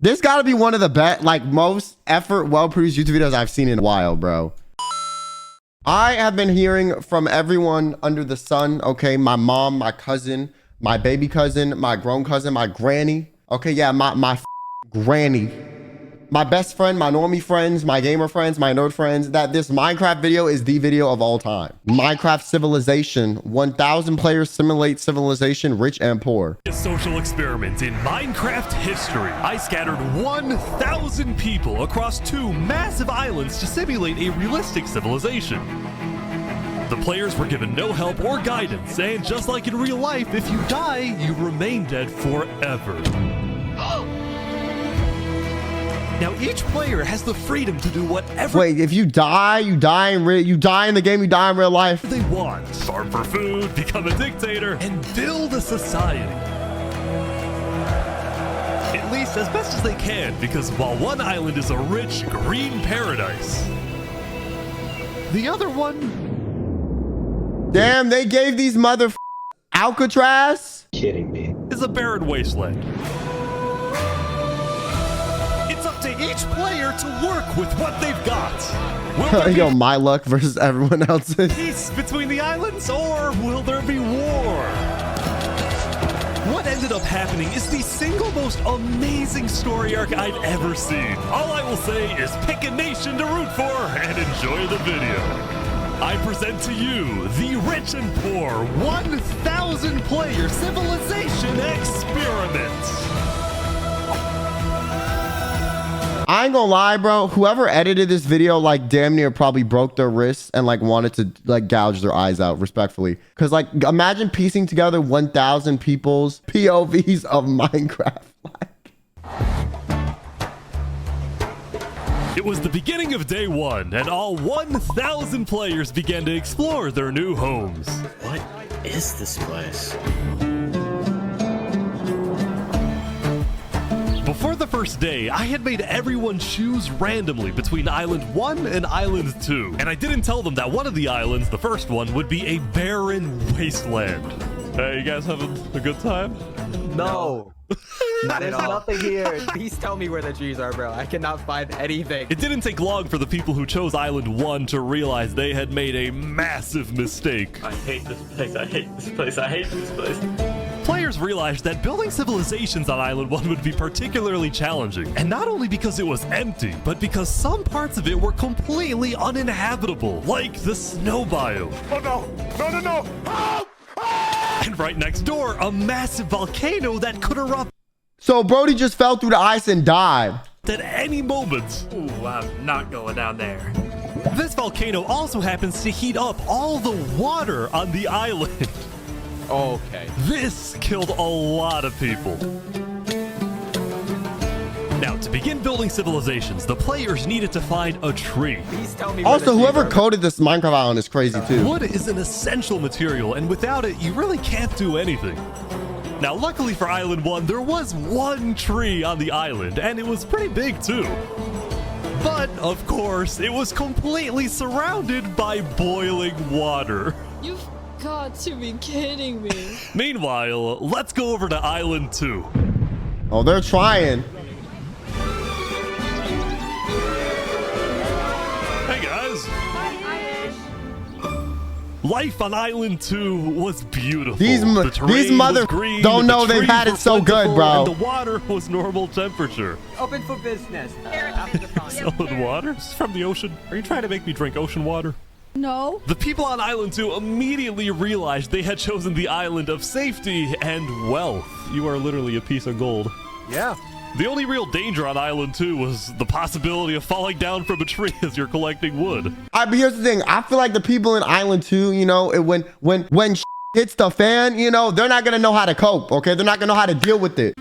This gotta be one of the best, like most effort, well-produced YouTube videos I've seen in a while, bro. I have been hearing from everyone under the sun, okay? My mom, my cousin, my baby cousin, my grown cousin, my granny. Okay, yeah, my granny. My best friend, my normie friends, my gamer friends, my nerd friends, that this Minecraft video is the video of all time. Minecraft Civilization. 1,000 players simulate civilization, rich and poor. A social experiment in Minecraft history. I scattered 1,000 people across 2 massive islands to simulate a realistic civilization. The players were given no help or guidance, and just like in real life, if you die, you remain dead forever. Now each player has the freedom to do whatever. Wait, if you die in the game, you die in real life. They want. Farm for food, become a dictator, and build a society. At least as best as they can, because while one island is a rich green paradise, the other one, damn, they gave these mother Alcatraz? Kidding me. Is a barren wasteland. It's up to each player to work with what they've got. Will there Yo, be my luck versus everyone else's. peace between the islands, or will there be war? What ended up happening is the single most amazing story arc I've ever seen. All I will say is pick a nation to root for and enjoy the video. I present to you the rich and poor 1,000 player civilization experiment. I ain't gonna lie, bro. Whoever edited this video, like, damn near probably broke their wrists and, like, wanted to, like, gouge their eyes out, respectfully. Because, like, imagine piecing together 1,000 people's POVs of Minecraft. It was the beginning of day 1, and all 1,000 players began to explore their new homes. What is this place? Before the first day, I had made everyone choose randomly between Island 1 and Island 2. And I didn't tell them that one of the islands, the first one, would be a barren wasteland. Hey, you guys having a good time? No. Not at There's all. nothing here. Please tell me where the trees are, bro. I cannot find anything. It didn't take long for the people who chose Island 1 to realize they had made a massive mistake. I hate this place. I hate this place. I hate this place. Players realized that building civilizations on Island 1 would be particularly challenging, and not only because it was empty, but because some parts of it were completely uninhabitable, like the snow biome. Oh no! No, no, no! Help! And right next door, a massive volcano that could erupt So Brody just fell through the ice and died. at any moment. Ooh, I'm not going down there. This volcano also happens to heat up all the water on the island. Okay. This killed a lot of people. Now, to begin building civilizations, the players needed to find a tree. Please tell me where Also, the trees whoever are. coded this Minecraft island is crazy too. Wood is an essential material, and without it, you really can't do anything. Now, luckily for Island 1, there was one tree on the island, and it was pretty big too. But, of course, it was completely surrounded by boiling water. You've got to be kidding me. Meanwhile, let's go over to Island 2. Oh, they're trying. Hey guys! Life on Island 2 was beautiful. These terrain mother was green, don't know the they've trees had it were so good, plentiful, bro. And the water was normal temperature. Open for business. Solid water? This is from the ocean. Are you trying to make me drink ocean water? No. The people on Island 2 immediately realized they had chosen the island of safety and wealth. You are literally a piece of gold. Yeah. The only real danger on Island 2 was the possibility of falling down from a tree as you're collecting wood. But here's the thing. I feel like the people in Island 2, you know, when hits the fan, you know, they're not gonna know how to cope. Okay, they're not gonna know how to deal with it.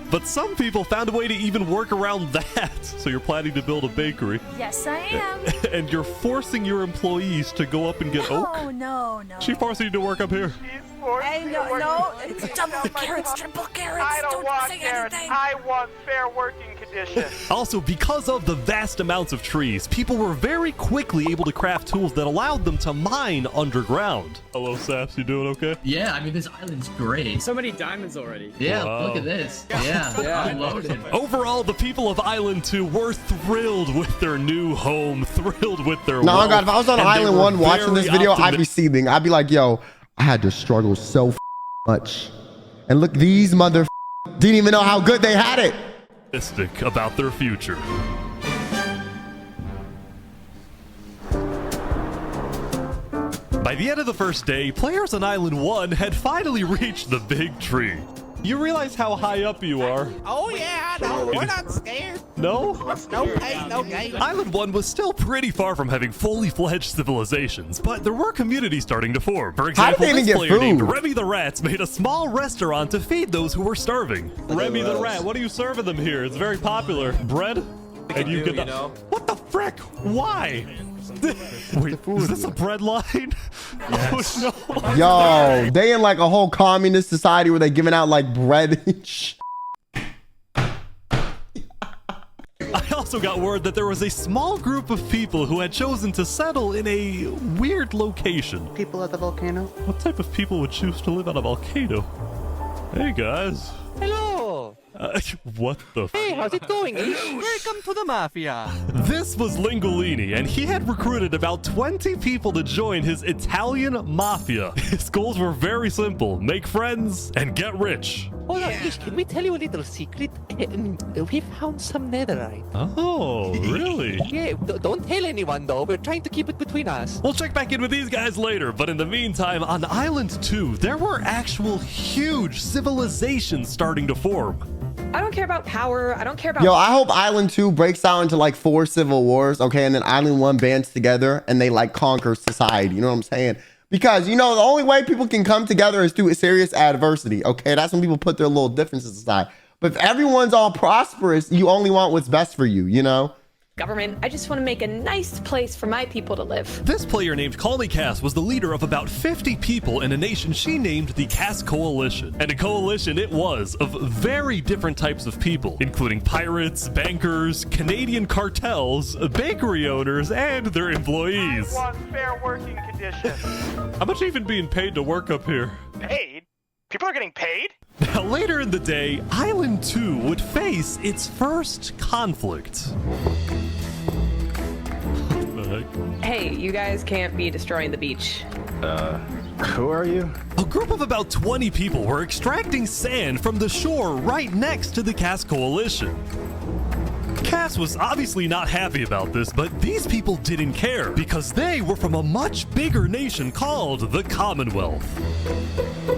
But some people found a way to even work around that. So you're planning to build a bakery. Yes, I am. And you're forcing your employees to go up and get oak? Oh, no. She forcing you to work up here. force. Hey, You're no, working no, for me. it's You double know my carrots, boss. triple carrots. I don't want say carrots. anything. I want fair working conditions. Also, because of the vast amounts of trees, people were very quickly able to craft tools that allowed them to mine underground. Hello, Saps, you doing okay? Yeah, I mean, this island's great. So many diamonds already. Yeah, Wow. look at this. Yeah, I'm loaded. Overall, the people of Island 2 were thrilled with their new home, thrilled with their No, wealth, God, if I was on and they Island were 1 watching this very video, I'd be seething. I'd be like, yo, I had to struggle so much. And look, these mother didn't even know how good they had it. optimistic about their future. By the end of the first day, players on Island 1 had finally reached the big tree. You realize how high up you are? Oh yeah, no, we're not scared. No? No pain, no gain. Island 1 was still pretty far from having fully fledged civilizations, but there were communities starting to form. For How did example, they even this get player named food? Remy the Rats made a small restaurant to feed those who were starving. Remy the Rat, what are you serving them here? It's very popular. Bread? And you do, get you know? What the frick? Why? Wait, is this a bread line? Yes. Oh no. Yo, they in like a whole communist society where they giving out like bread and shit. I also got word that there was a small group of people who had chosen to settle in a weird location. People at the volcano. What type of people would choose to live on a volcano? Hey guys. Hello. What the f? Hey, how's it going? Welcome to the mafia. This was Lingolini, and he had recruited about 20 people to join his Italian mafia. His goals were very simple: make friends and get rich. Hold on, can we tell you a little secret? We found some netherite. Oh, really? Yeah, don't tell anyone though. We're trying to keep it between us. We'll check back in with these guys later, but in the meantime, on Island 2, there were actual huge civilizations starting to form. I don't care about power. I don't care about. Yo, I hope Island 2 breaks out into like 4 civil wars, okay? And then Island 1 bands together and they like conquer society. You know what I'm saying? Because, you know, the only way people can come together is through serious adversity, okay? That's when people put their little differences aside. But if everyone's all prosperous, you only want what's best for you, you know? Government. I just want to make a nice place for my people to live. This player named Call Me Cass was the leader of about 50 people in a nation she named the Cass Coalition. And a coalition it was of very different types of people, including pirates, bankers, Canadian cartels, bakery owners, and their employees. I want fair working conditions. How much are you even being paid to work up here? Paid? People are getting paid? Now, later in the day, Island 2 would face its first conflict. What the heck? Hey, you guys can't be destroying the beach. Who are you? A group of about 20 people were extracting sand from the shore right next to the Cass Coalition. Cass was obviously not happy about this, but these people didn't care because they were from a much bigger nation called the Commonwealth.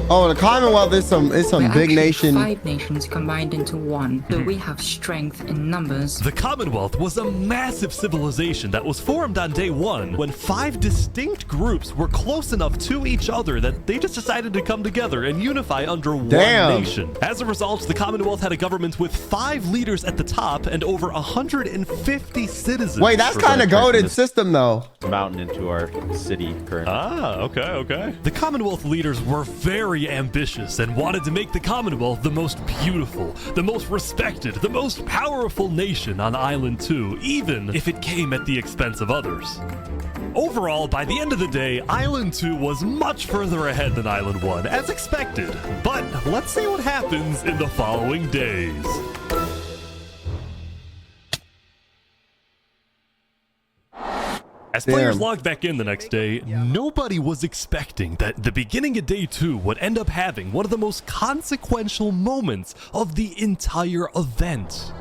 Oh, the Commonwealth is some big nation. 5 nations combined into one, so we have strength in numbers. The Commonwealth was a massive civilization that was formed on day 1 when 5 distinct groups were close enough to each other that they just decided to come together and unify under one nation. As a result, the Commonwealth had a government with 5 leaders at the top and over 150 citizens. Wait, that's kind of goated system though. Mountain into our city currently. Ah, okay. The Commonwealth leaders were very ambitious and wanted to make the Commonwealth the most beautiful, the most respected, the most powerful nation on Island 2, even if it came at the expense of others. Overall, by the end of the day, Island 2 was much further ahead than Island 1, as expected. But let's see what happens in the following days. As players logged back in the next day, nobody was expecting that the beginning of day 2 would end up having one of the most consequential moments of the entire event.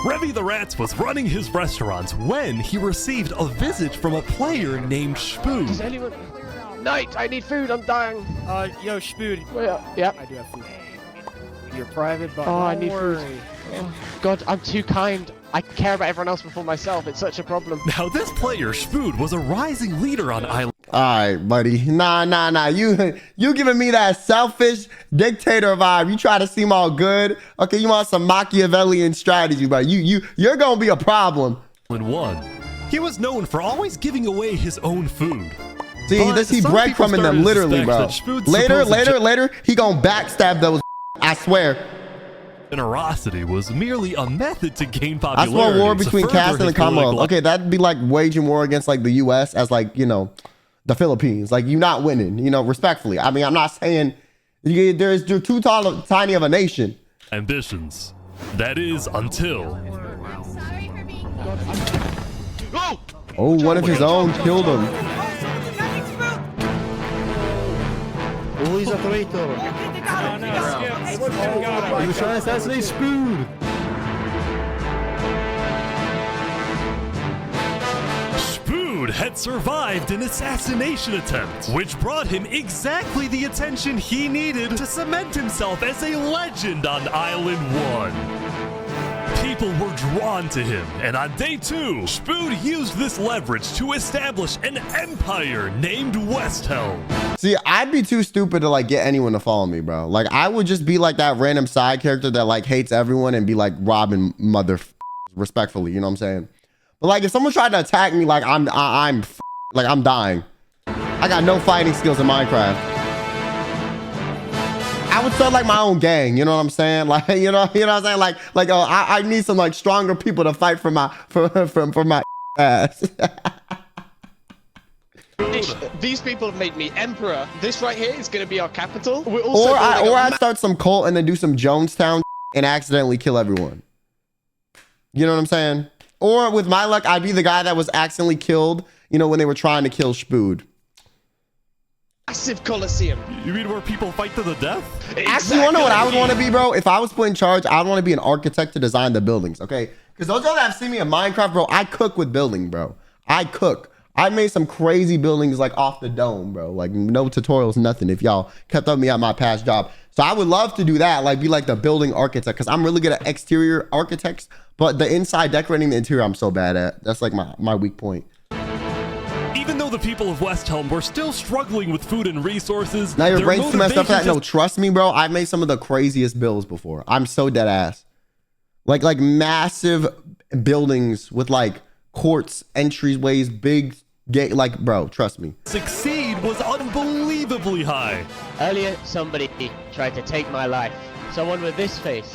Remy the Rats was running his restaurant when he received a visit from a player named Spoon. Does anyone... Knight, I need food, I'm dying. Yo, Spood. Yeah. I do have food. You're private, but I need food. Oh, God, I'm too kind. I care about everyone else before myself. It's such a problem. Now, this player, Spoon, was a rising leader on Island. All right, buddy. Nah. You giving me that selfish dictator vibe. You try to seem all good. Okay, you want some Machiavellian strategy, but you're gonna be a problem. 1. He was known for always giving away his own food. See, But this he some people breadcrumbing them started to literally, suspect bro. that Spood's Later, supposed he gonna backstab those. I swear. generosity was merely a method to gain I popularity. swear war to between further caste and the his political Commonwealth. Okay, that'd be like waging war against like the U.S. as like, you know, the Philippines. Like, you're not winning, you know, respectfully. I mean, I'm not saying you're too tiny of a nation. ambitions. That is until Oh, one of his own killed him. Oh, he's a traitor. He was trying to assassinate Spood. Spood had survived an assassination attempt, which brought him exactly the attention he needed to cement himself as a legend on Island 1. People were drawn to him, and on day 2, Spood used this leverage to establish an empire named Westhelm. See, I'd be too stupid to like get anyone to follow me, bro. Like, I would just be like that random side character that like hates everyone and be like robbing respectfully, you know what I'm saying? But like, if someone tried to attack me, like I'm dying. I got no fighting skills in Minecraft. I would start like my own gang, you know what I'm saying? Like, you know what I'm saying? Like, oh, I need some like stronger people to fight for my ass. These people have made me emperor. This right here is going to be our capital. We're Or also I start some cult and then do some Jonestown and accidentally kill everyone. You know what I'm saying? Or with my luck, I'd be the guy that was accidentally killed, you know, when they were trying to kill Spood. massive coliseum. You mean where people fight to the death? Actually, you wanna know what I would want to be, bro? If I was put in charge, I'd want to be an architect to design the buildings, okay? Because those of y'all that have seen me in Minecraft, bro, I cook with building, bro. I cook. I made some crazy buildings like off the dome, bro. Like no tutorials, nothing. If y'all kept up with me at my past job. So I would love to do that, like be like the building architect, because I'm really good at exterior architects, but the inside decorating the interior, I'm so bad at. That's like my weak point. Even though the people of Westhelm were still struggling with food and resources, Now your their brain's too messed up for that. motivation No, trust me, bro. I've made some of the craziest builds before. I'm so dead ass. Like massive buildings with like courts, entryways, big gate. Like, bro, trust me. succeed was unbelievably high. Earlier, somebody tried to take my life. Someone with this face.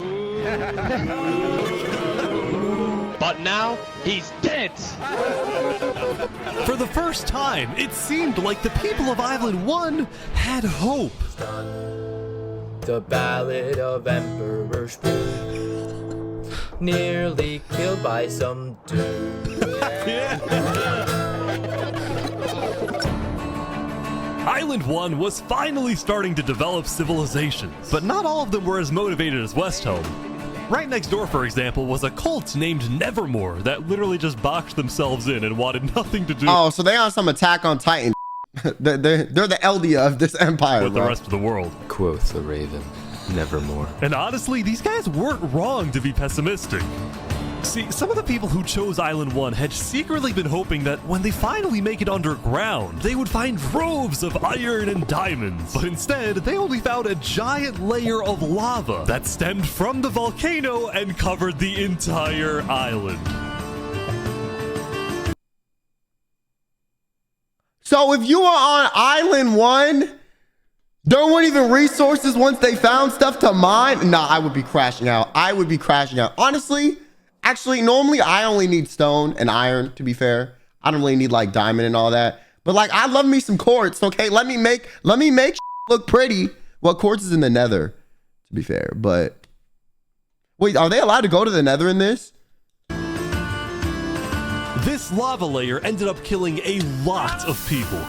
But now, he's dead. For the first time, it seemed like the people of Island 1 had hope. The Ballad of Emperor Spood. Nearly killed by some dude. Island 1 was finally starting to develop civilizations, but not all of them were as motivated as Westhelm. Right next door, for example, was a cult named Nevermore that literally just boxed themselves in and wanted nothing to do Oh, so they on some Attack on Titan. they're the Eldia of this empire, with bro. the rest of the world. Quoth the Raven, Nevermore. And honestly, these guys weren't wrong to be pessimistic. See, some of the people who chose Island 1 had secretly been hoping that when they finally make it underground, they would find troves of iron and diamonds. But instead, they only found a giant layer of lava that stemmed from the volcano and covered the entire island. So if you were on Island 1, there weren't even resources once they found stuff to mine? Nah, I would be crashing out. I would be crashing out. Honestly, actually, normally I only need stone and iron, to be fair. I don't really need like diamond and all that. But like, I love me some quartz, okay? Let me make look pretty. Well, quartz is in the nether, to be fair. But wait, are they allowed to go to the nether in this? This lava layer ended up killing a lot of people.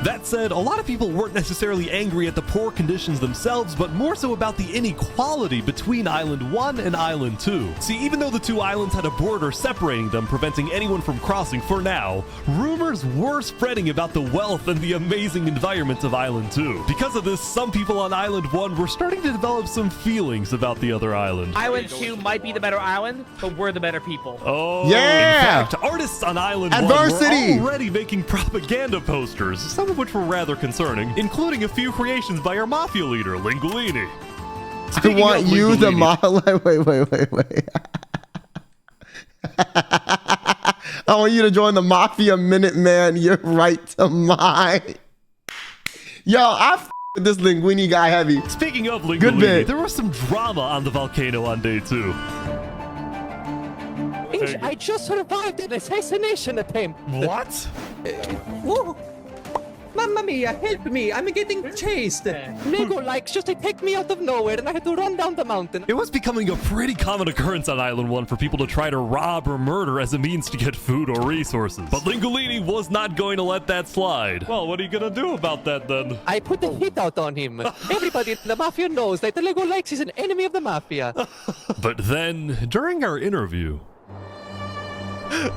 That said, a lot of people weren't necessarily angry at the poor conditions themselves, but more so about the inequality between Island 1 and Island 2. See, even though the two islands had a border separating them, preventing anyone from crossing for now, rumors were spreading about the wealth and the amazing environment of Island 2. Because of this, some people on Island 1 were starting to develop some feelings about the other island. Island 2 might be the better island, but we're the better people. Oh, yeah! In fact, artists on Island 1 Adversity! were already making propaganda posters, some of which were rather concerning, including a few creations by our mafia leader, Linguini. I want you, the model. Wait. I want you to join the Mafia Minuteman. You're right to mine. Yo, I f with this Linguini guy heavy. Speaking of Good Linguini, bit. there was some drama on the Volcano on day 2. I just survived an assassination attempt. What? Whoa. Mamma mia, help me! I'm getting chased. Lego likes just attacked me out of nowhere and I had to run down the mountain. It was becoming a pretty common occurrence on Island 1 for people to try to rob or murder as a means to get food or resources. But Lingolini was not going to let that slide. Well, what are you gonna do about that then? I put the hit out on him. Everybody in the Mafia knows that the Lego likes is an enemy of the Mafia. But then, during our interview...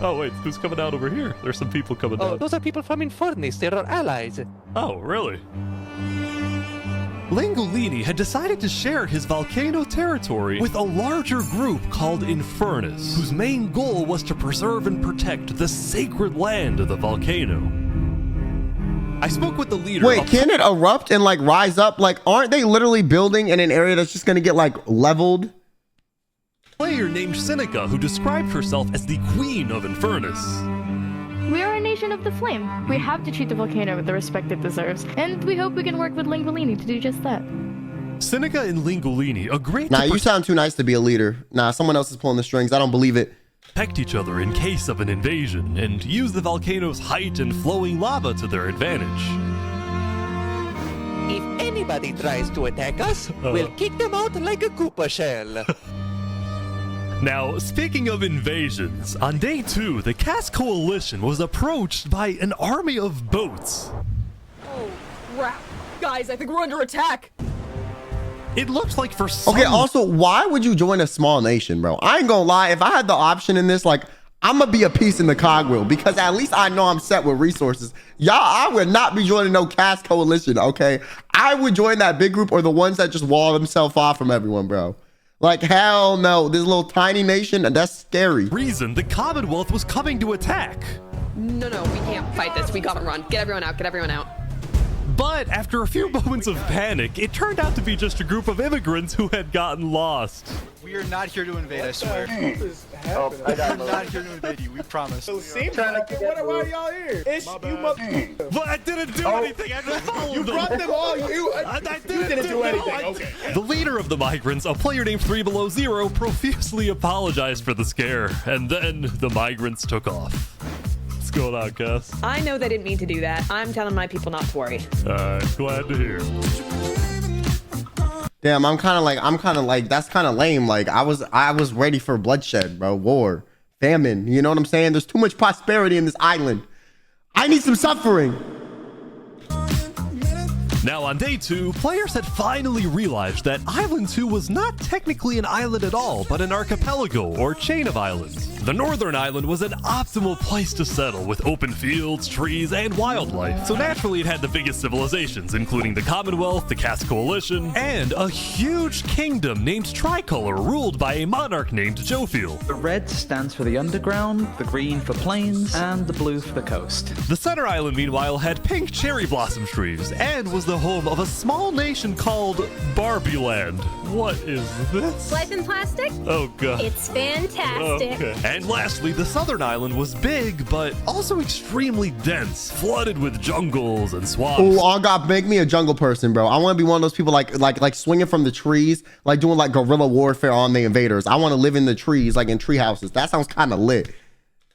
Oh, wait, who's coming out over here? There's some people coming Oh, down. those are people from Infernus. They're our allies. Oh, really? Lingolini had decided to share his Volcano territory with a larger group called Infernus, whose main goal was to preserve and protect the sacred land of the volcano. I spoke with the leader. Wait, can it erupt and like rise up? Like, aren't they literally building in an area that's just gonna get like leveled? Player named Seneca, who described herself as the Queen of Infernus. We are a nation of the flame. We have to treat the volcano with the respect it deserves, and we hope we can work with Linguini to do just that. Seneca and Lingolini agreed Nah, to you sound too nice to be a leader. Nah, someone else is pulling the strings. I don't believe it. protect each other in case of an invasion and use the volcano's height and flowing lava to their advantage. If anybody tries to attack us, we'll kick them out like a Koopa shell. Now, speaking of invasions, on day 2, the Cask Coalition was approached by an army of boats. Oh, crap. Guys, I think we're under attack. It looks like for some... Okay, also, why would you join a small nation, bro? I ain't gonna lie. If I had the option in this, like, I'm gonna be a piece in the cogwheel because at least I know I'm set with resources. Y'all, I would not be joining no Cask Coalition, okay? I would join that big group or the ones that just wall themselves off from everyone, bro. Like, hell no. This little tiny nation, and that's scary. reason the Commonwealth was coming to attack. No, we can't fight this. We gotta run. Get everyone out. Get everyone out. But after a few moments of panic, it turned out to be just a group of immigrants who had gotten lost. We are not here to invade, I swear. Oh, I got We're not here to invade you, we promise. Seems like why are y'all here? It's you mother. But I didn't do anything. I just followed You them. brought them all. I didn't do anything. Okay. The leader of the migrants, a player named 3 Below Zero, profusely apologized for the scare, and then the migrants took off. What's going on, Cass? I know they didn't mean to do that. I'm telling my people not to worry. Glad to hear. Damn, I'm kind of like, that's kind of lame. Like, I was ready for bloodshed, bro. War, famine. You know what I'm saying? There's too much prosperity in this island. I need some suffering. Now, on day 2, players had finally realized that Island 2 was not technically an island at all, but an archipelago or chain of islands. The northern island was an optimal place to settle with open fields, trees, and wildlife. So naturally it had the biggest civilizations, including the Commonwealth, the Cask Coalition, and a huge kingdom named Tricolor ruled by a monarch named Jofiel. The red stands for the underground, the green for plains, and the blue for the coast. The center island, meanwhile, had pink cherry blossom trees and was the home of a small nation called Barbieland. What is this? Life in plastic? Oh god. It's fantastic. Okay. And lastly, the southern island was big, but also extremely dense, flooded with jungles and swamps. Oh, oh God, make me a jungle person, bro. I want to be one of those people like swinging from the trees, like doing like guerrilla warfare on the invaders. I want to live in the trees, like in tree houses. That sounds kind of lit.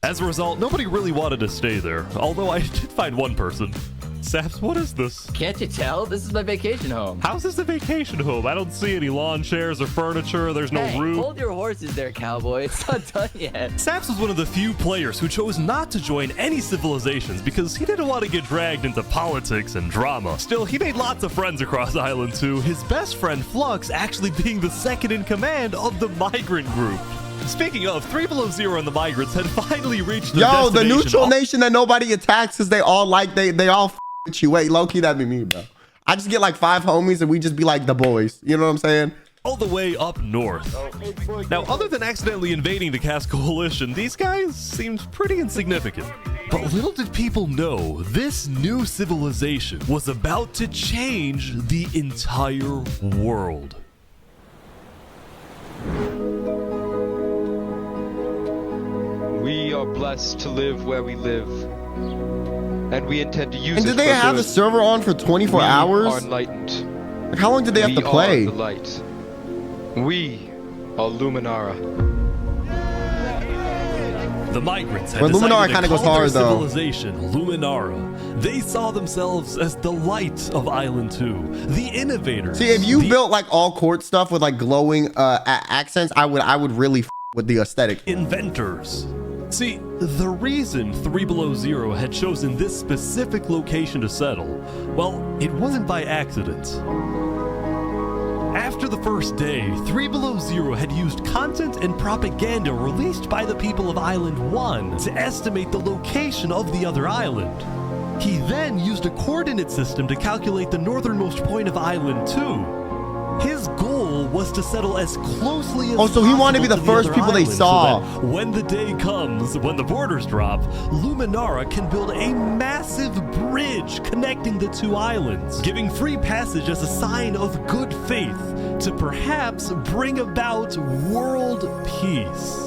As a result, nobody really wanted to stay there, although I did find one person. Saps, what is this? Can't you tell? This is my vacation home. How's this a vacation home? I don't see any lawn chairs or furniture. There's no roof. Hold your horses there, cowboy. It's not done yet. Saps was one of the few players who chose not to join any civilizations because he didn't want to get dragged into politics and drama. Still, he made lots of friends across Island 2, his best friend Flux actually being the second in command of the migrant group. Speaking of, 3 Below Zero and the migrants had finally reached their Yo, the destination. neutral nation that nobody attacks because they all like they all with you. Wait, low-key, that'd be me, bro. I just get like 5 homies and we just be like the boys. You know what I'm saying? All the way up north. Now, other than accidentally invading the Cask Coalition, these guys seemed pretty insignificant. But little did people know, this new civilization was about to change the entire world. We are black. us to live where we live. And we intend to use And it did they for have good. the server on for 24 hours? We are enlightened. Like, how long did they have to play? We are the light. We are Luminara. The migrants had Well, Luminara decided kinda to goes call their hard, though. civilization Luminara. They saw themselves as the light of Island 2, the innovators. See, if you built like all court stuff with like glowing accents, I would really with the aesthetic. Inventors. See, the reason 3 Below Zero had chosen this specific location to settle, well, it wasn't by accident. After the first day, 3 Below Zero had used content and propaganda released by the people of Island 1 to estimate the location of the other island. He then used a coordinate system to calculate the northernmost point of Island 2. His goal was to settle as closely as so he wanted to be the first people they saw. So that when the day comes, when the borders drop, Luminara can build a massive bridge connecting the two islands, giving free passage as a sign of good faith to perhaps bring about world peace.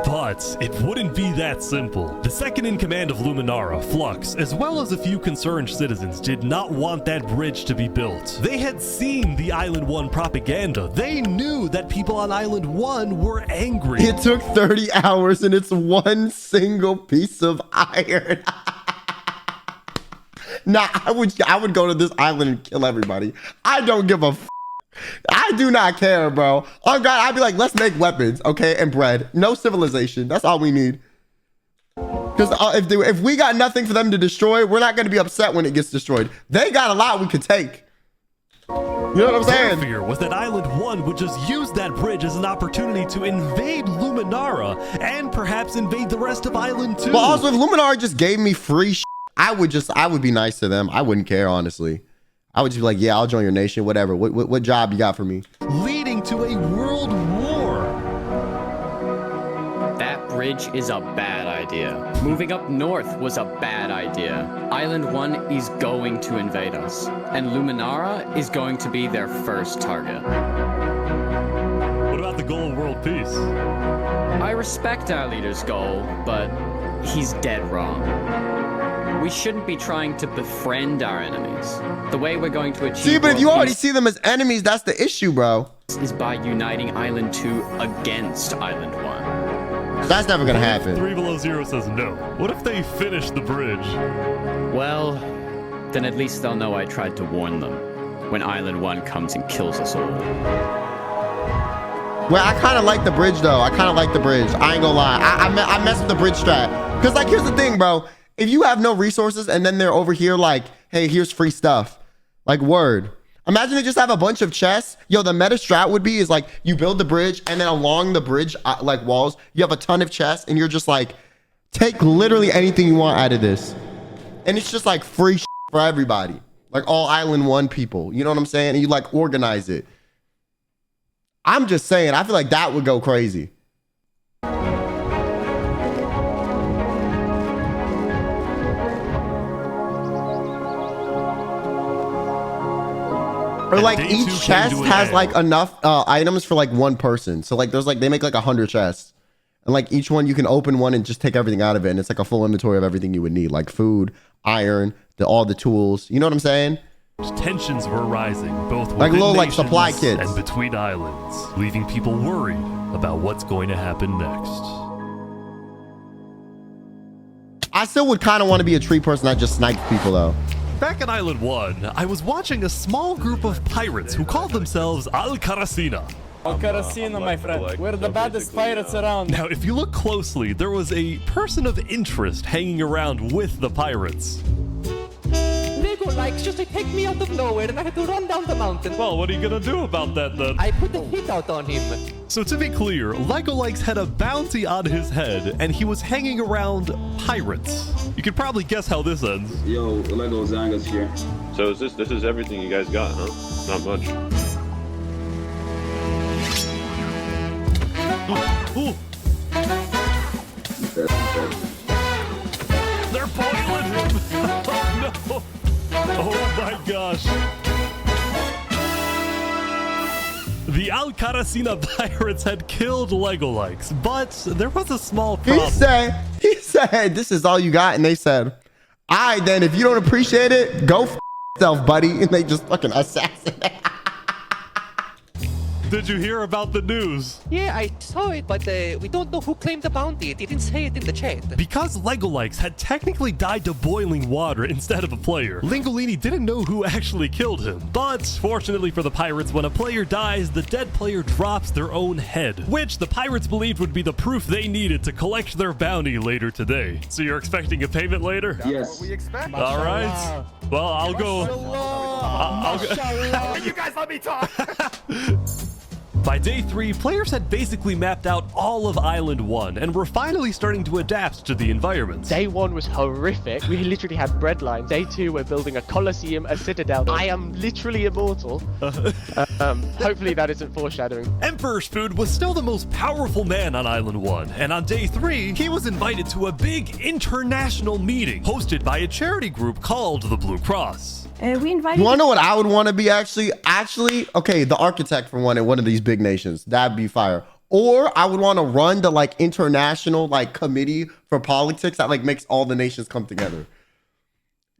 But it wouldn't be that simple. The second in command of Luminara, Flux, as well as a few concerned citizens, did not want that bridge to be built. They had seen the Island 1 propaganda. They knew that people on Island 1 were angry. It took 30 hours and it's one single piece of iron. Nah, I would go to this island and kill everybody. I don't give a f. I do not care, bro. Oh God, I'd be like, let's make weapons, okay, and bread. No civilization. That's all we need. Because if we got nothing for them to destroy, we're not going to be upset when it gets destroyed. They got a lot we could take. You know what I'm saying? Their fear was that Island 1 would just use that bridge as an opportunity to invade Luminara and perhaps invade the rest of Island 2. But also, if Luminara just gave me free I would be nice to them. I wouldn't care, honestly. I would just be like, yeah, I'll join your nation, whatever. What job you got for me? Leading to a world war. That bridge is a bad idea. Moving up north was a bad idea. Island 1 is going to invade us, and Luminara is going to be their first target. What about the goal of world peace? I respect our leader's goal, but he's dead wrong. We shouldn't be trying to befriend our enemies. The way we're going to achieve See, but if you world already peace see them as enemies, that's the issue, bro. is by uniting Island 2 against Island 1. That's never gonna happen. 3 Below Zero says no. What if they finish the bridge? Well, then at least they'll know I tried to warn them when Island 1 comes and kills us all. Well, I kind of like the bridge, though. I kind of like the bridge. I ain't gonna lie. I mess with the bridge strat. Because, like, here's the thing, bro. If you have no resources and then they're over here like, hey, here's free stuff. Like, word. Imagine they just have a bunch of chests. Yo, the meta strat would be is like you build the bridge and then along the bridge, like walls, you have a ton of chests and you're just like, take literally anything you want out of this. And it's just like free for everybody. Like all Island 1 people. You know what I'm saying? And you like organize it. I'm just saying, I feel like that would go crazy. Or like each chest has like enough items for like one person. So like there's like, they make like 100 chests. And like each one you can open one and just take everything out of it. And it's like a full inventory of everything you would need. Like food, iron, all the tools. You know what I'm saying? Tensions were rising, both like within little like supply kits and between islands, leaving people worried about what's going to happen next. I still would kind of want to be a tree person that just snipes people though. Back on Island 1, I was watching a small group of pirates who called themselves Al-Karasina. Al-Karasina, my friend. We're the baddest pirates around. Now, if you look closely, there was a person of interest hanging around with the pirates. Lego likes just to take me out of nowhere and I had to run down the mountain. Well, what are you gonna do about that then? I put the hit out on him. So to be clear, Lego Likes had a bounty on his head and he was hanging around pirates. You could probably guess how this ends. Yo, Lego Zanga's here. So this is everything you guys got, huh? Not much. Ooh. They're boiling him! Oh no! Oh my gosh! The Alcaracina pirates had killed Legolikes, but there was a small problem. He said, this is all you got, and they said, all right, then, if you don't appreciate it, go f yourself, buddy, and they just fucking assassinate. Did you hear about the news? Yeah, I saw it, but we don't know who claimed the bounty. It didn't say it in the chat. Because Legolikes had technically died to boiling water instead of a player, Lingolini didn't know who actually killed him. But fortunately for the pirates, when a player dies, the dead player drops their own head, which the pirates believed would be the proof they needed to collect their bounty later today. So you're expecting a payment later? Yes. All right. Well, I'll go. You guys let me talk. By day 3, players had basically mapped out all of Island 1 and were finally starting to adapt to the environment. Day 1 was horrific. We literally had bread lines. Day 2, we're building a coliseum, a citadel. I am literally immortal. Hopefully that isn't foreshadowing. Emperor's Food was still the most powerful man on Island 1, and on day 3, he was invited to a big international meeting hosted by a charity group called the Blue Cross. We invited. You want to know what I would want to be actually? Okay, the architect for one in one of these big nations. That'd be fire. Or I would want to run the like international like committee for politics that like makes all the nations come together.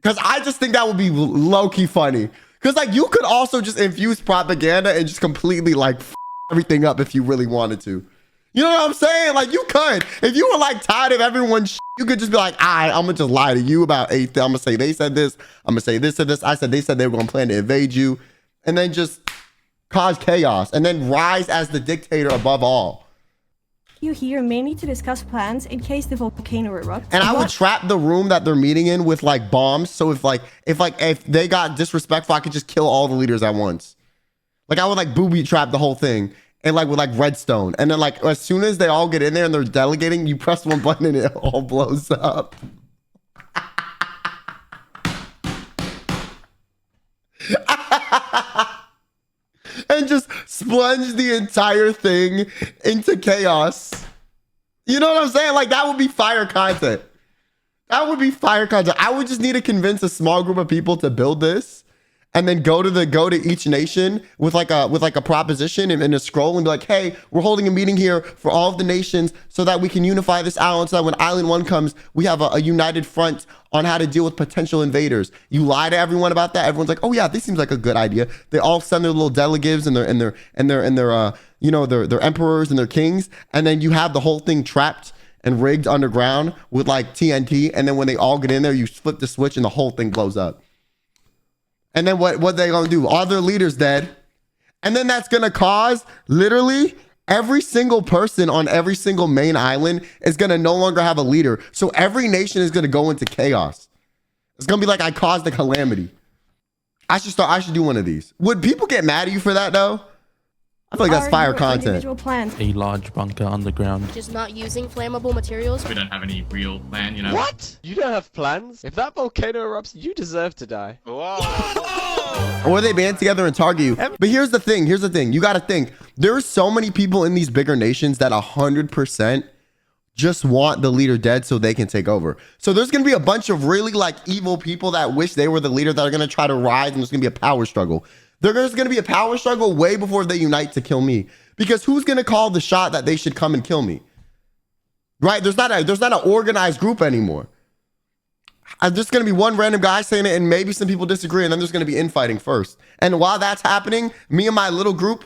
Because I just think that would be low-key funny. Because like you could also just infuse propaganda and just completely like f everything up if you really wanted to. You know what I'm saying? Like you could. If you were like tired of everyone's you could just be like, all right, I'm gonna just lie to you about 8 things. I'm gonna say they said this. I'm gonna say this and this. I said they said they were gonna plan to invade you. And then just cause chaos. And then rise as the dictator above all. You here mainly to discuss plans in case the volcano erupts. And I would trap the room that they're meeting in with like bombs. So if they got disrespectful, I could just kill all the leaders at once. Like I would like booby trap the whole thing. And like with like redstone. And then like as soon as they all get in there and they're delegating, you press one button and it all blows up. And just splunge the entire thing into chaos. You know what I'm saying? Like that would be fire content. That would be fire content. I would just need to convince a small group of people to build this. And then go to each nation with like a proposition and a scroll and be like, hey, we're holding a meeting here for all of the nations so that we can unify this island so that when Island 1 comes, we have a united front on how to deal with potential invaders. You lie to everyone about that. Everyone's like, oh yeah, this seems like a good idea. They all send their little delegates and their emperors and their kings, and then you have the whole thing trapped and rigged underground with like TNT. And then when they all get in there, you flip the switch and the whole thing blows up. And then what they gonna do? All their leaders dead. And then that's gonna cause literally every single person on every single main island is gonna no longer have a leader. So every nation is gonna go into chaos. It's gonna be like I caused the calamity. I should do one of these. Would people get mad at you for that though? I feel like that's fire content. A large bunker underground. Just not using flammable materials. We don't have any real plan, you know. What? You don't have plans? If that volcano erupts, you deserve to die. Or they band together and target you. But here's the thing. You got to think. There's so many people in these bigger nations that 100% just want the leader dead so they can take over. So there's going to be a bunch of really like evil people that wish they were the leader that are going to try to rise, and there's going to be a power struggle. There's going to be a power struggle way before they unite to kill me. Because who's going to call the shot that they should come and kill me? Right? There's not an organized group anymore. There's just going to be one random guy saying it, and maybe some people disagree, and then there's going to be infighting first. And while that's happening, me and my little group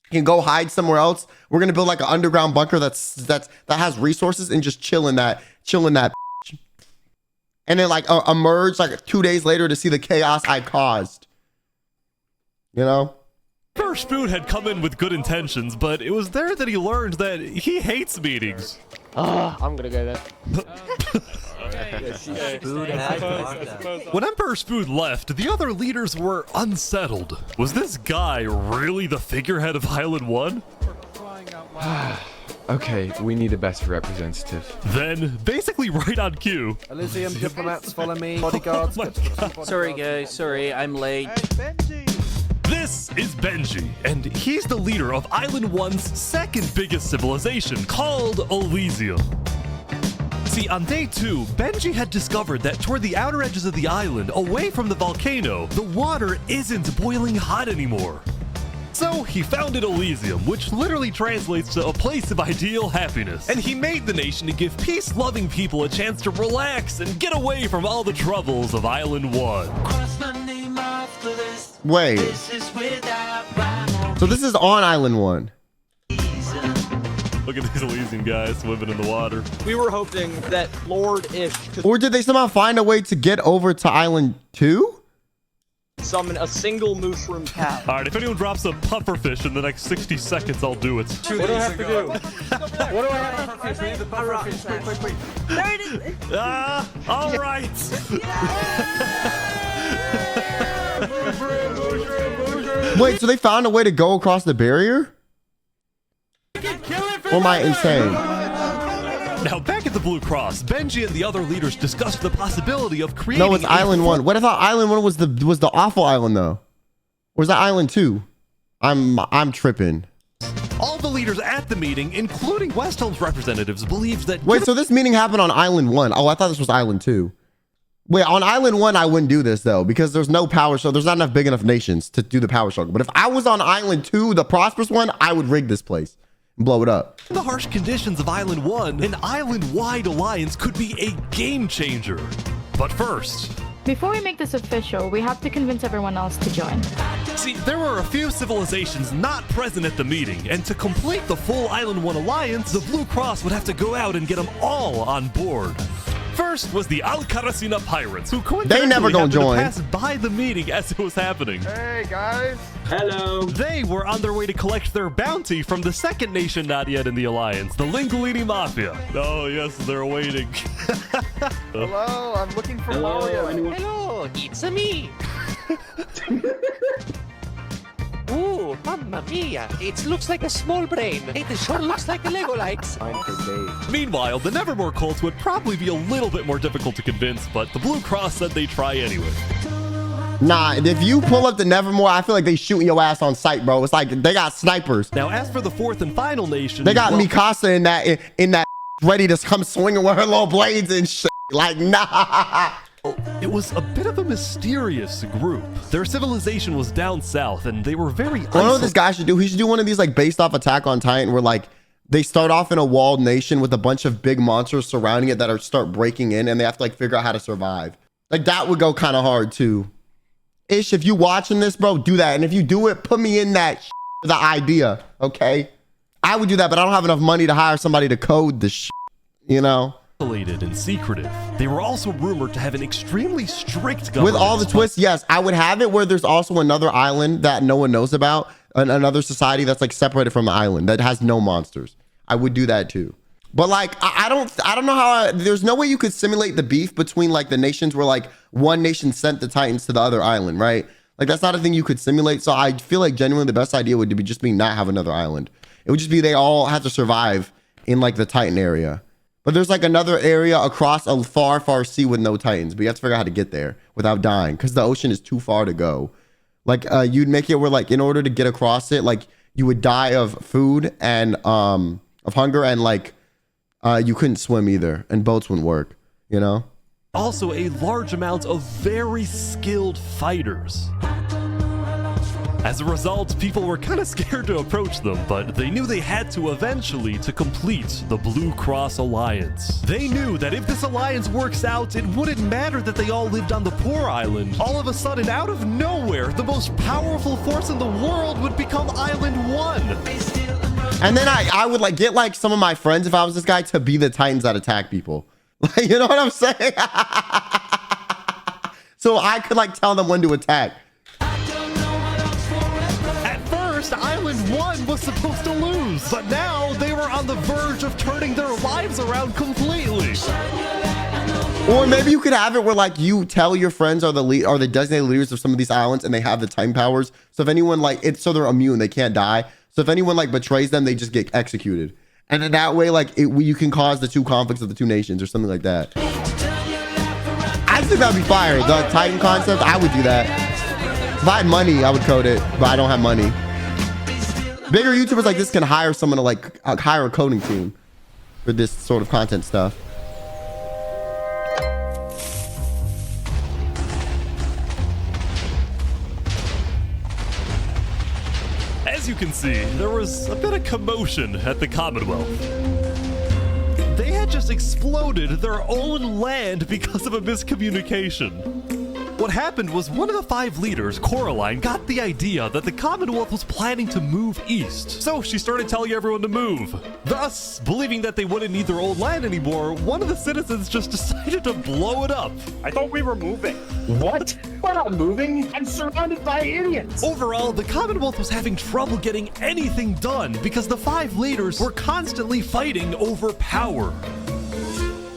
can go hide somewhere else. We're going to build like an underground bunker that has resources and just chill in that. And then like emerge like 2 days later to see the chaos I caused. You know? First Food had come in with good intentions, but it was there that he learned that he hates meetings. I'm gonna go there. When Emperor's Food left, the other leaders were unsettled. Was this guy really the figurehead of Island 1? Okay, we need a better representative. Then, basically right on cue. Elysium diplomats follow me. Bodyguards. Sorry guys, sorry, I'm late. This is Benji, and he's the leader of Island 1's second biggest civilization, called Elysium. See, on day 2, Benji had discovered that toward the outer edges of the island, away from the volcano, the water isn't boiling hot anymore. So he founded Elysium, which literally translates to a place of ideal happiness. And he made the nation to give peace-loving people a chance to relax and get away from all the troubles of Island 1. Wait. So this is on Island 1. Look at these Elysian guys swimming in the water. We were hoping that Lord-ish could Or did they somehow find a way to get over to Island 2? summon a single mushroom cow. All right, if anyone drops a pufferfish in the next 60 seconds, I'll do it. What do I have to do? What do I have to do? We need the pufferfish. Quick. There it is. All right. Wait, so they found a way to go across the barrier? Or am I insane? Now, back at the Blue Cross, Benji and the other leaders discussed the possibility of creating... No, it's Island 1. What I thought Island 1 was the awful island, though. Or is that Island 2? I'm tripping. All the leaders at the meeting, including Westholme's representatives, believed that... Wait, so this meeting happened on Island 1. Oh, I thought this was Island 2. Wait, on Island 1, I wouldn't do this, though, because there's no power struggle. There's not enough big enough nations to do the power struggle. But if I was on Island 2, the prosperous one, I would rig this place and blow it up. The harsh conditions of Island 1, an island-wide alliance could be a game changer. But first... Before we make this official, we have to convince everyone else to join. See, there were a few civilizations not present at the meeting, and to complete the full Island 1 alliance, the Blue Cross would have to go out and get them all on board. First was the Alcaracina pirates, who coincidentally never gonna join. pass by the meeting as it was happening. Hey guys. Hello. They were on their way to collect their bounty from the second nation not yet in the alliance, the Linguini Mafia. Oh yes, they're waiting. Hello, I'm looking for Mario. Hello, it's me. Ooh, mamma mia. It looks like a small brain. It sure looks like a Lego likes. Meanwhile, the Nevermore cults would probably be a little bit more difficult to convince, but the Blue Cross said they'd try anyway. Nah, if you pull up the Nevermore, I feel like they shooting your ass on sight, bro. It's like they got snipers. Now, as for the fourth and final nation, They got Mikasa in that ready to come swinging with her little blades and shit. Like, nah. It was a bit of a mysterious group. Their civilization was down south, and they were very... I know what this guy should do. He should do one of these like based off Attack on Titan, where like they start off in a walled nation with a bunch of big monsters surrounding it that are start breaking in, and they have to like figure out how to survive. Like that would go kind of hard too. Ish, if you watching this, bro, do that. And if you do it, put me in that the idea, okay? I would do that, but I don't have enough money to hire somebody to code the you know? Isolated and secretive. They were also rumored to have an extremely strict government. With all the twists, yes, I would have it where there's also another island that no one knows about, another society that's like separated from the island that has no monsters. I would do that too. But like, I don't know how, there's no way you could simulate the beef between like the nations where like one nation sent the Titans to the other island, right? Like that's not a thing you could simulate. So I feel like genuinely the best idea would be just be not have another island. It would just be they all have to survive in like the Titan area. But there's like another area across a far, far sea with no Titans. But you have to figure out how to get there without dying because the ocean is too far to go. Like you'd make it where like in order to get across it, like you would die of food and of hunger and like you couldn't swim either and boats wouldn't work, you know? Also a large amount of very skilled fighters. As a result, people were kind of scared to approach them, but they knew they had to eventually to complete the Blue Cross Alliance. They knew that if this alliance works out, it wouldn't matter that they all lived on the poor island. All of a sudden, out of nowhere, the most powerful force in the world would become Island 1. And then I would like get like some of my friends, if I was this guy, to be the Titans that attack people. Like, you know what I'm saying? So I could like tell them when to attack. Island 1 was supposed to lose, but now they were on the verge of turning their lives around completely. Or maybe you could have it where like you tell your friends are the designated leaders of some of these islands and they have the time powers. So if anyone like it's so they're immune, they can't die. So if anyone like betrays them, they just get executed. And in that way, like you can cause the two conflicts of the two nations or something like that. I think that'd be fire. The Titan concept, I would do that. If I had money, I would code it, but I don't have money. Bigger YouTubers like this can hire someone to like hire a coding team for this sort of content stuff. As you can see, there was a bit of commotion at the Commonwealth. They had just exploded their own land because of a miscommunication. What happened was one of the 5 leaders, Coraline, got the idea that the Commonwealth was planning to move east. So she started telling everyone to move. Thus, believing that they wouldn't need their old land anymore, one of the citizens just decided to blow it up. I thought we were moving. What? We're not moving. I'm surrounded by idiots. Overall, the Commonwealth was having trouble getting anything done because the 5 leaders were constantly fighting over power.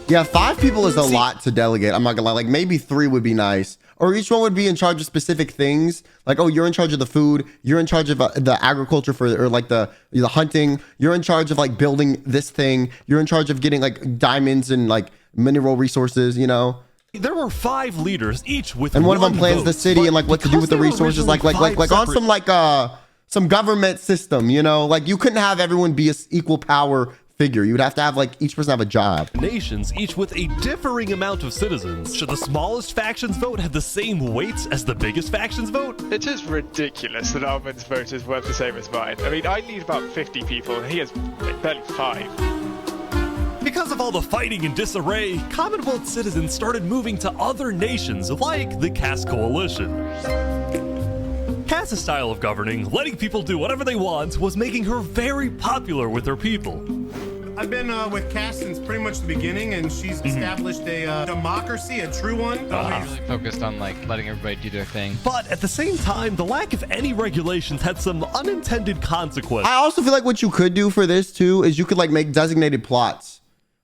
Yeah, 5 people is a lot to delegate. I'm not gonna lie, like maybe 3 would be nice. Or each one would be in charge of specific things. Like, oh, you're in charge of the food. You're in charge of the agriculture or like the hunting. You're in charge of like building this thing. You're in charge of getting like diamonds and like mineral resources, you know? There were 5 leaders, each with and one of them plans vote, the city and like what to do with the resources. Like on some government system, you know? Like you couldn't have everyone be an equal power figure. You would have to have like each person have a job. Nations, each with a differing amount of citizens. Should the smallest faction's vote have the same weights as the biggest faction's vote? It is ridiculous that Armin's vote is worth the same as mine. I mean, I need about 50 people, and he has barely 5. Because of all the fighting and disarray, Commonwealth citizens started moving to other nations like the Cass Coalition. Cass's style of governing, letting people do whatever they want, was making her very popular with her people. I've been with Cass since pretty much the beginning, and she's established a democracy, a true one. Really focused on like letting everybody do their thing. But at the same time, the lack of any regulations had some unintended consequences. I also feel like what you could do for this too is you could like make designated plots.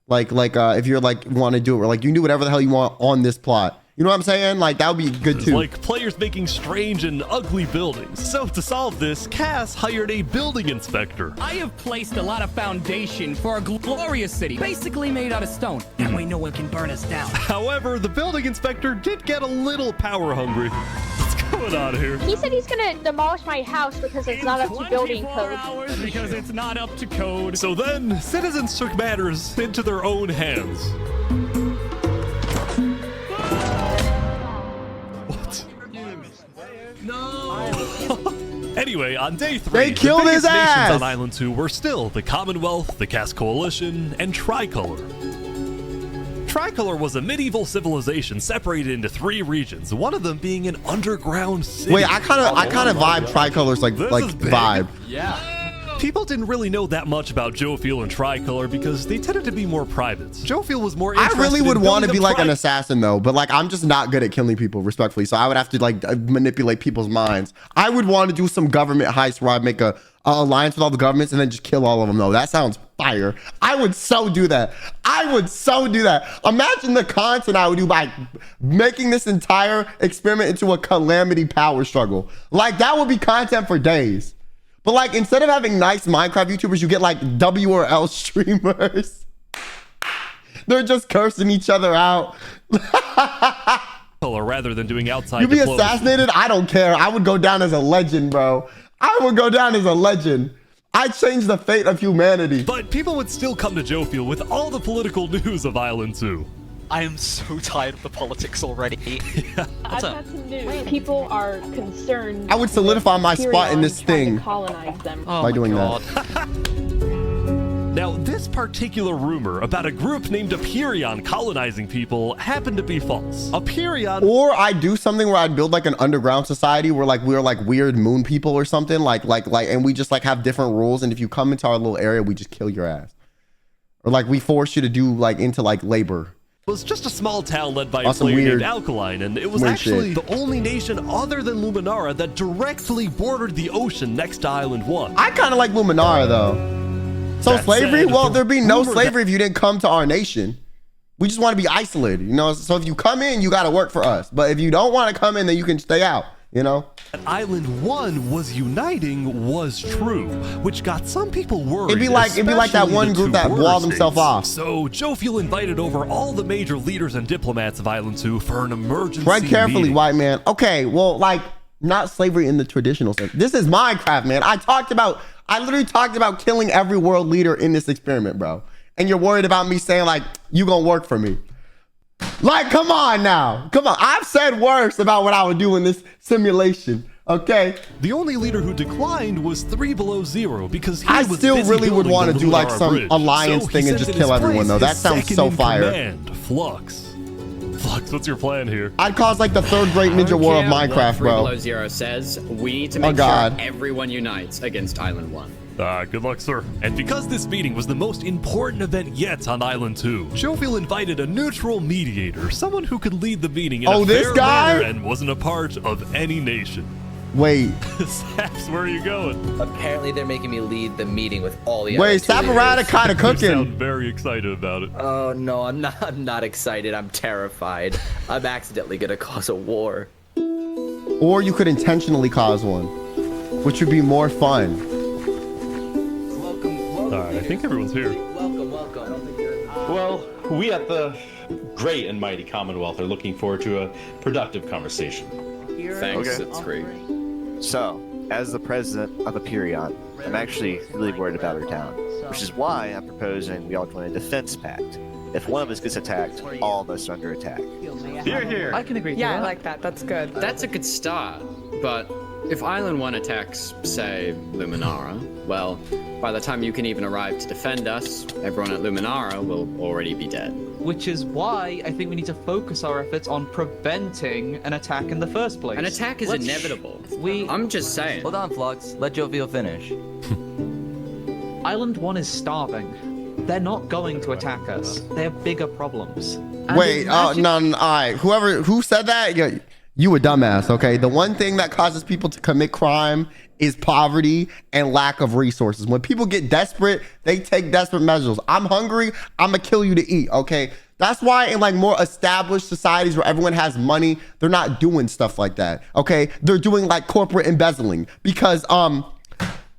Like if you're like want to do it, or like you can do whatever the hell you want on this plot. You know what I'm saying? Like that would be good too. Like players making strange and ugly buildings. So to solve this, Cass hired a building inspector. I have placed a lot of foundation for a glorious city, basically made out of stone. That way no one can burn us down. However, the building inspector did get a little power hungry. What's going on here? He said he's gonna demolish my house because it's not up to building code. Because it's not up to code. So then, citizens took matters into their own hands. Anyway, on day 3, they killed the biggest his ass. nations on Island 2 were still the Commonwealth, the Cass Coalition, and Tricolor. Tricolor was a medieval civilization separated into 3 regions, one of them being an underground city. Wait, I kind of vibe Tricolor's like vibe. Yeah. People didn't really know that much about Jofiel and Tricolor because they tended to be more private. Jofiel was more interested I really would want to be like an private. assassin though, but like I'm just not good at killing people respectfully. So I would have to like manipulate people's minds. I would want to do some government heist where I make a alliance with all the governments and then just kill all of them though. That sounds fire. I would so do that. I would so do that. Imagine the content I would do by making this entire experiment into a calamity power struggle. Like that would be content for days. But like, instead of having nice Minecraft YouTubers, you get like W or L streamers. They're just cursing each other out. Rather than doing outside You be diplomacy. assassinated? I don't care. I would go down as a legend, bro. I would go down as a legend. I changed the fate of humanity. But people would still come to Jofiel with all the political news of Island 2. I am so tired of the politics already. I've got some news. People are concerned. I would solidify my spot in this thing Colonize them. by doing that. Now, this particular rumor about a group named Aperion colonizing people happened to be false. Aperion... Or I'd do something where I'd build like an underground society where like we're like weird moon people or something and we just like have different rules, and if you come into our little area, we just kill your ass. Or like we force you to do like into like labor. Was just a small town led by a Awesome, player weird, named Alkaline, and it was actually the only nation other than Luminara that directly bordered the ocean next to Island 1. I kind of like Luminara though. So That slavery? said, Well, the there'd be no rumor slavery if you didn't come to our nation. We just want to be isolated, you know? So if you come in, you got to work for us. But if you don't want to come in, then you can stay out, you know? That Island 1 was uniting was true, which got some people worried. It'd be like that one group that walled themselves off. So Jofiel invited over all the major leaders and diplomats of Island 2 for an emergency Tread carefully, meeting. white man. Okay, well, like, not slavery in the traditional sense. This is Minecraft, man. I literally talked about killing every world leader in this experiment, bro. And you're worried about me saying, like, you gonna work for me. Like, come on now. Come on. I've said worse about what I would do in this simulation. Okay. The only leader who declined was 3 Below Zero because he I was still busy really would building want the to do like Luminara some bridge. alliance So he thing and sent just in kill his everyone though. place That sounds his so second in fire. command, Flux. Flux, what's your plan here? I'd cause like the third great ninja war of Minecraft, bro. Below Zero says we need to Oh, make God. sure everyone unites against Island 1. Good luck, sir. And because this meeting was the most important event yet on Island 2, Jovial invited a neutral mediator, someone who could lead the meeting in a this fair guy? manner and wasn't a part of any nation. Wait. Saps, where are you going? Apparently they're making me lead the meeting with all the Wait, Saparata kind of You cooking. sound very excited about it. Oh no, I'm not excited. I'm terrified. I'm accidentally gonna cause a war. Or you could intentionally cause one, which would be more fun. Alright, I think everyone's here. Welcome. Well, we at the great and mighty Commonwealth are looking forward to a productive conversation. Thanks, it's great. So, as the president of Aperion, I'm actually really worried about our town, which is why I'm proposing we all join a defense pact. If one of us gets attacked, all of us are under attack. Here. I can agree to Yeah, that. I like that. That's good. That's a good start, but if Island 1 attacks, say, Luminara, well, by the time you can even arrive to defend us, everyone at Luminara will already be dead. Which is why I think we need to focus our efforts on preventing an attack in the first place. An attack is inevitable. I'm just saying. Hold on, Flux. Let Jovial finish. Island 1 is starving. They're not going to attack us. They have bigger problems. And Wait, no, all right. Who said that? You a dumbass, okay? The one thing that causes people to commit crime is poverty and lack of resources. When people get desperate, they take desperate measures. I'm hungry, I'm gonna kill you to eat, okay? That's why in like more established societies where everyone has money, they're not doing stuff like that, okay? They're doing like corporate embezzling because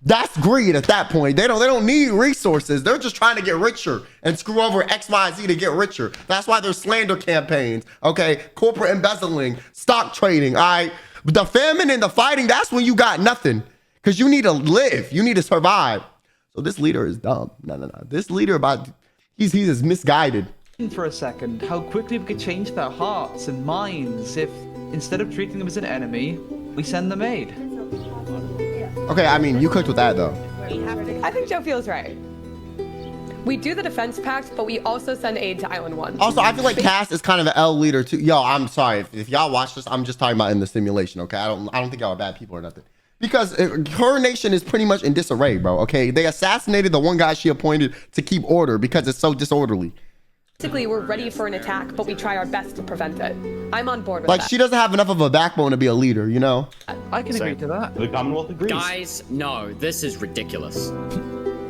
that's greed at that point. They don't need resources. They're just trying to get richer and screw over X, Y, Z to get richer. That's why there's slander campaigns, okay? Corporate embezzling, stock trading, all right? But the famine and the fighting, that's when you got nothing because you need to live. You need to survive. So this leader is dumb. No. This leader he's as misguided. For a second, how quickly we could change their hearts and minds if, instead of treating them as an enemy, we send them aid. Okay, I mean, you cooked with that though. I think Joe feels right. We do the defense pact, but we also send aid to Island 1. Also, I feel like Cass is kind of an L leader too. Yo, I'm sorry if y'all watch this. I'm just talking about in the simulation. Okay, I don't think y'all are bad people or nothing. Because her nation is pretty much in disarray, bro. Okay, they assassinated the one guy she appointed to keep order because it's so disorderly. Basically, we're ready for an attack, but we try our best to prevent it. I'm on board with Like that. she doesn't have enough of a backbone to be a leader, you know? I can agree to that. The Commonwealth agrees. Guys, no, this is ridiculous.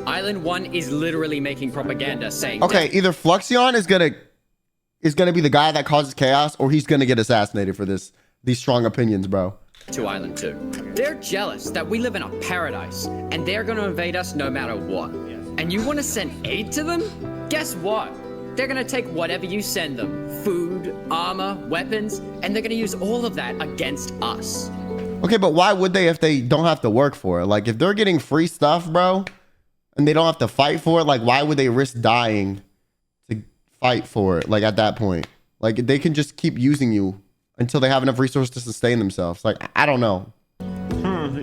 Island 1 is literally making propaganda saying... Okay, either Fluxion is gonna be the guy that causes chaos, or he's gonna get assassinated for these strong opinions, bro. To Island 2. They're jealous that we live in a paradise, and they're gonna invade us no matter what. And you wanna send aid to them? Guess what? They're gonna take whatever you send them. Food, armor, weapons, and they're gonna use all of that against us. Okay, but why would they if they don't have to work for it? Like if they're getting free stuff, bro, and they don't have to fight for it, like why would they risk dying to fight for it? Like at that point, like they can just keep using you until they have enough resources to sustain themselves. Like, I don't know.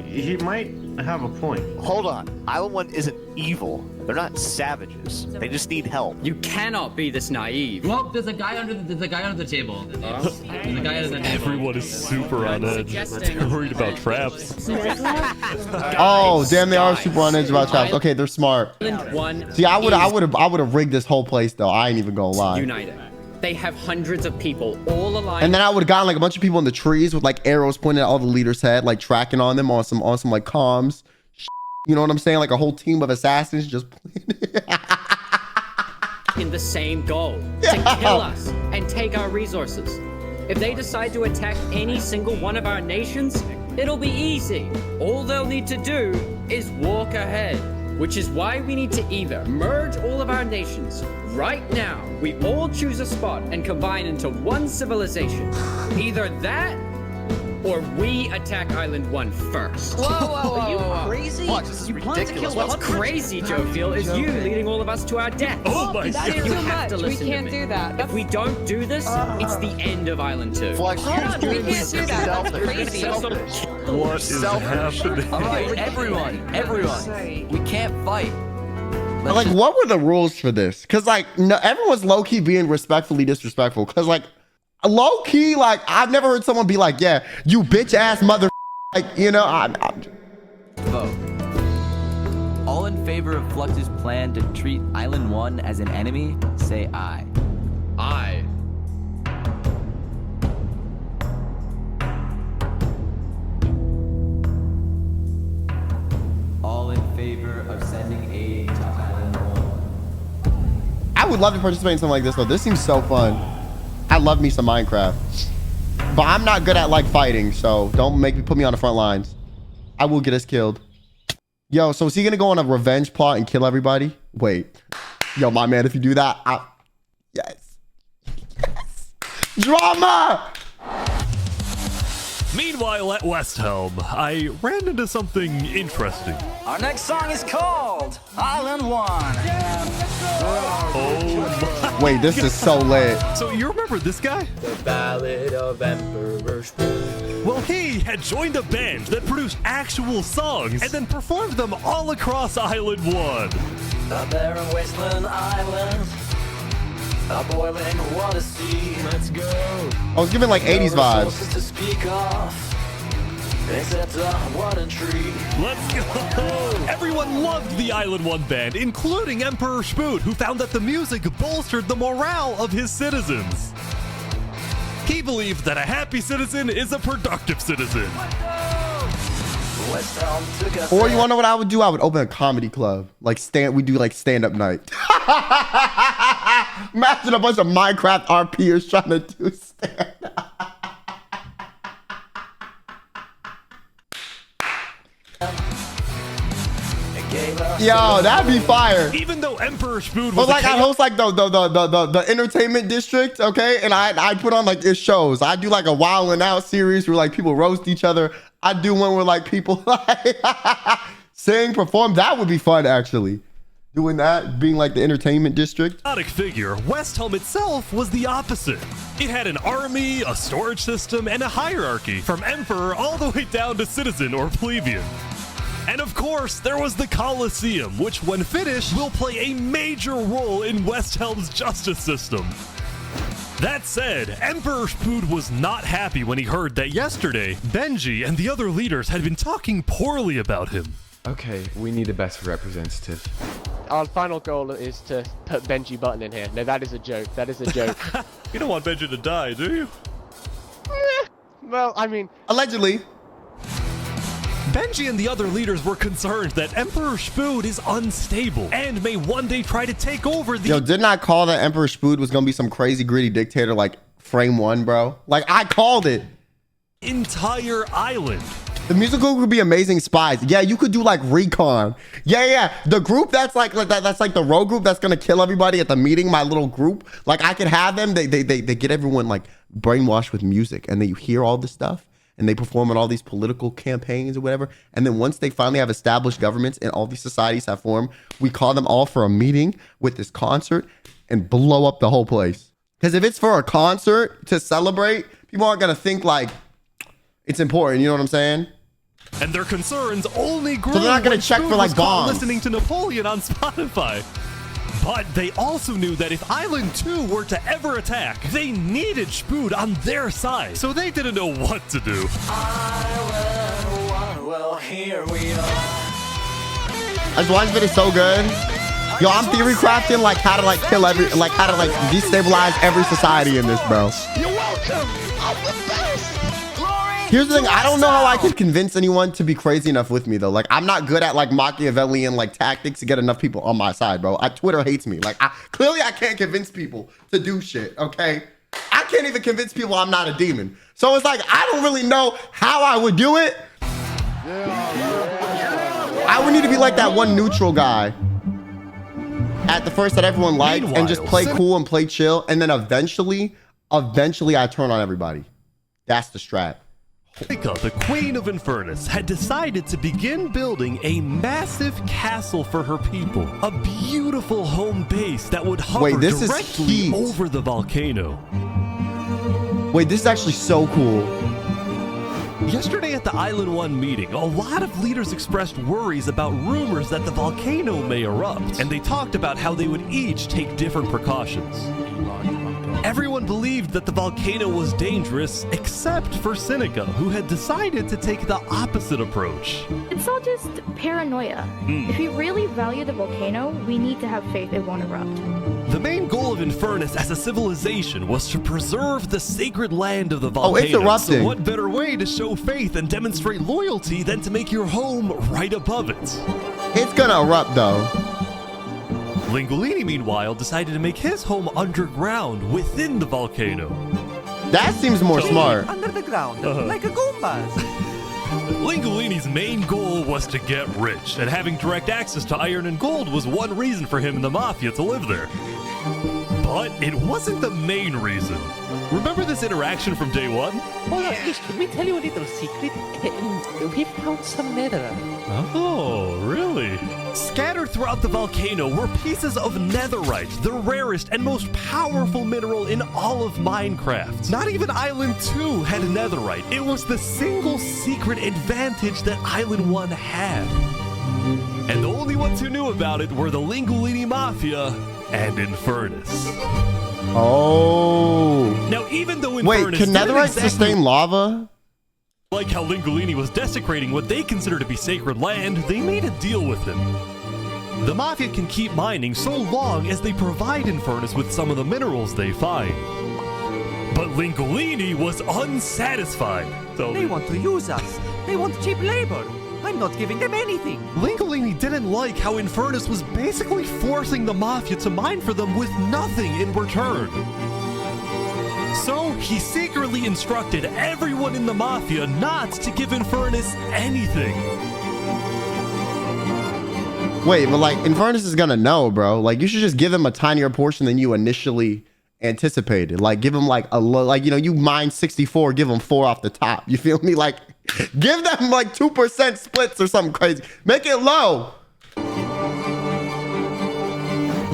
He might have a point. Hold on. Island 1 isn't evil. They're not savages. They just need help. You cannot be this naive. Well, there's a guy under the table. There's a guy under the table. Everyone is super on edge. They're worried about traps. Oh, damn, they are super on edge about traps. Okay, they're smart. See, I would have rigged this whole place though. I ain't even gonna lie. United. They have hundreds of people all aligned. And then I would have gotten like a bunch of people in the trees with like arrows pointing at all the leaders' head, like tracking on them on some like comms. You know what I'm saying? Like a whole team of assassins just in the same goal, to kill us and take our resources. If they decide to attack any single one of our nations, it'll be easy. All they'll need to do is walk ahead, which is why we need to either merge all of our nations right now. We all choose a spot and combine into one civilization. Either that or we attack Island 1 first. Are you crazy? What? You plan to kill What's crazy, Joe Feel, is you leading all of us to our death. Oh my God. You Too have much. to We listen can't to me. do that. If we don't do this, it's the end of Island 2. Hold on, we can't do that. That's crazy. What is happening? All right, everyone, we can't fight. Like, what were the rules for this? Because, like, no, everyone's low-key being respectfully disrespectful. Because, like, low-key, like, I've never heard someone be like, yeah, you bitch-ass mother... Like, you know, Vote. All in favor of Flux's plan to treat Island 1 as an enemy, say aye. Aye. All in favor of sending aid to Island 1. I would love to participate in something like this, though. This seems so fun. I love me some Minecraft. But I'm not good at, like, fighting, so don't put me on the front lines. I will get us killed. Yo, so is he gonna go on a revenge plot and kill everybody? Wait. Yo, my man, if you do that, yes. Yes. Drama! Meanwhile, at West Helm, I ran into something interesting. Our next song is called Island 1. Oh my Wait, this is so lit. So you remember this guy? The Ballad of Emperor Spoon. Well, he had joined a band that produced actual songs and then performed them all across Island 1. A barren wasteland island. A boiling water sea. Let's go. I was giving like 80s vibes. To speak of, except a water tree. Let's go! Everyone loved the Island 1 band, including Emperor Spoon, who found that the music bolstered the morale of his citizens. He believed that a happy citizen is a productive citizen. Or you wanna know what I would do? I would open a comedy club. Like we do like stand-up night. Imagine a bunch of Minecraft RPers trying to do stand-up. Yo, that'd be fire. Even though Emperor Spoon was but like I host like the entertainment district, okay? And I put on like this shows. I do like a Wild and Out series where like people roast each other. I do one where like people like sing, perform. That would be fun actually. Doing that, being like the entertainment district. Figure, West Helm itself was the opposite. It had an army, a storage system, and a hierarchy, from emperor all the way down to citizen or plebeian. And of course, there was the Colosseum, which when finished, will play a major role in West Helm's justice system. That said, Emperor Spood was not happy when he heard that yesterday, Benji and the other leaders had been talking poorly about him. Okay, we need a better representative. Our final goal is to put Benji Button in here. No, that is a joke. That is a joke. You don't want Benji to die, do you? Well, I mean... Allegedly. Benji and the other leaders were concerned that Emperor Spood is unstable and may one day try to take over the... Yo, didn't I call that Emperor Spood was gonna be some crazy gritty dictator like Frame 1, bro? Like, I called it. Entire island. The musical could be Amazing Spies. Yeah, you could do like Recon. Yeah. The group that's like the road group that's gonna kill everybody at the meeting, my little group. Like I could have them. They get everyone like brainwashed with music, and then you hear all this stuff, and they perform in all these political campaigns or whatever. And then once they finally have established governments and all these societies have formed, we call them all for a meeting with this concert and blow up the whole place. Because if it's for a concert to celebrate, people aren't gonna think like it's important, you know what I'm saying? And their concerns only grew. So they're not gonna check for like bombs. Listening to Napoleon on Spotify. But they also knew that if Island 2 were to ever attack, they needed Spood on their side. So they didn't know what to do. Island 1, well, here we are. This one bit is so good. Yo, I'm theory crafting like how to like kill every, like how to like destabilize every society in this, bro. You're welcome. I'm the best. Here's the thing, I don't know how I can convince anyone to be crazy enough with me though. Like I'm not good at like Machiavellian like tactics to get enough people on my side, bro. Twitter hates me. Like clearly I can't convince people to do shit, okay? I can't even convince people I'm not a demon. So it's like, I don't really know how I would do it. I would need to be like that one neutral guy at the first that everyone likes and just play cool and play chill. And then eventually I turn on everybody. That's the strat. Nika, the Queen of Infernus, had decided to begin building a massive castle for her people. A beautiful home base that would hover directly over the volcano. Wait, this is actually so cool. Yesterday at the Island 1 meeting, a lot of leaders expressed worries about rumors that the volcano may erupt, and they talked about how they would each take different precautions. Everyone believed that the volcano was dangerous, except for Seneca, who had decided to take the opposite approach. It's all just paranoia. If we really value the volcano, we need to have faith it won't erupt. The main goal of Infernus as a civilization was to preserve the sacred land of the volcano. Oh, it's erupting. So what better way to show faith and demonstrate loyalty than to make your home right above it? It's gonna erupt though. Lingolini, meanwhile, decided to make his home underground within the volcano. That seems more smart. Under the ground, like a Goombas. Lingolini's main goal was to get rich, and having direct access to iron and gold was one reason for him and the Mafia to live there. But it wasn't the main reason. Remember this interaction from day one? Let me tell you a little secret. We found some netherite. Oh, really? Scattered throughout the volcano were pieces of netherite, the rarest and most powerful mineral in all of Minecraft. Not even Island 2 had netherite. It was the single secret advantage that Island 1 had. And the only ones who knew about it were the Lingolini Mafia and Infernus. Oh. Now, even though Infernus Wait, can netherite sustain lava? Like how Lingolini was desecrating what they consider to be sacred land, they made a deal with him. The Mafia can keep mining so long as they provide Infernus with some of the minerals they find. But Lingolini was unsatisfied. They want to use us. They want cheap labor. I'm not giving them anything. Lingolini didn't like how Infernus was basically forcing the Mafia to mine for them with nothing in return. So he secretly instructed everyone in the Mafia not to give Infernus anything. Wait, but like Infernus is gonna know, bro. Like you should just give him a tinier portion than you initially anticipated. Like give him like you mine 64, give him 4 off the top. You feel me? Like give them like 2% splits or something crazy. Make it low.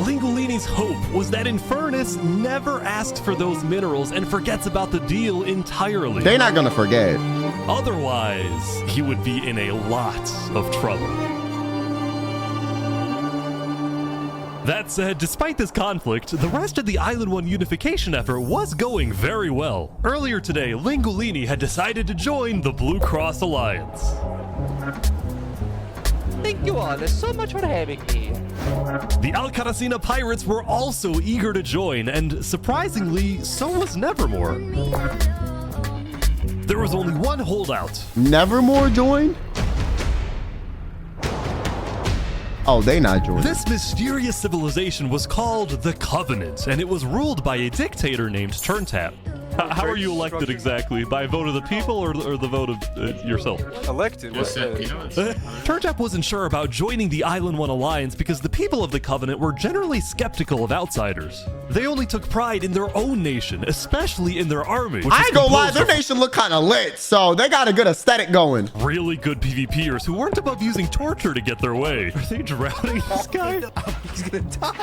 Lingolini's hope was that Infernus never asks for those minerals and forgets about the deal entirely. They're not gonna forget. Otherwise, he would be in a lot of trouble. That said, despite this conflict, the rest of the Island 1 unification effort was going very well. Earlier today, Lingolini had decided to join the Blue Cross Alliance. Thank you all so much for having me. The Alcaracina pirates were also eager to join, and surprisingly, so was Nevermore. There was only one holdout. Nevermore joined? Oh, they not joining. This mysterious civilization was called the Covenant, and it was ruled by a dictator named Turntap. How are you elected exactly? By a vote of the people or the vote of yourself? Elected? Turntap wasn't sure about joining the Island 1 Alliance because the people of the Covenant were generally skeptical of outsiders. They only took pride in their own nation, especially in their army. I ain't gonna lie, their nation look kind of lit, so they got a good aesthetic going. Really good PvPers who weren't above using torture to get their way. Are they drowning this guy? He's gonna die.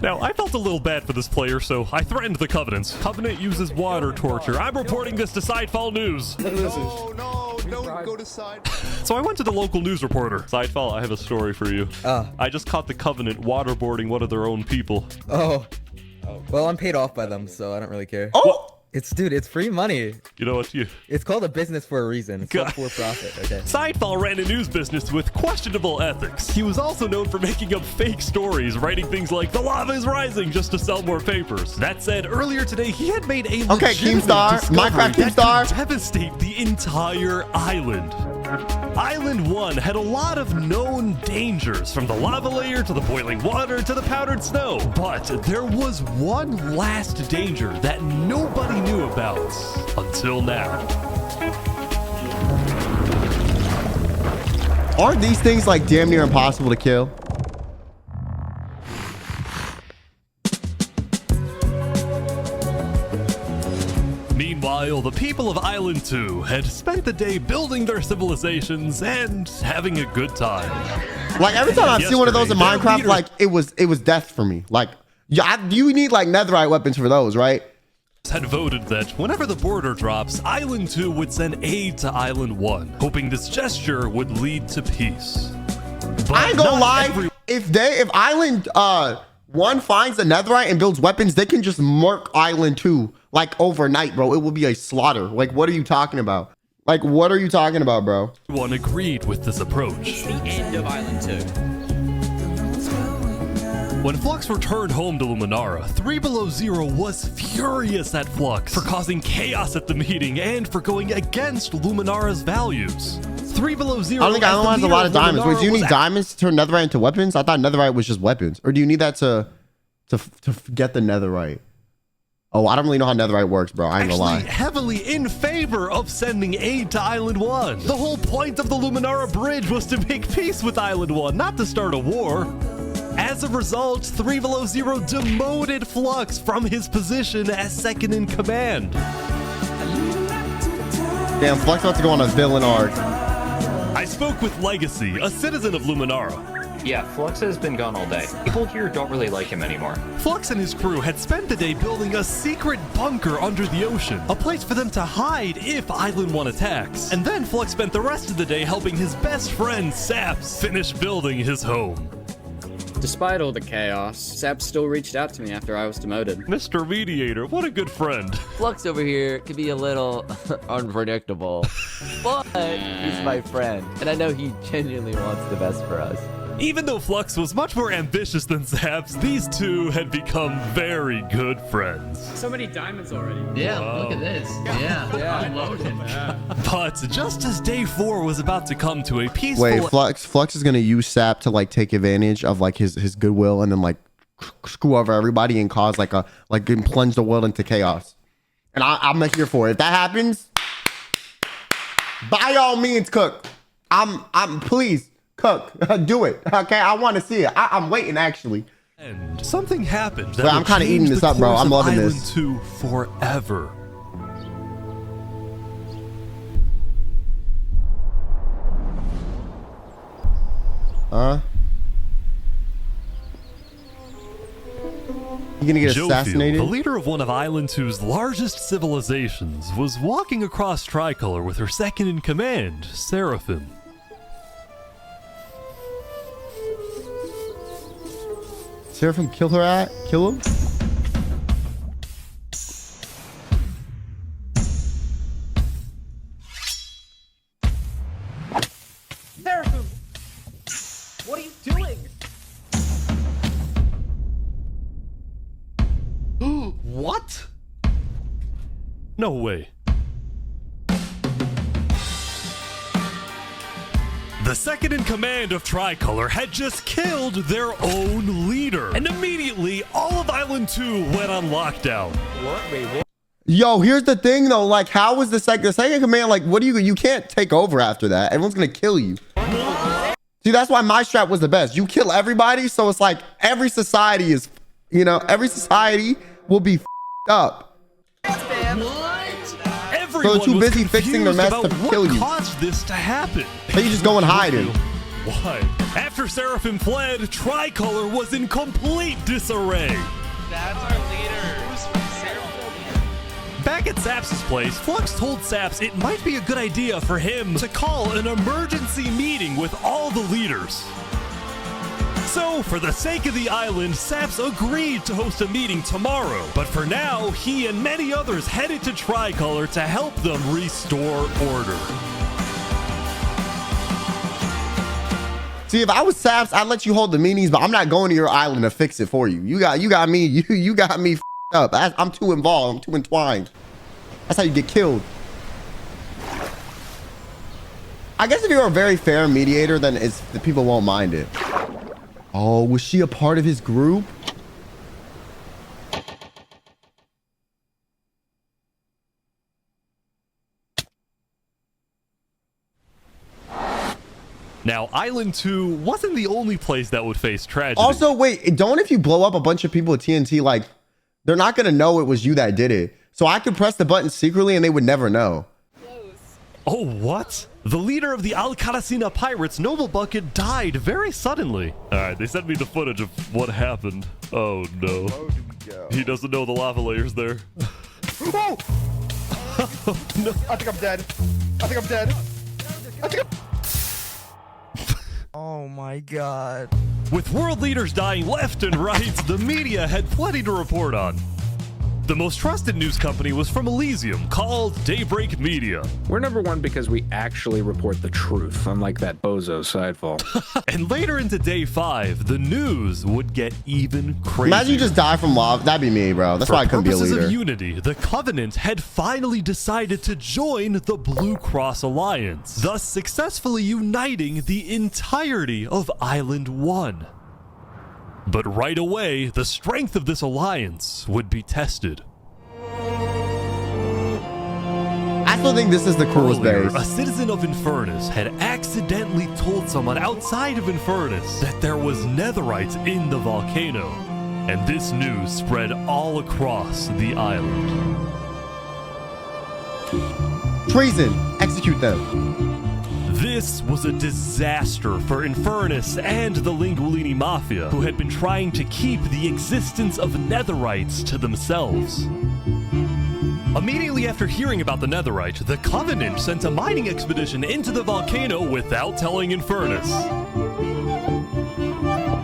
Now, I felt a little bad for this player, so I threatened the Covenants. Covenant uses water torture. I'm reporting this to Sidefall News. No, don't go to Side. So I went to the local news reporter. Sidefall, I have a story for you. I just caught the Covenant waterboarding one of their own people. Oh. Well, I'm paid off by them, so I don't really care. Oh! Dude, it's free money. You know what? It's called a business for a reason. It's not for profit, okay? Sidefall ran a news business with questionable ethics. He was also known for making up fake stories, writing things like, "The lava is rising," just to sell more papers. That said, earlier today, he had made a Keemstar, Minecraft Keemstar, could devastate the entire island. Island 1 had a lot of known dangers, from the lava layer to the boiling water to the powdered snow. But there was one last danger that nobody knew about until now. Aren't these things like damn near impossible to kill? Meanwhile, the people of Island 2 had spent the day building their civilizations and having a good time. Like every time I've seen one of those in Minecraft, like it was death for me. Like you need like netherite weapons for those, right? Had voted that whenever the border drops, Island 2 would send aid to Island 1, hoping this gesture would lead to peace. But I ain't gonna lie, if Island 1 finds a netherite and builds weapons, they can just murk Island 2 like overnight, bro. It will be a slaughter. Like, what are you talking about? Like, what are you talking about, bro? Everyone agreed with this approach. The end of Island 2. When Flux returned home to Luminara, 3 Below Zero was furious at Flux for causing chaos at the meeting and for going against Luminara's values. 3 Below Zero. I don't think Island 1 has a lot of diamonds. Wait, do you need diamonds to turn netherite into weapons? I thought netherite was just weapons. Or do you need that to get the netherite? Oh, I don't really know how netherite works, bro. I ain't gonna lie. Heavily in favor of sending aid to Island 1. The whole point of the Luminara Bridge was to make peace with Island 1, not to start a war. As a result, 3 Below Zero demoted Flux from his position as second in command. Damn, Flux about to go on a villain arc. I spoke with Legacy, a citizen of Luminara. Yeah, Flux has been gone all day. People here don't really like him anymore. Flux and his crew had spent the day building a secret bunker under the ocean, a place for them to hide if Island 1 attacks. And then Flux spent the rest of the day helping his best friend, Saps, finish building his home. Despite all the chaos, Saps still reached out to me after I was demoted. Mr. Mediator, what a good friend. Flux over here can be a little unpredictable, but he's my friend, and I know he genuinely wants the best for us. Even though Flux was much more ambitious than Saps, these two had become very good friends. So many diamonds already. Yeah, look at this. Yeah. I'm loaded. But just as day 4 was about to come to a peaceful... Wait, Flux is gonna use Sap to like take advantage of like his goodwill and then like screw over everybody and cause like plunge the world into chaos. And I'm here for it. If that happens, by all means, cook. I'm please. Cook, do it. Okay, I want to see it. I'm waiting actually. And something happened. But I'm kind of eating this up, bro. I'm loving this. Island 2 forever. You gonna get Jofiel, assassinated? The leader of one of Island 2's largest civilizations, was walking across Tricolor with her second in command, Seraphim. Seraphim kill him? Seraphim! What are you doing? What? No way. The second in command of Tricolor had just killed their own leader. And immediately, all of Island 2 went on lockdown. What? Yo, here's the thing though. Like, how was the second command? Like, what do you can't take over after that. Everyone's gonna kill you. See, that's why my strat was the best. You kill everybody, so it's like every society is, every society will be up. Everyone so they're too busy fixing their mess to kill you. What caused this to happen? They just go and hide it. Why? After Seraphim fled, Tricolor was in complete disarray. That's our leader. Back at Saps' place, Flux told Saps it might be a good idea for him to call an emergency meeting with all the leaders. So, for the sake of the island, Saps agreed to host a meeting tomorrow. But for now, he and many others headed to Tricolor to help them restore order. See, if I was Saps, I'd let you hold the meetings, but I'm not going to your island to fix it for you. You got me up. I'm too involved. I'm too entwined. That's how you get killed. I guess if you're a very fair mediator, then the people won't mind it. Oh, was she a part of his group? Now, Island 2 wasn't the only place that would face tragedy. Also, wait, if you blow up a bunch of people with TNT, like, they're not going to know it was you that did it. So I could press the button secretly and they would never know. Oh, what? The leader of the Alcaracina pirates, Noble Bucket, died very suddenly. All right, they sent me the footage of what happened. Oh, no. He doesn't know the lava layer's there. Oh! No. I think I'm dead. I think I'm dead. I think I'm... Oh my god. With world leaders dying left and right, the media had plenty to report on. The most trusted news company was from Elysium, called Daybreak Media. We're number one because we actually report the truth, unlike that bozo Sidefall. And later into day 5, the news would get even crazier. Imagine you just die from lava. That'd be me, bro. That's why I couldn't be a leader. For purposes of unity, the Covenant had finally decided to join the Blue Cross Alliance, thus successfully uniting the entirety of Island 1. But right away, the strength of this alliance would be tested. I still think this is the coolest base. A citizen of Infernus had accidentally told someone outside of Infernus that there was netherite in the volcano, and this news spread all across the island. Treason! Execute them. This was a disaster for Infernus and the Linguolini Mafia, who had been trying to keep the existence of netherites to themselves. Immediately after hearing about the netherite, the Covenant sent a mining expedition into the volcano without telling Infernus.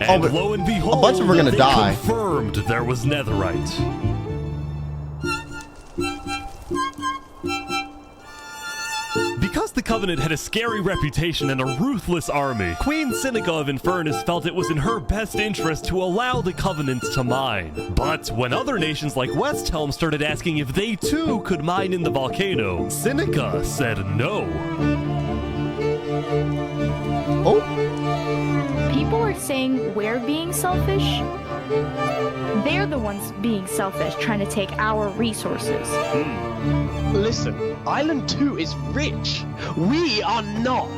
And lo and behold, a bunch of them are gonna die. Confirmed there was netherite. Because the Covenant had a scary reputation and a ruthless army, Queen Seneca of Infernus felt it was in her best interest to allow the Covenant to mine. But when other nations like Westhelm started asking if they too could mine in the volcano, Seneca said no. People are saying we're being selfish. They're the ones being selfish, trying to take our resources. Listen, Island 2 is rich. We are not.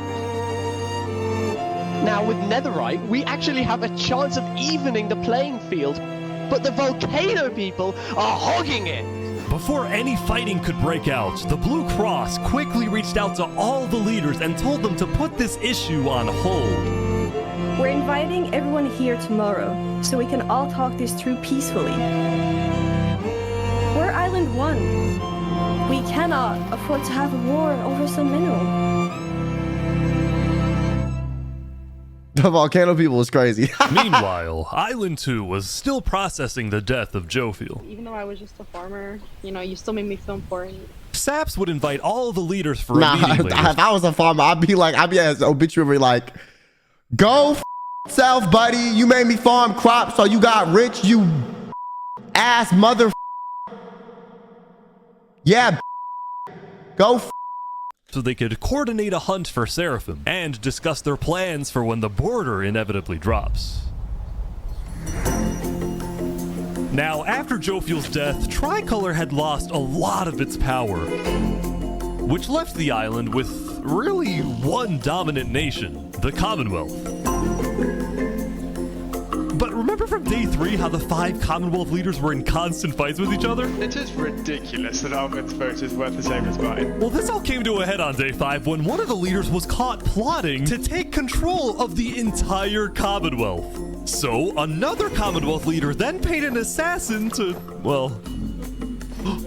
Now, with netherite, we actually have a chance of evening the playing field, but the volcano people are hogging it. Before any fighting could break out, the Blue Cross quickly reached out to all the leaders and told them to put this issue on hold. We're inviting everyone here tomorrow, so we can all talk this through peacefully. We're Island 1. We cannot afford to have a war over some mineral. The volcano people is crazy. Meanwhile, Island 2 was still processing the death of Jofiel. Even though I was just a farmer, you know, you still made me feel important. Saps would invite all the leaders for nah, a meeting later. If I was a farmer, I'd be as obituary like, go f self, buddy. You made me farm crops, so you got rich, you ass mother. Yeah, go f. So they could coordinate a hunt for Seraphim and discuss their plans for when the border inevitably drops. Now, after Jofiel's death, Tricolor had lost a lot of its power, which left the island with really one dominant nation, the Commonwealth. But remember from day 3 how the 5 Commonwealth leaders were in constant fights with each other? It is ridiculous that Alvin's vote is worth the same as mine. Well, this all came to a head on day 5 when one of the leaders was caught plotting to take control of the entire Commonwealth. So another Commonwealth leader then paid an assassin to, well...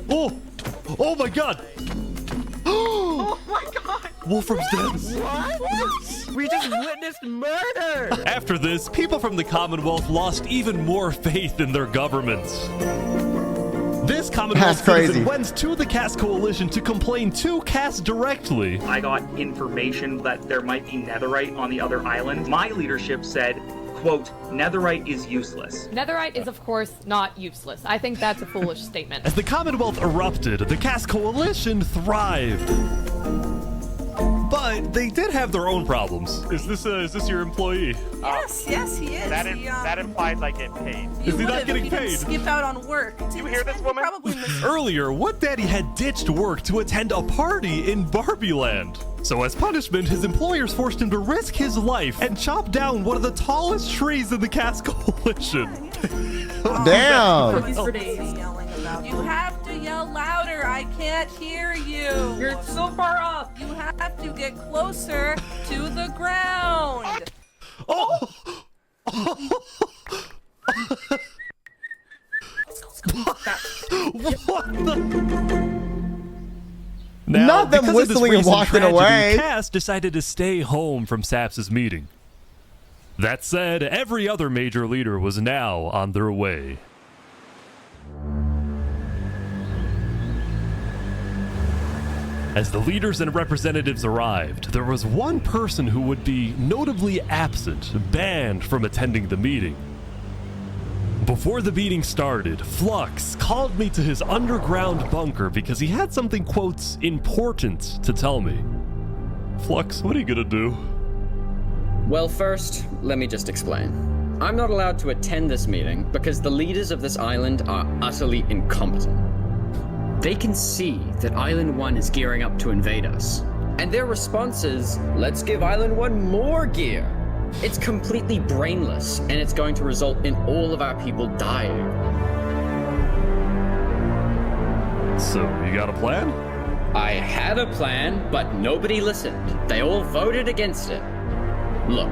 Oh my god! Oh my god! Wolfram's dead. What? We just witnessed murder! After this, people from the Commonwealth lost even more faith in their governments. This Commonwealth citizen went to the Caste Coalition to complain to Caste directly. I got information that there might be netherite on the other island. My leadership said, quote, netherite is useless. Netherite is, of course, not useless. I think that's a foolish statement. As the Commonwealth erupted, the Caste Coalition thrived. But they did have their own problems. Is this your employee? Yes, he is. That implies I get paid. Is he not getting paid? Skip out on work. You hear this woman? Earlier, What Daddy had ditched work to attend a party in Barbieland. So as punishment, his employers forced him to risk his life and chop down one of the tallest trees in the Caste Coalition. Damn. You have to yell yell louder. I can't hear you. You're so far up. You have to get closer to the ground. Oh! What the? Now, Not them because of this whistling and recent walking tragedy, away. Cass decided to stay home from Saps' meeting. That said, every other major leader was now on their way. As the leaders and representatives arrived, there was one person who would be notably absent, banned from attending the meeting. Before the meeting started, Flux called me to his underground bunker because he had something, quotes, important to tell me. Flux, what are you gonna do? Well, first, let me just explain. I'm not allowed to attend this meeting because the leaders of this island are utterly incompetent. They can see that Island 1 is gearing up to invade us. And their response is, let's give Island 1 more gear. It's completely brainless, and it's going to result in all of our people dying. So, you got a plan? I had a plan, but nobody listened. They all voted against it. Look,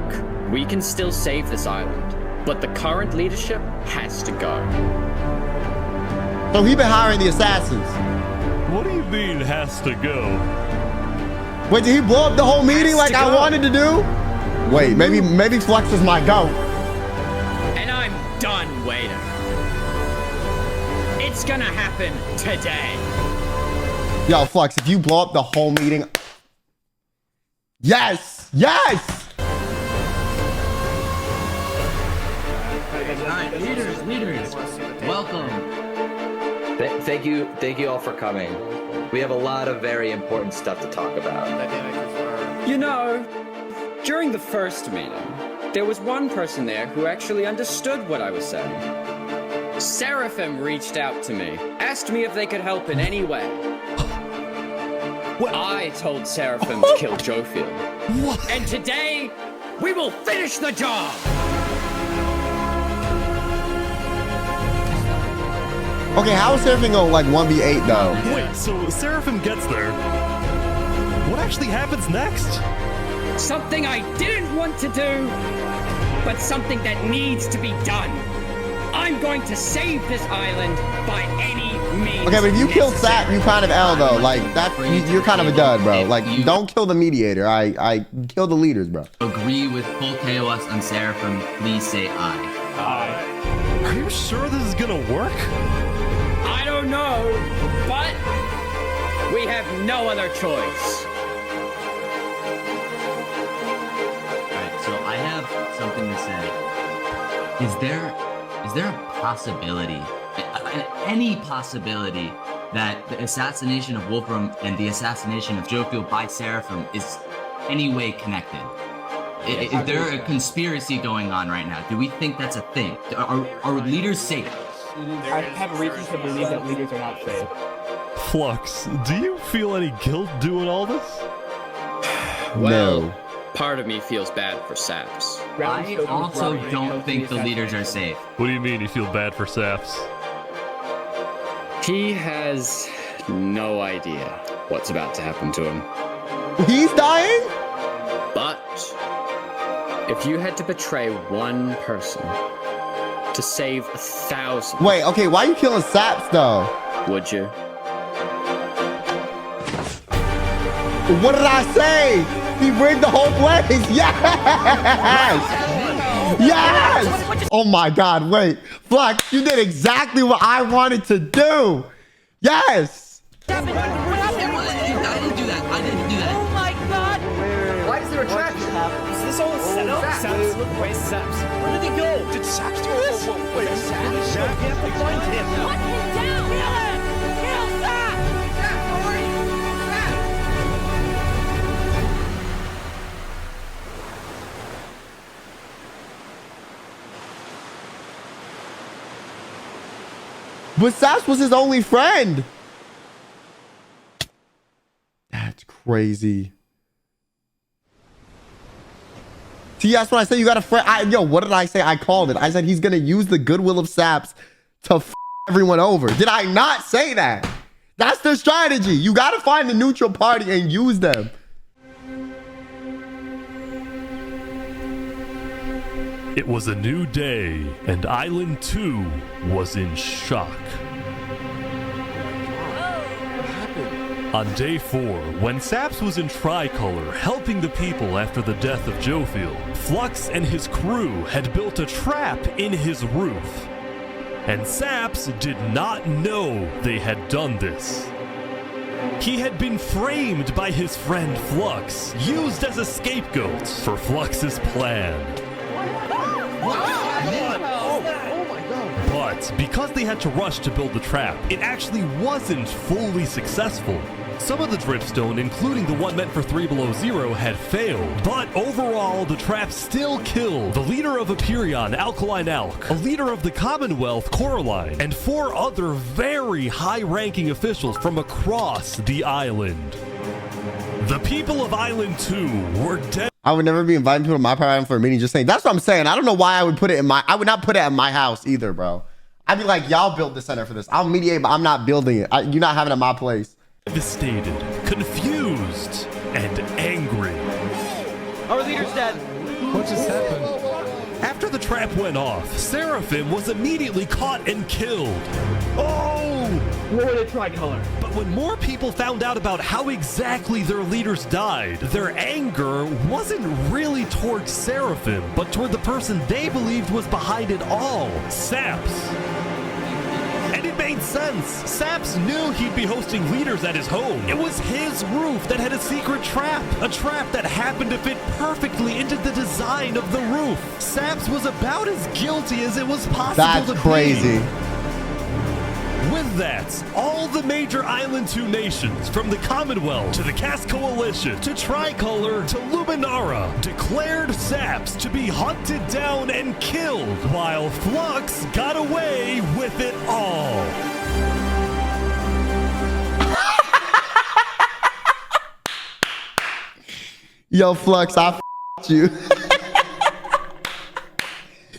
we can still save this island, but the current leadership has to go. So he been hiring the assassins. What do you mean, has to go? Wait, did he blow up the whole meeting like I wanted to do? Wait, maybe Flux is my goat. And I'm done waiting. It's gonna happen today. Yo, Flux, if you blow up the whole meeting. Yes! Yes! Alright, leaders, welcome. Thank you all for coming. We have a lot of very important stuff to talk about. You know, during the first meeting, there was one person there who actually understood what I was saying. Seraphim reached out to me, asked me if they could help in any way. I told Seraphim to kill Jofield. And today, we will finish the job! Okay, how is Seraphim gonna like 1v8 though? Wait, so Seraphim gets there. What actually happens next? Something I didn't want to do, but something that needs to be done. I'm going to save this island by any means. Okay, but if you kill Sap, you kind of L though. Like that, you're kind of a dud, bro. Like, don't kill the mediator. I kill the leaders, bro. Agree with full chaos on Seraphim. Please say aye. Aye. Are you sure this is gonna work? I don't know, but we have no other choice. Alright, so I have something to say. Is there a possibility, any possibility, that the assassination of Wolfram and the assassination of Jofield by Seraphim is any way connected? Is there a conspiracy going on right now? Do we think that's a thing? Are leaders safe? I have reason to believe that leaders are not safe. Flux, do you feel any guilt doing all this? Well, part of me feels bad for Saps. I also don't think the leaders are safe. What do you mean you feel bad for Saps? He has no idea what's about to happen to him. He's dying? But if you had to betray one person to save 1,000... Wait, okay, why are you killing Saps though? Would you? What did I say? He rigged the whole place. Yes! Yes! Oh my God, wait. Flux, you did exactly what I wanted to do. Yes! I didn't do that. Oh my God! Why is there a track? Is this all a setup? Saps, look, where's Saps? Where did he go? Did Saps do this? Wait, Saps? We have to find him. Hunt him down! Kill him! Kill Saps! Saps, where are you? But Saps was his only friend. That's crazy. See, that's what I said. You got a friend. Yo, what did I say? I called it. I said he's going to use the goodwill of Saps to f everyone over. Did I not say that? That's the strategy. You got to find the neutral party and use them. It was a new day, and Island 2 was in shock. On day 4, when Saps was in Tricolor helping the people after the death of Jofiel, Flux and his crew had built a trap in his roof. And Saps did not know they had done this. He had been framed by his friend Flux, used as a scapegoat for Flux's plan. But because they had to rush to build the trap, it actually wasn't fully successful. Some of the dripstone, including the one meant for 3 Below Zero, had failed. But overall, the trap still killed the leader of Aperion, Alkaline Alk, a leader of the Commonwealth, Coraline, and 4 other very high-ranking officials from across the island. The people of Island 2 were dead. I would never be invited to my private island for a meeting. Just saying. That's what I'm saying. I don't know why I would put it in my. I would not put it at my house either, bro. I'd be like, y'all build the center for this. I'll mediate, but I'm not building it. You're not having it at my place. Devastated, confused, and angry. Our leader's dead. What just happened? After the trap went off, Seraphim was immediately caught and killed. Oh! What would a tricolor? But when more people found out about how exactly their leaders died, their anger wasn't really towards Seraphim, but toward the person they believed was behind it all, Saps. And it made sense. Saps knew he'd be hosting leaders at his home. It was his roof that had a secret trap. A trap that happened to fit perfectly into the design of the roof. Saps was about as guilty as it was possible to be. That's crazy. With that, all the major Island 2 nations, from the Commonwealth to the Cast Coalition to Tricolor to Luminara, declared Saps to be hunted down and killed, while Flux got away with it all. Yo, Flux, I f***ed you.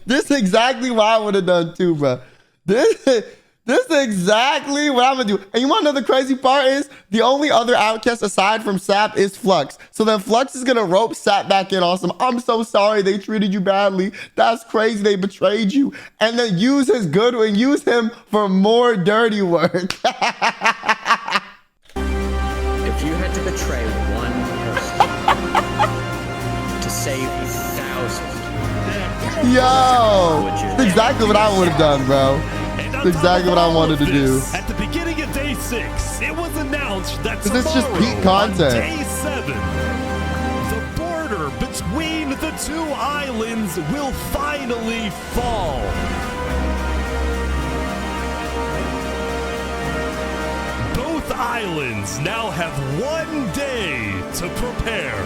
This is exactly what I would have done too, bro. This is exactly what I'm gonna do. And you wanna know the crazy part is? The only other outcast aside from Sap is Flux. So then Flux is gonna rope Sap back in on some, I'm so sorry they treated you badly. That's crazy, they betrayed you. And then use his good and use him for more dirty work. If you had to betray one person to save thousands. Yo, that's exactly what I would have done, bro. That's exactly what I wanted to do. At the beginning of day 6, it was announced that this is just peak content. On day 7, the border between the 2 islands will finally fall. Both islands now have 1 day to prepare.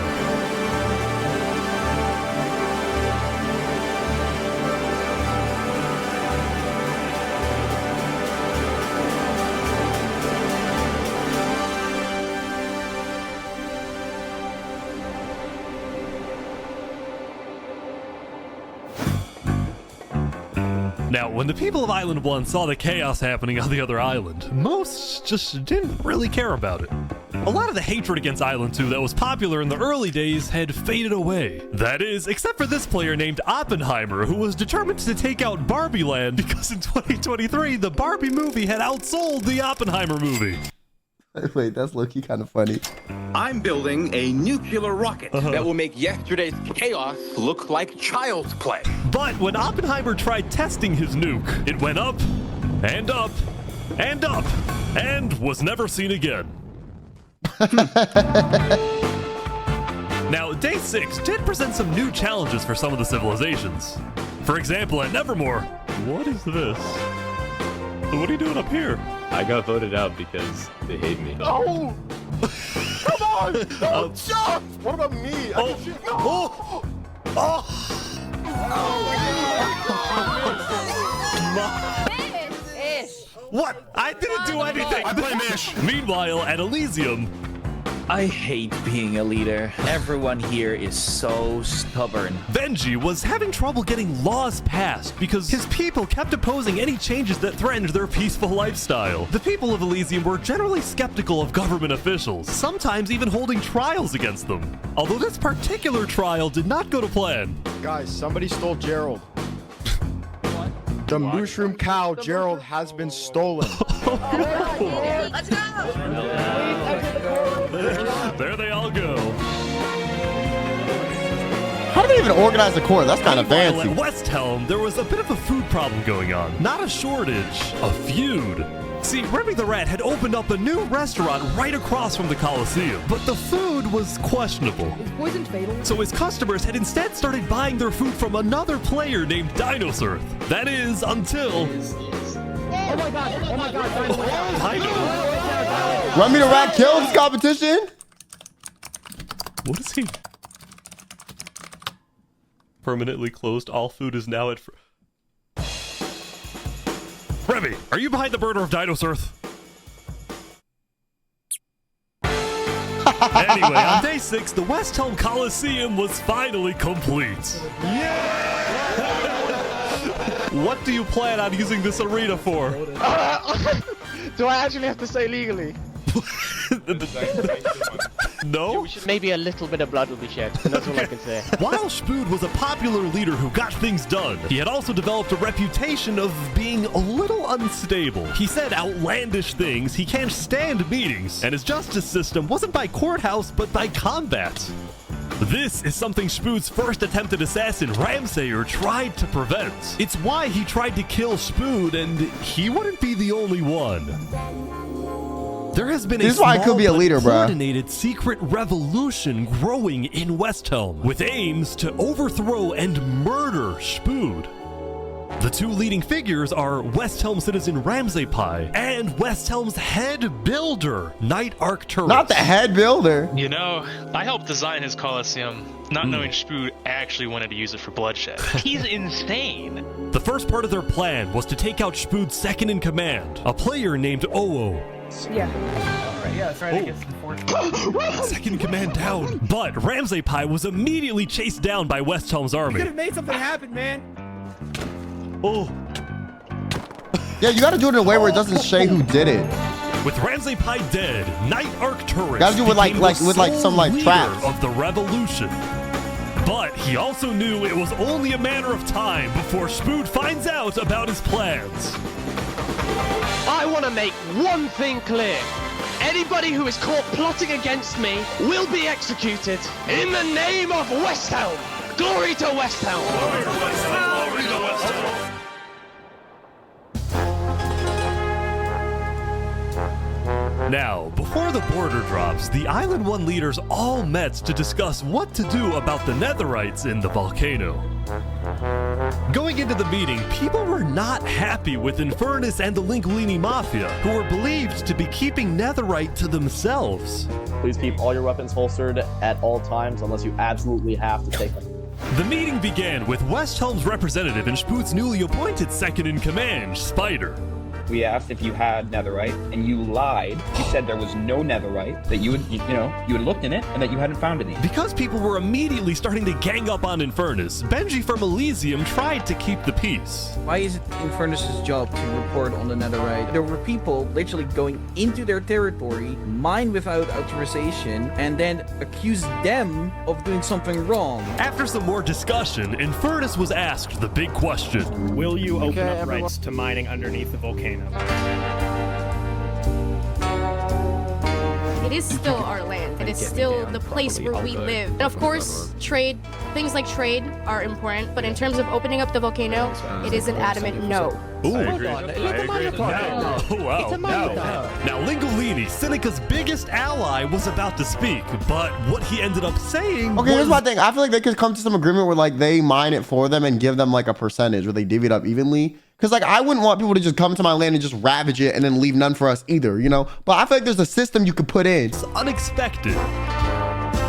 Now, when the people of Island 1 saw the chaos happening on the other island, most just didn't really care about it. A lot of the hatred against Island 2 that was popular in the early days had faded away. That is, except for this player named Oppenheimer, who was determined to take out Barbie Land because in 2023, the Barbie movie had outsold the Oppenheimer movie. Wait, that's low-key kind of funny. I'm building a nuclear rocket that will make yesterday's chaos look like child's play. But when Oppenheimer tried testing his nuke, it went up, and up, and up, and was never seen again. Now, day 6 did present some new challenges for some of the civilizations. For example, at Nevermore, what is this? What are you doing up here? I got voted out because they hate me. No! Come on! No, jump! What about me? I can shoot. No! What? I didn't do anything. I blame Ish. Meanwhile, at Elysium, I hate being a leader. Everyone here is so stubborn. Benji was having trouble getting laws passed because his people kept opposing any changes that threatened their peaceful lifestyle. The people of Elysium were generally skeptical of government officials, sometimes even holding trials against them. Although this particular trial did not go to plan. Guys, somebody stole Gerald. The mushroom cow, Gerald, has been stolen. Let's go! There they all go. How do they even organize the court? That's kind of fancy. At West Helm, there was a bit of a food problem going on. Not a shortage, a feud. See, Remy the Rat had opened up a new restaurant right across from the Coliseum, but the food was questionable. Is poison fatal? So his customers had instead started buying their food from another player named Dinosaur. That is, until... Oh my god, oh my god. Remy the Rat killed this competition? What is he? Permanently closed. All food is now at... Remy, are you behind the murder of Dinosaur? Anyway, on day 6, the West Helm Coliseum was finally complete. Yeah! What do you plan on using this arena for? Do I actually have to say legally? No? Maybe a little bit of blood will be shed, and that's all I can say. While Spood was a popular leader who got things done, he had also developed a reputation of being a little unstable. He said outlandish things, he can't stand meetings, and his justice system wasn't by courthouse, but by combat. This is something Spood's first attempted assassin, Ramsayer, tried to prevent. It's why he tried to kill Spood, and he wouldn't be the only one. There has been This is why I could be a leader, bro. coordinated secret revolution growing in West Helm, with aims to overthrow and murder Spood. The two leading figures are West Helm citizen Ramsay Pi and West Helm's head builder, Night Arcturus. Not the head builder. You know, I helped design his Coliseum, not knowing Spood actually wanted to use it for bloodshed. He's insane. The first part of their plan was to take out Spood's second in command, a player named Oo. Yeah. Yeah, that's right. Against the fourth. Second in command down. But Ramsay Pi was immediately chased down by West Helm's army. You could have made something happen, man. Oh. Yeah, you gotta do it in a way where it doesn't say who did it. With Ramsay Pi dead, Night Arcturus Gotta do it with some traps of the revolution. But he also knew it was only a matter of time before Spood finds out about his plans. I want to make one thing clear. Anybody who is caught plotting against me will be executed in the name of West Helm. Glory to West Helm. Glory to West Helm. Glory to West Helm. Now, before the border drops, the Island 1 leaders all met to discuss what to do about the Netherites in the volcano. Going into the meeting, people were not happy with Infernus and the Linguini Mafia, who were believed to be keeping Netherite to themselves. Please keep all your weapons holstered at all times unless you absolutely have to take them. The meeting began with West Helm's representative and Spood's newly appointed second-in-command, Spider. We asked if you had netherite, and you lied. You said there was no netherite, that you had looked in it, and that you hadn't found any. Because people were immediately starting to gang up on Infernus, Benji from Elysium tried to keep the peace. Why is it Infernus' job to report on the netherite? There were people literally going into their territory, mine without authorization, and then accuse them of doing something wrong. After some more discussion, Infernus was asked the big question. Will you open up rights to mining underneath the volcano? It is still our land. It is still the place where we live. And of course, trade, things like trade are important, but in terms of opening up the volcano, it is an adamant no. Ooh. I agree. Oh, wow. Now, Lingolini, Seneca's biggest ally, was about to speak, but what he ended up saying Okay, here's my thing. I feel like they could come to some agreement where like they mine it for them and give them like a percentage where they divvy it up evenly. Because like I wouldn't want people to just come to my land and just ravage it and then leave none for us either, you know? But I feel like there's a system you could put in. It's unexpected.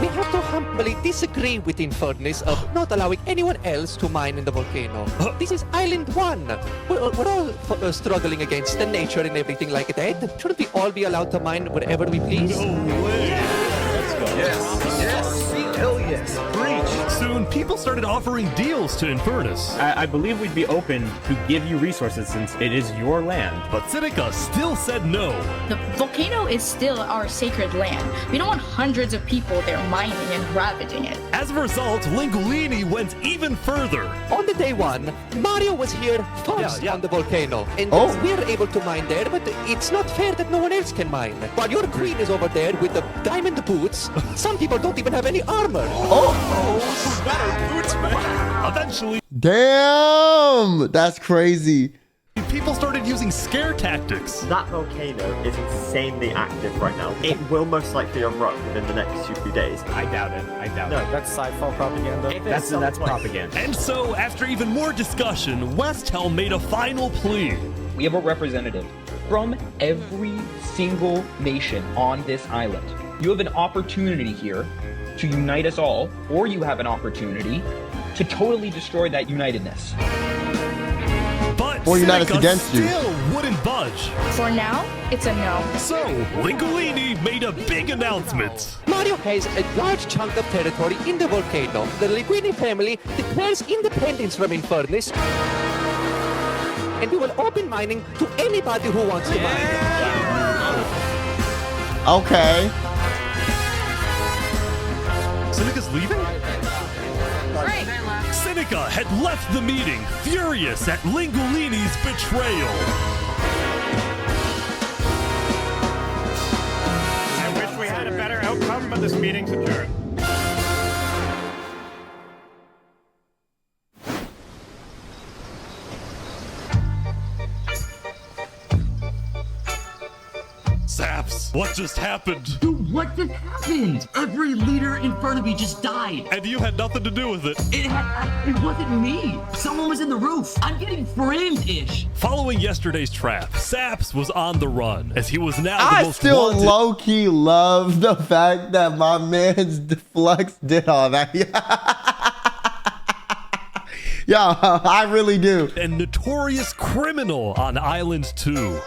We have to humbly disagree with Infernus of not allowing anyone else to mine in the volcano. This is Island 1. We're all struggling against the nature and everything like that. Shouldn't we all be allowed to mine wherever we please? No way. Hell yes. Preach. Soon, people started offering deals to Infernus. I believe we'd be open to give you resources since it is your land. But Seneca still said no. The volcano is still our sacred land. We don't want hundreds of people there mining and ravaging it. As a result, Lingolini went even further. On the day one, Mario was here first on the volcano, and we're able to mine there, but it's not fair that no one else can mine. While your queen is over there with the diamond boots, some people don't even have any armor. Boots, man. Eventually, damn, that's crazy. People started using scare tactics. That volcano is insanely active right now. It will most likely erupt within the next 2 days. I doubt it. No, that's sci-fi propaganda. That's propaganda. And so, after even more discussion, Westhelm made a final plea. We have a representative from every single nation on this island. You have an opportunity here to unite us all, or you have an opportunity to totally destroy that unitedness. But or unite us against you. Still wouldn't budge. For now, it's a no. So, Lingolini made a big announcement. Mario has a large chunk of territory in the volcano. The Linguini family declares independence from Infernus, and we will open mining to anybody who wants to mine. Okay. Seneca's leaving? Great. Seneca had left the meeting, furious at Lingolini's betrayal. I wish we had a better outcome, but this meeting's adjourned. Saps, what just happened? Dude, what just happened? Every leader in front of me just died. And you had nothing to do with it. It wasn't me. Someone was in the roof. I'm getting framed-ish. Following yesterday's trap, Saps was on the run, as he was now the I most still wanted. low-key love the fact that my man's Flux did all that. Yeah, I really do. And notorious criminal on Island 2.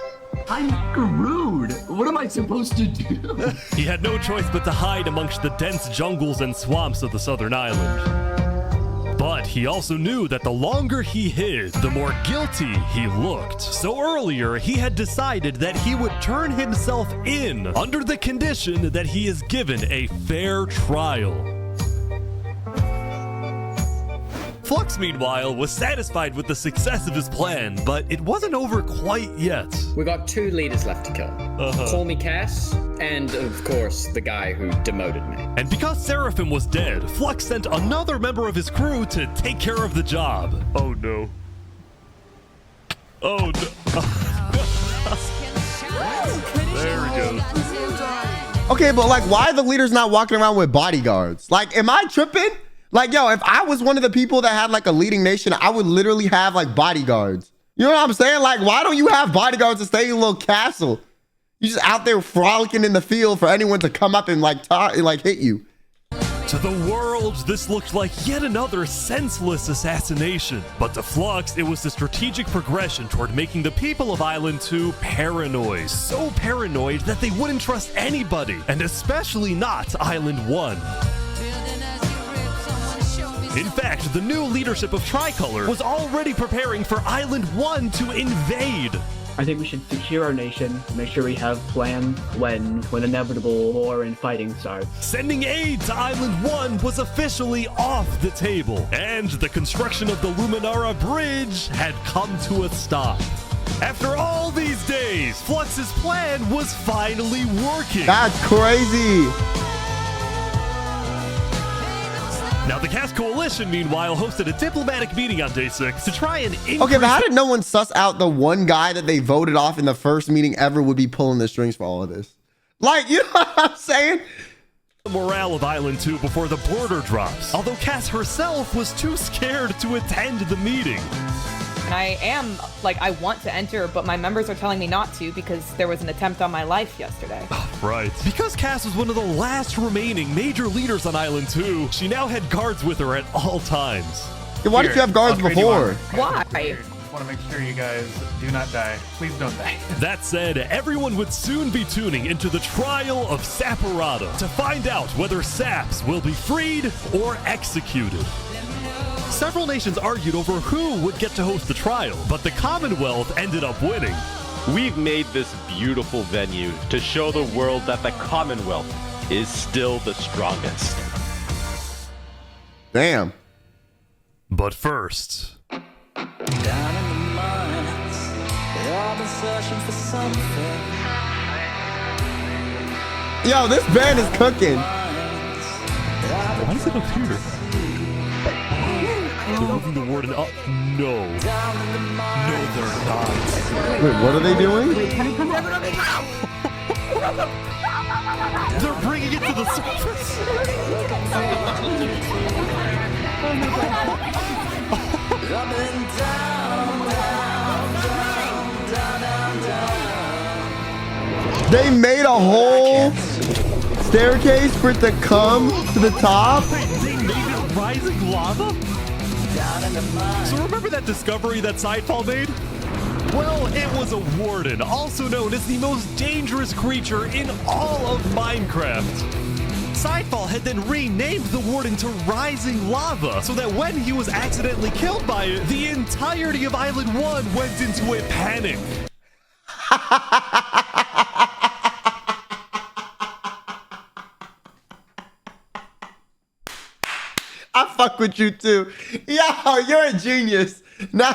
I'm screwed. What am I supposed to do? He had no choice but to hide amongst the dense jungles and swamps of the southern island. But he also knew that the longer he hid, the more guilty he looked. So earlier, he had decided that he would turn himself in under the condition that he is given a fair trial. Flux, meanwhile, was satisfied with the success of his plan, but it wasn't over quite yet. We got 2 leaders left to kill. Call me Cass, and of course, the guy who demoted me. And because Seraphim was dead, Flux sent another member of his crew to take care of the job. Oh no. Oh no. There we go. Okay, but like, why are the leaders not walking around with bodyguards? Like, am I tripping? Like, yo, if I was one of the people that had like a leading nation, I would literally have like bodyguards. You know what I'm saying? Like, why don't you have bodyguards to stay in your little castle? You just out there frolicking in the field for anyone to come up and like hit you. To the world, this looked like yet another senseless assassination. But to Flux, it was the strategic progression toward making the people of Island 2 paranoid. So paranoid that they wouldn't trust anybody, and especially not Island 1. In fact, the new leadership of Tricolor was already preparing for Island 1 to invade. I think we should secure our nation, make sure we have plans when inevitable war and fighting starts. Sending aid to Island 1 was officially off the table, and the construction of the Luminara bridge had come to a stop. After all these days, Flux's plan was finally working. That's crazy. Now, the Cast Coalition, meanwhile, hosted a diplomatic meeting on day 6 to try and increase... Okay, but how did no one suss out the one guy that they voted off in the first meeting ever would be pulling the strings for all of this? Like, you know what I'm saying? The morale of Island 2 before the border drops, although Cass herself was too scared to attend the meeting. And I want to enter, but my members are telling me not to because there was an attempt on my life yesterday. Right. Because Cass was one of the last remaining major leaders on Island 2, she now had guards with her at all times. Why did you have guards before? Why? want to make sure you guys do not die. Please don't die. That said, everyone would soon be tuning into the trial of Saparada to find out whether Saps will be freed or executed. Several nations argued over who would get to host the trial, but the Commonwealth ended up winning. We've made this beautiful venue to show the world that the Commonwealth is still the strongest. Damn. But first... Down in the mines, I've been searching for something. Yo, this band is cooking. Why is it up here? They're moving the warden up. No. No, they're not. Wait, what are they doing? They're bringing it to the surface. They made a whole staircase for it to come to the top. They made it rising lava? So remember that discovery that Sidefall made? Well, it was a warden, also known as the most dangerous creature in all of Minecraft. Sidefall had then renamed the warden to Rising Lava, so that when he was accidentally killed by it, the entirety of Island 1 went into a panic. I fuck with you too. Yo, you're a genius. Nah,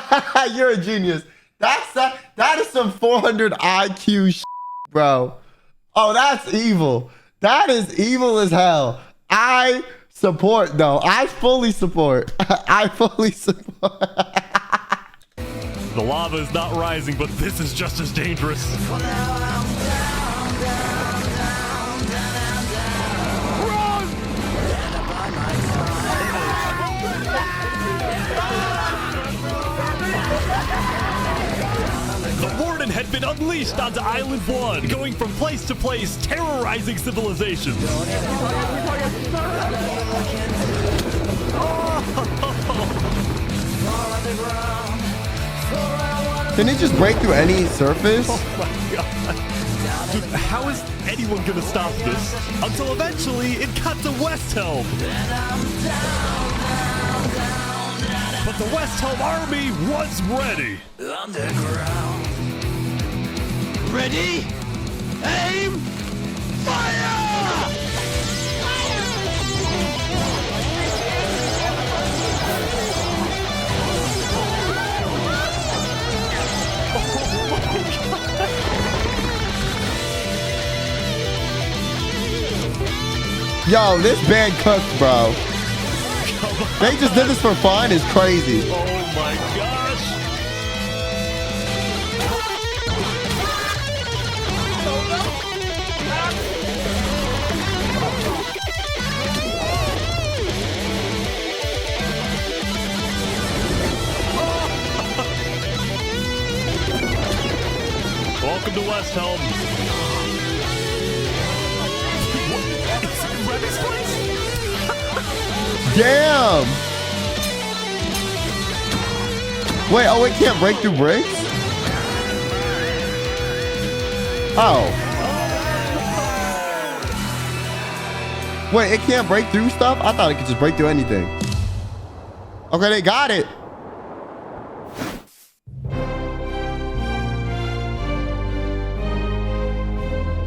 you're a genius. That is some 400 IQ shit, bro. Oh, that's evil. That is evil as hell. I support though. I fully support. I fully support. The lava is not rising, but this is just as dangerous. The warden had been unleashed onto Island 1, going from place to place, terrorizing civilizations. Can it just break through any surface? Oh my god. Dude, how is anyone gonna stop this? Until eventually it got to West Helm. But the West Helm army was ready. Underground. Ready? Aim! Fire! Yo, this band cooked, bro. They just did this for fun. It's crazy. Oh my gosh. Welcome to West Helm. Damn. Wait, oh, it can't break through bricks? Oh. Wait, it can't break through stuff? I thought it could just break through anything. Okay, they got it.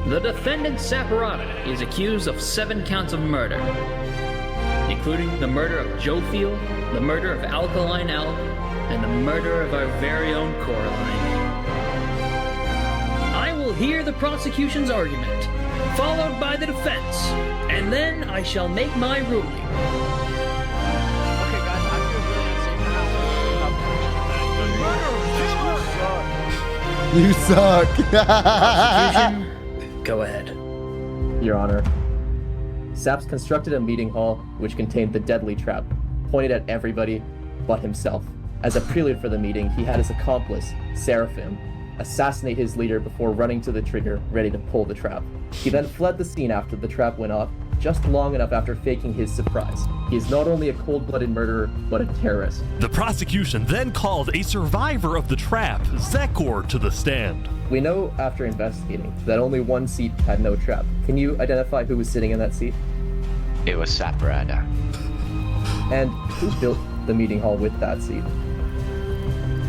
The defendant Saparada is accused of 7 counts of murder, including the murder of Joe Field, the murder of Alkaline Alp, and the murder of our very own Coraline. I will hear the prosecution's argument, followed by the defense, and then I shall make my ruling. Okay, guys, I feel really safe now. You suck. Go ahead. Your Honor, Saps constructed a meeting hall which contained the deadly trap, pointed at everybody but himself. As a prelude for the meeting, he had his accomplice, Seraphim, assassinate his leader before running to the trigger, ready to pull the trap. He then fled the scene after the trap went off, just long enough after faking his surprise. He is not only a cold-blooded murderer, but a terrorist. The prosecution then called a survivor of the trap, Zekor, to the stand. We know after investigating that only one seat had no trap. Can you identify who was sitting in that seat? It was Saparada. And who built the meeting hall with that seat?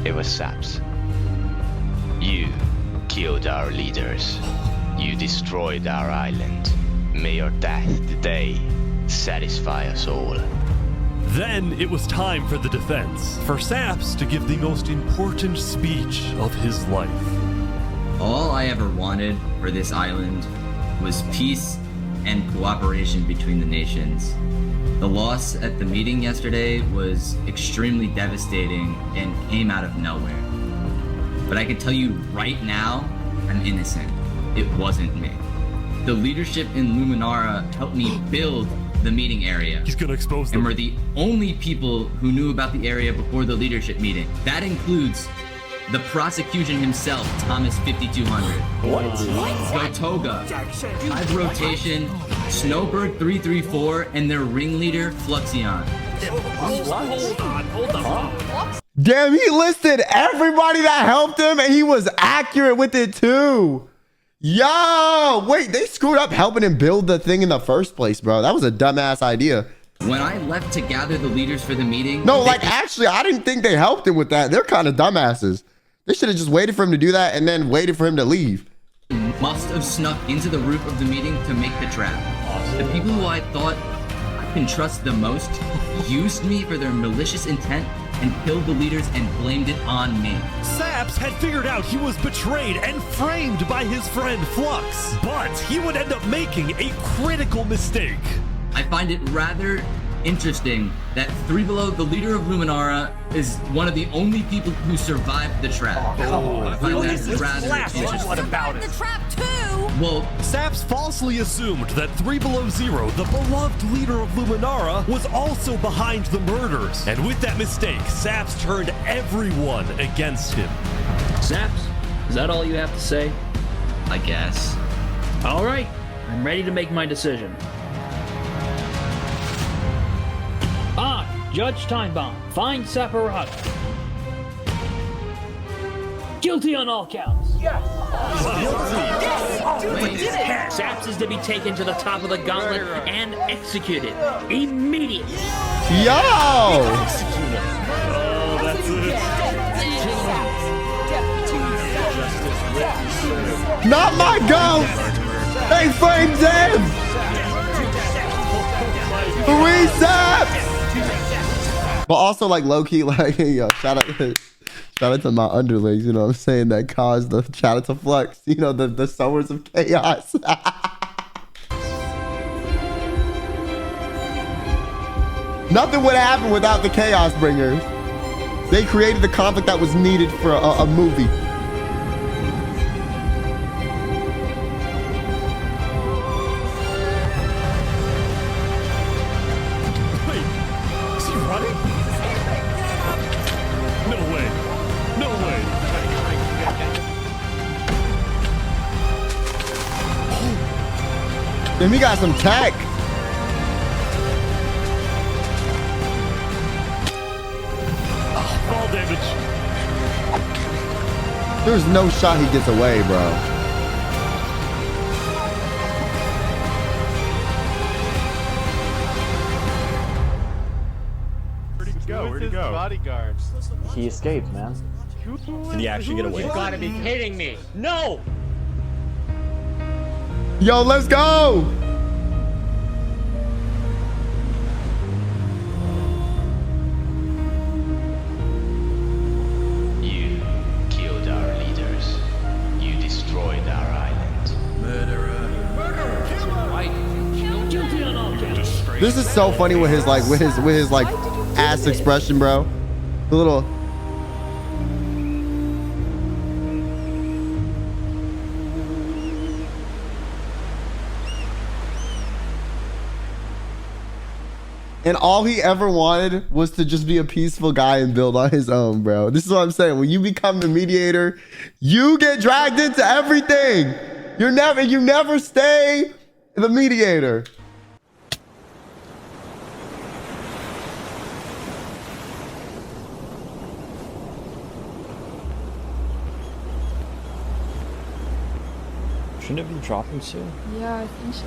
It was Saps. You killed our leaders. You destroyed our island. May your death today satisfy us all. Then it was time for the defense, for Saps to give the most important speech of his life. All I ever wanted for this island was peace and cooperation between the nations. The loss at the meeting yesterday was extremely devastating and came out of nowhere. But I can tell you right now, I'm innocent. It wasn't me. The leadership in Luminara helped me build the meeting area. He's gonna expose them. And we're the only people who knew about the area before the leadership meeting. That includes the prosecution himself, Thomas 5200. What? Gotoga, Hive Rotation, Snowbird 334, and their ringleader, Fluxion. Hold on. Damn, he listed everybody that helped him and he was accurate with it too. Yo, wait, they screwed up helping him build the thing in the first place, bro. That was a dumbass idea. When I left to gather the leaders for the meeting... No, like, actually, I didn't think they helped him with that. They're kind of dumbasses. They should have just waited for him to do that and then waited for him to leave. Must have snuck into the roof of the meeting to make the trap. The people who I thought I can trust the most used me for their malicious intent and killed the leaders and blamed it on me. Saps had figured out he was betrayed and framed by his friend Flux, but he would end up making a critical mistake. I find it rather interesting that Three Below, the leader of Luminara, is one of the only people who survived the trap. I find that rather interesting. What about it? The trap too. Well, Saps falsely assumed that 3 Below Zero, the beloved leader of Luminara, was also behind the murders. And with that mistake, Saps turned everyone against him. Saps, is that all you have to say? I guess. All right, I'm ready to make my decision. Judge Timebomb, find Saparada. Guilty on all counts. Yes. Yes. Saps is to be taken to the top of the gauntlet and executed immediately. Yo! Oh, that's it. Not my ghost! They framed him! Three Saps! But also, like, low-key, like, yo, shout out to my underlings, you know what I'm saying, that caused the, shout out to Flux, you know, the sowers of chaos. Nothing would happen without the chaos bringers. They created the conflict that was needed for a movie. And we got some tech. Fall damage. There's no shot he gets away, bro. Where'd he go? Where'd he go? Bodyguard. He escaped, man. Did he actually get away? You gotta be kidding me. No! Yo, let's go! You killed our leaders. You destroyed our island. Murderer. Guilty on all counts. This is so funny with his like ass expression, bro. The little. And all he ever wanted was to just be a peaceful guy and build on his own, bro. This is what I'm saying. When you become the mediator, you get dragged into everything. You never stay the mediator. Shouldn't it be dropping soon? Yeah, I think so.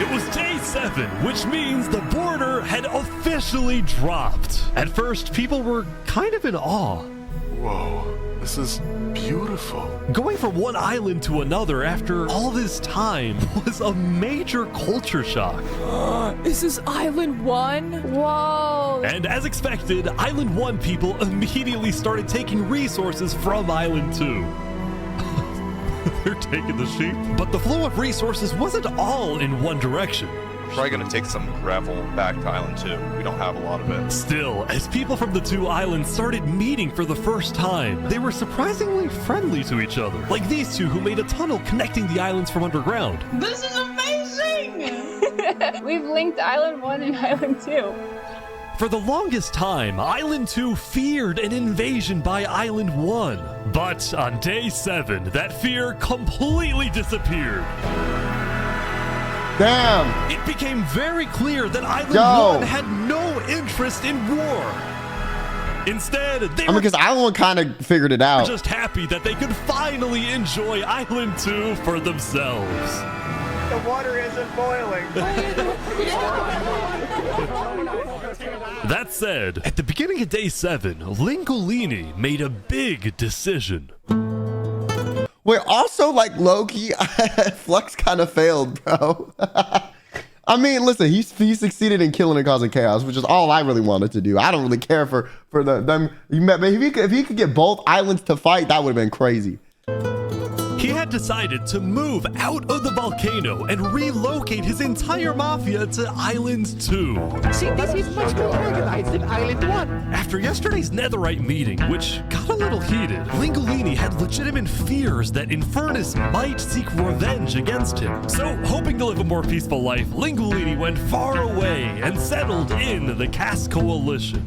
It was day 7, which means the border had officially dropped. At first, people were kind of in awe. Whoa, this is beautiful. Going from one island to another after all this time was a major culture shock. Is this Island 1? Whoa! And as expected, Island 1 people immediately started taking resources from Island 2. They're taking the sheep. But the flow of resources wasn't all in one direction. We're probably gonna take some gravel back to Island 2. We don't have a lot of it. Still, as people from the 2 islands started meeting for the first time, they were surprisingly friendly to each other. Like these two who made a tunnel connecting the islands from underground. This is amazing! We've linked Island 1 and Island 2. For the longest time, Island 2 feared an invasion by Island 1. But on day 7, that fear completely disappeared. Damn! It became very clear that Island 1 had no interest in war. Instead, they were because Island 1 kind of figured it out. just happy that they could finally enjoy Island 2 for themselves. The water isn't boiling. That said, at the beginning of day 7, Lingolini made a big decision. Wait, also, like, low-key, Flux kind of failed, bro. I mean, listen, he succeeded in killing and causing chaos, which is all I really wanted to do. I don't really care for them. If he could get both islands to fight, that would have been crazy. He had decided to move out of the volcano and relocate his entire mafia to Island 2. See, this is much more organized than Island 1. After yesterday's netherite meeting, which got a little heated, Lingolini had legitimate fears that Infernus might seek revenge against him. So, hoping to live a more peaceful life, Lingolini went far away and settled in the Caste Coalition.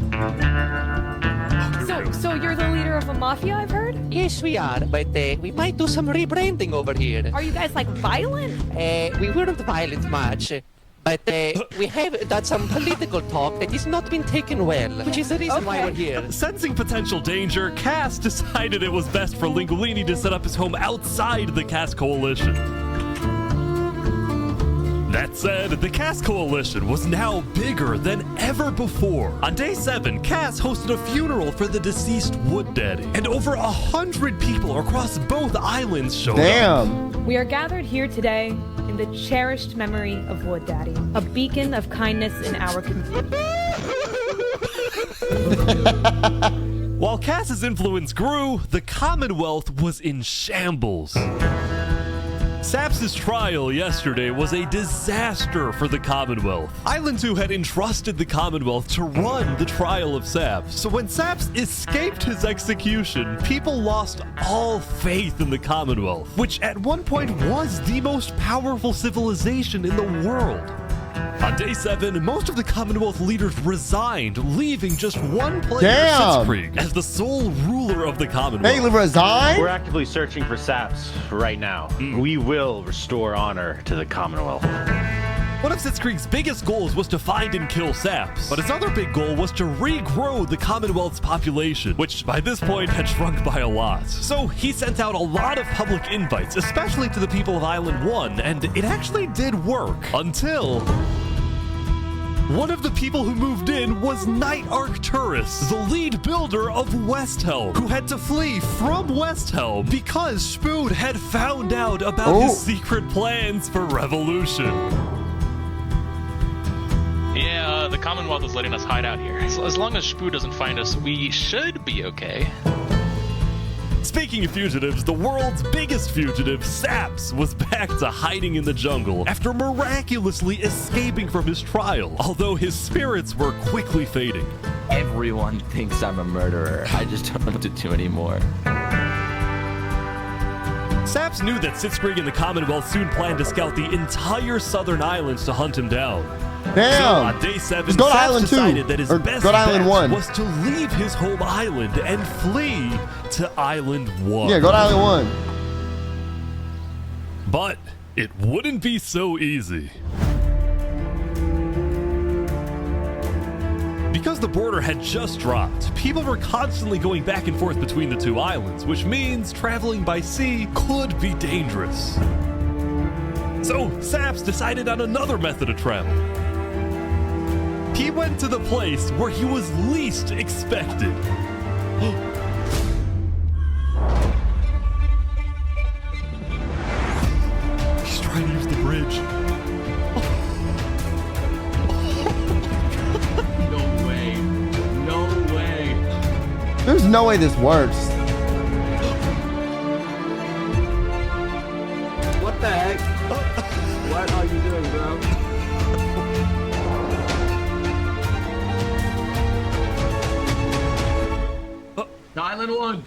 So you're the leader of a mafia, I've heard? Yes, we are, but we might do some rebranding over here. Are you guys, like, violent? We weren't violent much, but we have done some political talk that has not been taken well, which is the reason why we're here. Sensing potential danger, Cass decided it was best for Lingolini to set up his home outside the Caste Coalition. That said, the Caste Coalition was now bigger than ever before. On day 7, Cass hosted a funeral for the deceased Wood Daddy, and over 100 people across both islands showed up. We are gathered here today in the cherished memory of Wood Daddy, a beacon of kindness in our community. While Cass's influence grew, the Commonwealth was in shambles. Saps' trial yesterday was a disaster for the Commonwealth. Island 2 had entrusted the Commonwealth to run the trial of Saps. So when Saps escaped his execution, people lost all faith in the Commonwealth, which at one point was the most powerful civilization in the world. On day 7, most of the Commonwealth leaders resigned, leaving just one player, Sitzkrieg, as the sole ruler of the Commonwealth. Hey, resign? We're actively searching for Saps right now. We will restore honor to the Commonwealth. One of Sitzkrieg's biggest goals was to find and kill Saps, but his other big goal was to regrow the Commonwealth's population, which by this point had shrunk by a lot. So he sent out a lot of public invites, especially to the people of Island 1, and it actually did work, until one of the people who moved in was Knight Arcturus, the lead builder of Westhelm, who had to flee from Westhelm because Spood had found out about his secret plans for revolution. Yeah, the Commonwealth is letting us hide out here. As long as Spood doesn't find us, we should be okay. Speaking of fugitives, the world's biggest fugitive, Saps, was back to hiding in the jungle after miraculously escaping from his trial, although his spirits were quickly fading. Everyone thinks I'm a murderer. I just don't know what to do anymore. Saps knew that Sitzkrieg and the Commonwealth soon planned to scout the entire southern islands to hunt him down. Damn. So on day 7, Just go to Saps Island 2, decided that his or best go to Island bet 1. was to leave his home island and flee to Island 1. Yeah, go to Island 1. But it wouldn't be so easy. Because the border had just dropped, people were constantly going back and forth between the two islands, which means traveling by sea could be dangerous. So Saps decided on another method of travel. He went to the place where he was least expected. He's trying to use the bridge. There's no way this works. What the heck? What are you doing, bro? Island 1.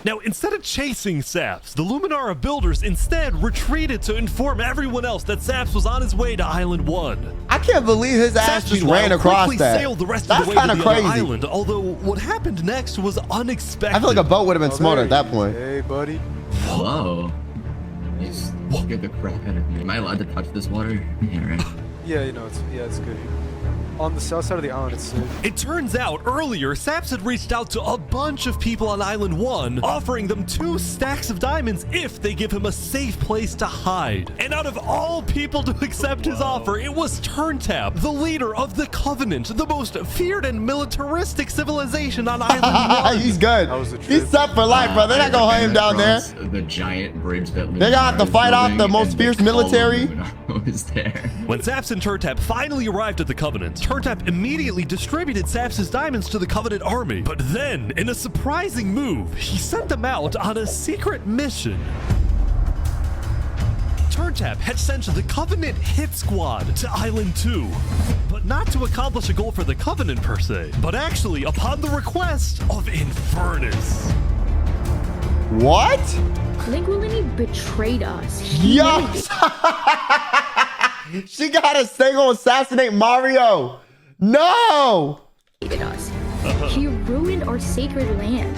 Now, instead of chasing Saps, the Luminara builders instead retreated to inform everyone else that Saps was on his way to Island 1. I can't believe his ass just ran across that. Sailed the rest That's of the way kind to of the crazy. other island, although what happened next was unexpected. I feel like a boat would have been smarter at that point. Hey, buddy. Whoa. You just scared the crap out of me. Am I allowed to touch this water? Yeah, right. Yeah, you know, it's good. On the south side of the island, it's safe. It turns out earlier, Saps had reached out to a bunch of people on Island 1, offering them 2 stacks of diamonds if they give him a safe place to hide. And out of all people to accept his offer, it was Turntap, the leader of the Covenant, the most feared and militaristic civilization on Island 1. He's good. He's set for life, bro. They're not gonna hold him down there. The giant bridge that They got to fight off the most fierce military. Was there. When Saps and Turntap finally arrived at the Covenant, Turntap immediately distributed Saps' diamonds to the Covenant army. But then, in a surprising move, he sent them out on a secret mission. Turntap had sent the Covenant hit squad to Island 2, but not to accomplish a goal for the Covenant per se, but actually upon the request of Infernus. What? Linguini betrayed us. Yes! She got us stay gonna assassinate Mario. No! Us. He ruined our sacred land.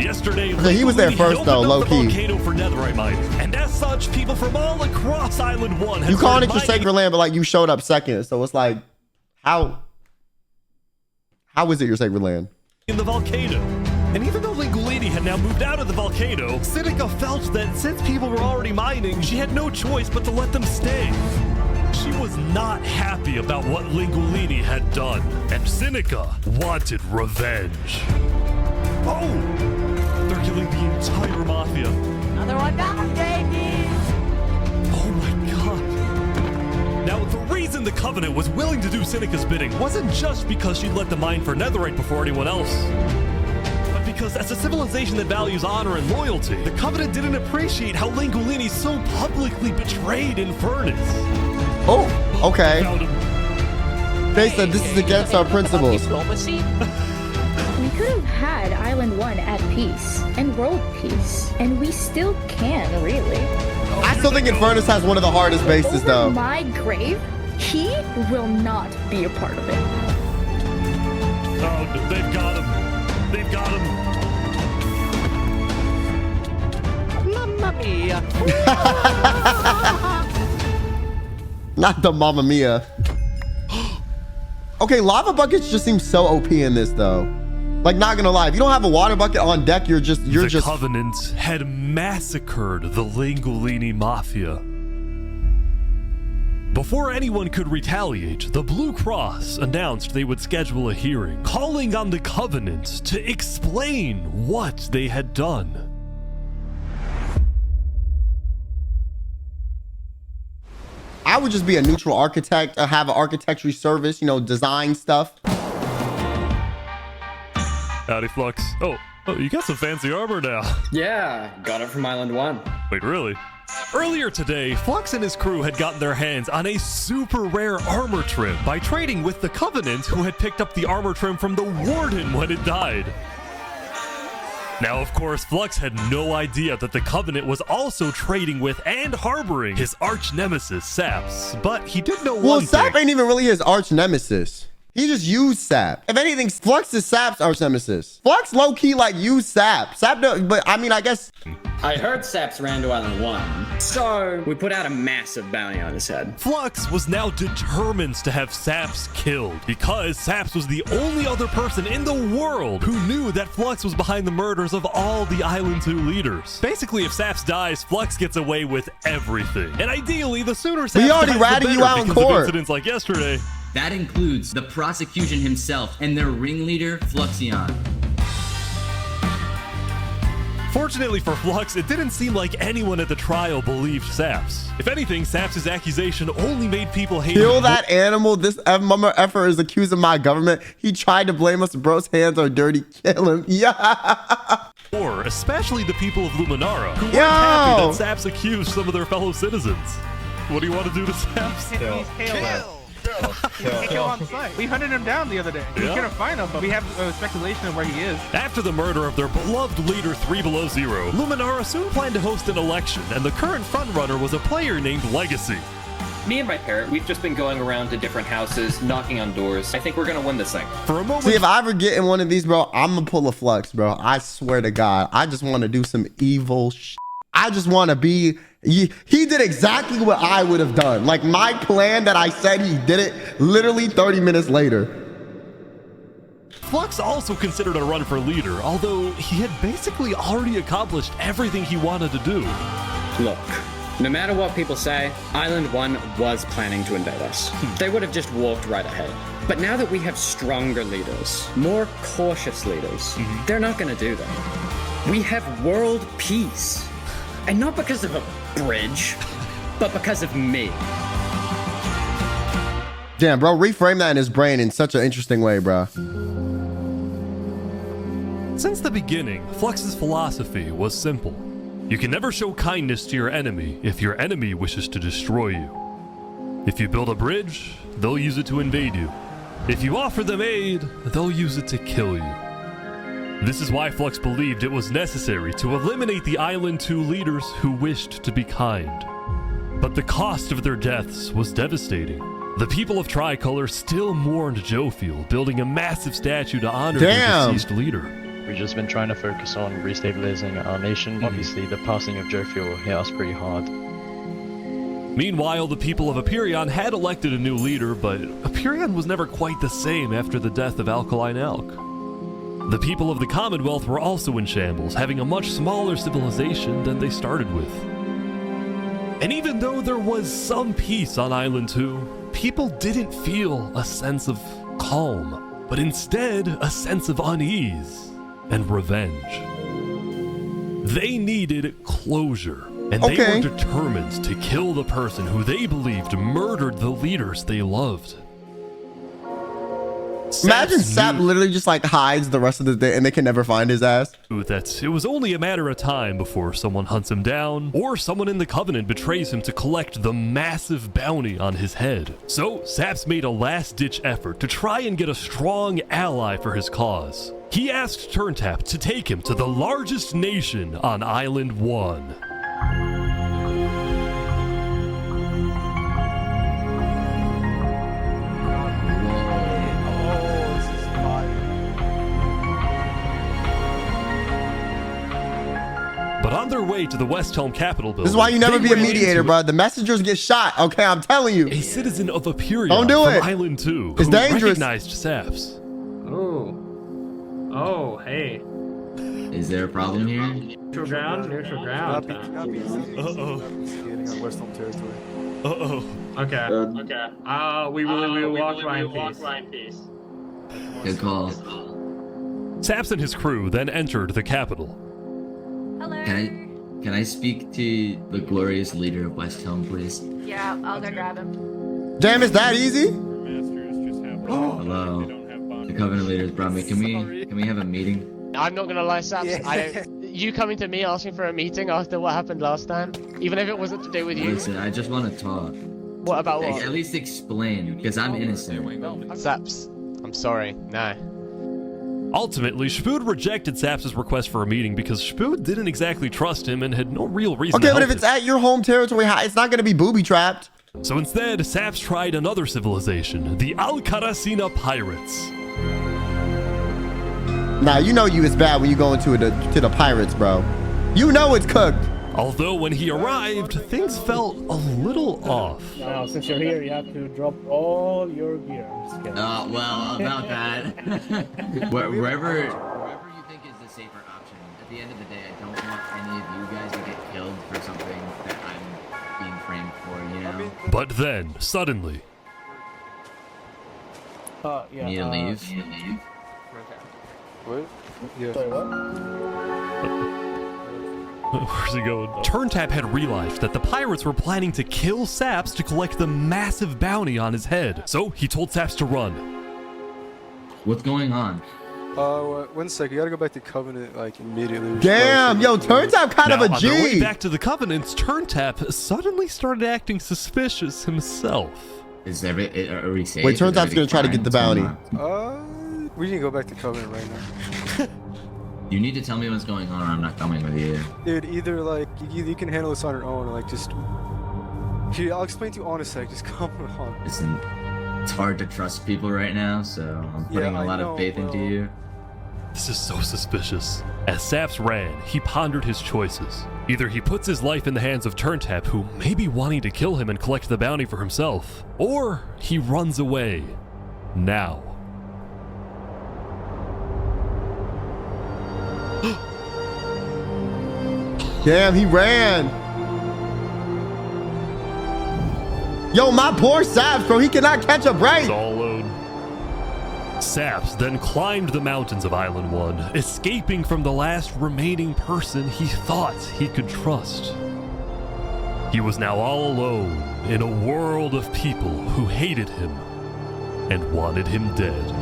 Yesterday, okay, he was there first though, low key. Volcano for netherite mine, and as such, people from all across Island 1 you calling it your sacred land, but like you showed up second, so it's like, how is it your sacred land? In the volcano. And even though Linguini had now moved out of the volcano, Sinica felt that since people were already mining, she had no choice but to let them stay. She was not happy about what Linguini had done, and Sinica wanted revenge. Oh! They're killing the entire mafia. Another one down, baby! Oh my god. Now, the reason the Covenant was willing to do Sinica's bidding wasn't just because she'd let them mine for netherite before anyone else. Because as a civilization that values honor and loyalty, the Covenant didn't appreciate how Linguini so publicly betrayed Infernus. Oh, okay. They said this is against our principles. We could have had Island 1 at peace and world peace, and we still can, really. I still think Infernus has one of the hardest bases, Over though. my grave, he will not be a part of it. Oh, they've got him. They've got him. Mamma mia. Not the Mamma Mia. Okay, lava buckets just seem so OP in this, though. Like, not gonna lie, if you don't have a water bucket on deck, you're just The Covenant had massacred the Linguini Mafia. Before anyone could retaliate, the Blue Cross announced they would schedule a hearing, calling on the Covenant to explain what they had done. I would just be a neutral architect, have an architecture service, you know, design stuff. Howdy, Flux. Oh, you got some fancy armor now. Yeah, got it from Island 1. Wait, really? Earlier today, Flux and his crew had gotten their hands on a super rare armor trim by trading with the Covenant, who had picked up the armor trim from the Warden when it died. Now, of course, Flux had no idea that the Covenant was also trading with and harboring his arch nemesis, Saps. But he did know one thing. Well, Sap ain't even really his arch nemesis. He just used Sap. If anything, Flux is Sap's arch nemesis. Flux low-key like used Sap. But I mean, I guess. I heard Saps ran to Island 1, so we put out a massive bounty on his head. Flux was now determined to have Saps killed because Saps was the only other person in the world who knew that Flux was behind the murders of all the Island 2 leaders. Basically, if Saps dies, Flux gets away with everything. And ideally, the sooner Saps we already dies, ratted the you better out in because of court. incidents like yesterday. That includes the prosecution himself and their ringleader, Fluxion. Fortunately for Flux, it didn't seem like anyone at the trial believed Saps. If anything, Saps' accusation only made people hate him. Kill that animal. This mama effer is accusing my government. He tried to blame us. Bro's hands are dirty. Kill him. Yeah. Or especially the people of Luminara, who weren't happy that Saps accused some of their fellow citizens. What do you want to do to Saps? He's kill on site. We hunted him down the other day. We couldn't find him, but we have speculation of where he is. After the murder of their beloved leader 3 Below Zero, Luminara soon planned to host an election, and the current frontrunner was a player named Legacy. Me and my parent, we've just been going around to different houses, knocking on doors. I think we're gonna win this thing. For a moment. See, if I ever get in one of these, bro, I'm gonna pull a Flux, bro. I swear to God. I just want to do some evil shit. I just want to be. He did exactly what I would have done. Like my plan that I said, he did it literally 30 minutes later. Flux also considered a run for leader, although he had basically already accomplished everything he wanted to do. Look, no matter what people say, Island 1 was planning to invade us. They would have just walked right ahead. But now that we have stronger leaders, more cautious leaders, they're not going to do that. We have world peace. And not because of a bridge, but because of me. Damn, bro, reframe that in his brain in such an interesting way, bro. Since the beginning, Flux's philosophy was simple. You can never show kindness to your enemy if your enemy wishes to destroy you. If you build a bridge, they'll use it to invade you. If you offer them aid, they'll use it to kill you. This is why Flux believed it was necessary to eliminate the Island 2 leaders who wished to be kind. But the cost of their deaths was devastating. The people of Tricolor still mourned Jofiel, building a massive statue to honor their deceased leader. We've just been trying to focus on restabilizing our nation. Obviously, the passing of Jofiel hit us pretty hard. Meanwhile, the people of Aperion had elected a new leader, but Aperion was never quite the same after the death of Alkaline Elk. The people of the Commonwealth were also in shambles, having a much smaller civilization than they started with. And even though there was some peace on Island 2, people didn't feel a sense of calm, but instead a sense of unease and revenge. They needed closure, and they were determined to kill the person who they believed murdered the leaders they loved. Imagine Sap literally just like hides the rest of the day and they can never find his ass. That it was only a matter of time before someone hunts him down or someone in the Covenant betrays him to collect the massive bounty on his head. So Saps made a last-ditch effort to try and get a strong ally for his cause. He asked Turntap to take him to the largest nation on Island 1. But on their way to the West Helm Capitol building, this is why you never be a mediator, bro. The messengers get shot. Okay, I'm telling you. A citizen of Aperion Don't do from it. Island 2 It's who dangerous. recognized Saps. Oh, hey. Is there a problem here? Neutral ground, neutral ground. Uh-oh. Skating on West Helm territory. Uh-oh. Okay. We will walk by in peace. Good call. Saps and his crew then entered the capital. Can I speak to the glorious leader of West Helm, please? Yeah, I'll go grab him. Damn, it's that easy? Hello. The Covenant leaders brought me. Can we have a meeting? I'm not gonna lie, Saps. You coming to me asking for a meeting after what happened last time, even if it wasn't to do with you. Listen, I just want to talk. What about what? At least explain, because I'm innocent. Saps, I'm sorry. No. Ultimately, Shpood rejected Saps' request for a meeting because Shpood didn't exactly trust him and had no real reason Okay, to but help if it's him. at your home territory, it's not going to be booby trapped. So instead, Saps tried another civilization, the Alcaracina Pirates. Now, you know you is bad when you go into to the pirates, bro. You know it's cooked. Although when he arrived, things felt a little off. Now, since you're here, you have to drop all your gear. Well, about that. wherever you think is the safer option. At the end of the day, I don't want any of you guys to get killed for something that I'm being framed for, you know? But then, suddenly... Yeah. Need to leave? What? Yeah. Sorry, what? Where's he going? Turntap had realized that the pirates were planning to kill Saps to collect the massive bounty on his head. So he told Saps to run. What's going on? 1 sec. You gotta go back to Covenant like immediately. Damn, yo, Turntap kind of a On their way G. back to the Covenants, Turntap suddenly started acting suspicious himself. Are we safe? Wait, Turntap's gonna try to get the bounty. We need to go back to Covenant right now. You need to tell me what's going on or I'm not coming with you. Dude, either like you can handle this on your own, or like just. Here, I'll explain to you on a sec. Just come on. Listen, it's hard to trust people right now, so I'm putting a lot of faith into you. This is so suspicious. As Saps ran, he pondered his choices. Either he puts his life in the hands of Turntap, who may be wanting to kill him and collect the bounty for himself, or he runs away. Now. Damn, he ran. Yo, my poor Saps, bro. He cannot catch a break. It's all alone. Saps then climbed the mountains of Island 1, escaping from the last remaining person he thought he could trust. He was now all alone in a world of people who hated him and wanted him dead.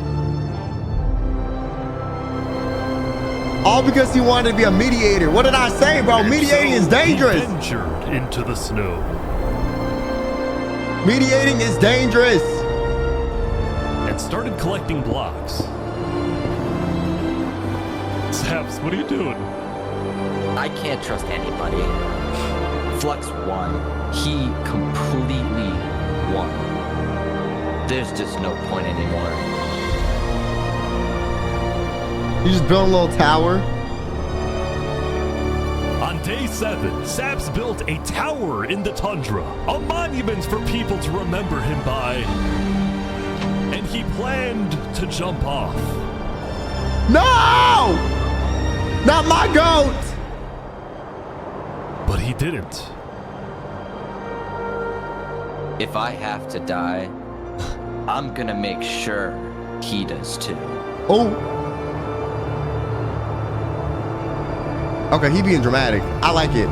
All because he wanted to be a mediator. What did I say, bro? Mediating is dangerous. He ventured into the snow. Mediating is dangerous. And started collecting blocks. Saps, what are you doing? I can't trust anybody. Flux won. He completely won. There's just no point anymore. You just built a little tower. On day 7, Saps built a tower in the tundra, a monument for people to remember him by. And he planned to jump off. No! Not my goat! But he didn't. If I have to die, I'm gonna make sure he does too. Oh. Okay, he being dramatic. I like it.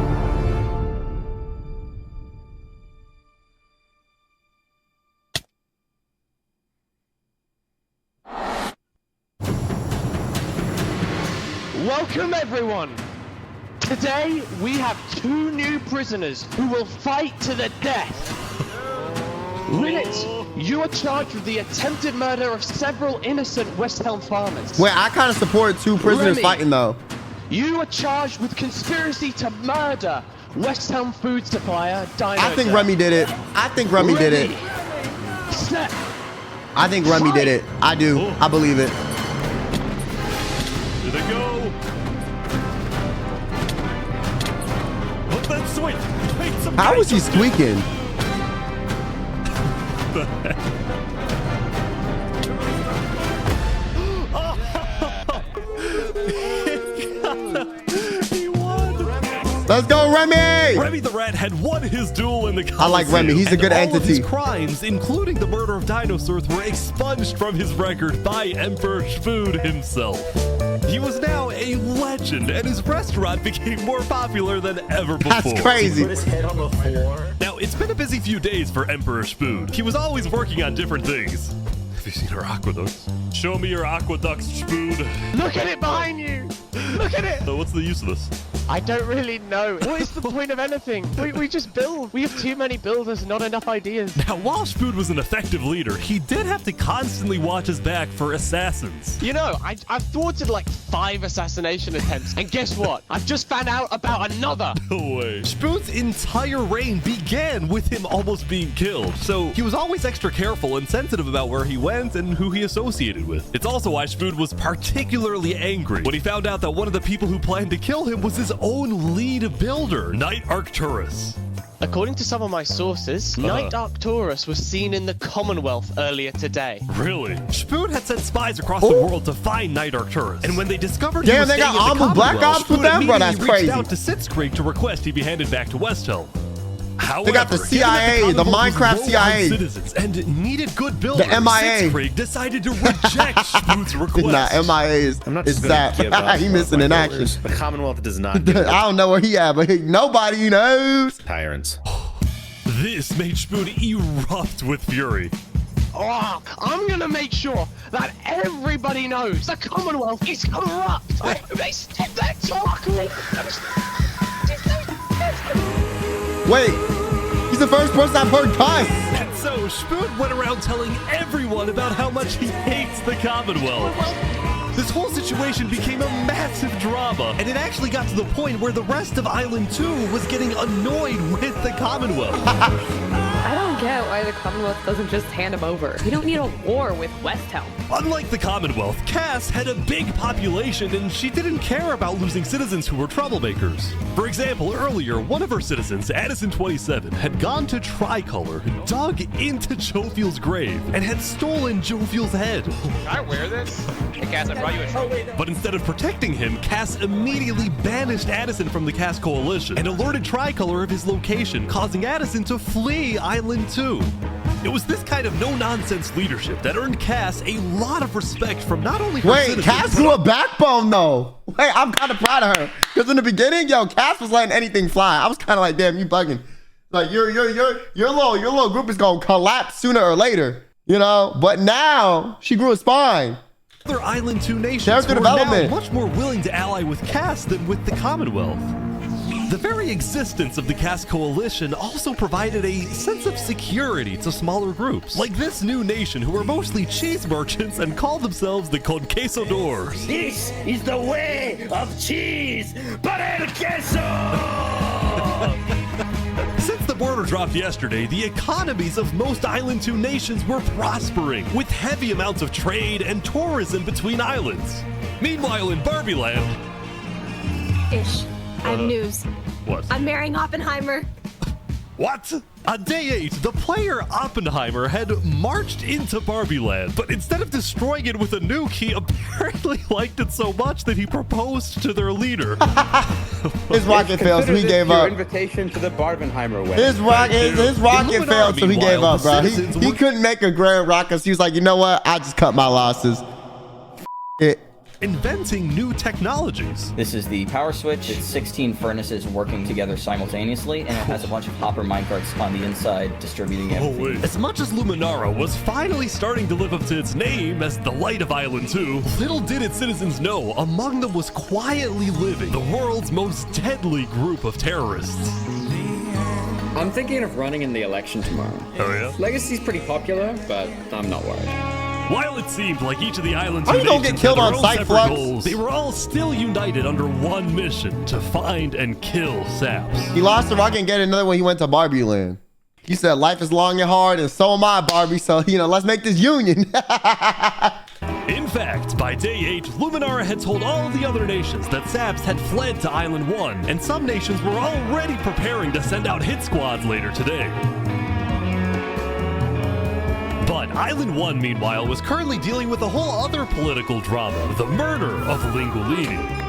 Welcome everyone! Today we have 2 new prisoners who will fight to the death. Linnet, you are charged with the attempted murder of several innocent West Helm farmers. Wait, I kind of support 2 prisoners Remy, fighting though. You are charged with conspiracy to murder West Helm food supplier Dino. I think Remy did it. I think Remy did it. Step. I think Remy did it. I do. I believe it. Here they go. Look that sweet. How was he squeaking? The heck? He won. Let's go, Remy! Remy the Rat had won his duel in the Coliseum. I like Remy. He's a good and all of entity. his crimes, including the murder of dinosaurs, were expunged from his record by Emperor Spood himself. He was now a legend, and his restaurant became more popular than ever before. That's crazy. Put his head on the floor. Now, it's been a busy few days for Emperor Spood. He was always working on different things. Have you seen our aqueducts? Show me your aqueducts, Spood. Look at it behind you! Look at it! So what's the use of this? I don't really know. What is the point of anything? We just build. We have too many builders, not enough ideas. Now, while Spood was an effective leader, he did have to constantly watch his back for assassins. You know, I've thwarted like 5 assassination attempts, and guess what? I've just found out about another. No way. Spood's entire reign began with him almost being killed, so he was always extra careful and sensitive about where he went and who he associated with. It's also why Spood was particularly angry when he found out that one of the people who planned to kill him was his own lead builder, Knight Arcturus. According to some of my sources, Knight Arcturus was seen in the Commonwealth earlier today. Really? Spood had sent spies across the world to find Knight Arcturus, and when they discovered he was they got staying in the armored Black Commonwealth, Ops with Spood them, bro. That's immediately reached crazy. out to Sitzkrieg to request he be handed back to Westhelm. However, They got the CIA, the Minecraft CIA. Citizens and needed good builders. The MIA. Sitzkrieg decided to reject Spood's request. Nah, MIA is, I'm not is just gonna that. give up He missing in action. builders. The Commonwealth does not give I don't know where he at, but nobody knows. tyrants. This made Spood erupt with fury. Oh, I'm gonna make sure that everybody knows the Commonwealth is corrupt. They step that chocolate. Wait, he's the first person I've heard cuss. And so Spood went around telling everyone about how much he hates the Commonwealth. This whole situation became a massive drama, and it actually got to the point where the rest of Island 2 was getting annoyed with the Commonwealth. I don't get why the Commonwealth doesn't just hand him over. We don't need a war with Westhelm. Unlike the Commonwealth, Cass had a big population and she didn't care about losing citizens who were troublemakers. For example, earlier, one of her citizens, Addison27, had gone to Tricolor, dug into Jovial's grave, and had stolen Jovial's head. Can I wear this? Hey, Cass, I brought you a trophy. But instead of protecting him, Cass immediately banished Addison from the Cass Coalition and alerted Tricolor of his location, causing Addison to flee Island 2. It was this kind of no-nonsense leadership that earned Cass a lot of respect from not only her citizens, Cass grew a backbone though. Wait, I'm kind of proud of her. Because in the beginning, yo, Cass was letting anything fly. I was kind of like, damn, you bugging. Like your little group is gonna collapse sooner or later, you know. But now she grew a spine. Other Island 2 nations Character were development. now much more willing to ally with Cass than with the Commonwealth. The very existence of the Cass Coalition also provided a sense of security to smaller groups, like this new nation who are mostly cheese merchants and call themselves the Conquistadors. This is the way of cheese, but el queso! Since the border dropped yesterday, the economies of most Island 2 nations were prospering, with heavy amounts of trade and tourism between islands. Meanwhile, in Barbie Land... Ish. I have news. What? I'm marrying Oppenheimer. What? On day 8, the player Oppenheimer had marched into Barbie Land, but instead of destroying it with a nuke, he apparently liked it so much that he proposed to their leader. His rocket failed, so he gave up. Invitation to the Barbenheimer wedding. His rocket failed, so he gave up, bro. He couldn't make a grand rocket, so he was like, you know what? I just cut my losses. It. Inventing new technologies. This is the power switch. It's 16 furnaces working together simultaneously, and it has a bunch of hopper minecarts on the inside distributing everything. As much as Luminara was finally starting to live up to its name as the light of Island 2, little did its citizens know among them was quietly living the world's most deadly group of terrorists. I'm thinking of running in the election tomorrow. Oh yeah? Legacy's pretty popular, but I'm not worried. While it seemed like each of the islands How you gonna get killed on sight, Flux? goals, they were all still united under one mission: to find and kill Saps. He lost the rocket and get another when he went to Barbie Land. He said, life is long and hard, and so am I, Barbie, so, you know, let's make this union. In fact, by day 8, Luminara had told all of the other nations that Saps had fled to Island 1, and some nations were already preparing to send out hit squads later today. But Island 1, meanwhile, was currently dealing with a whole other political drama, the murder of Lingolini.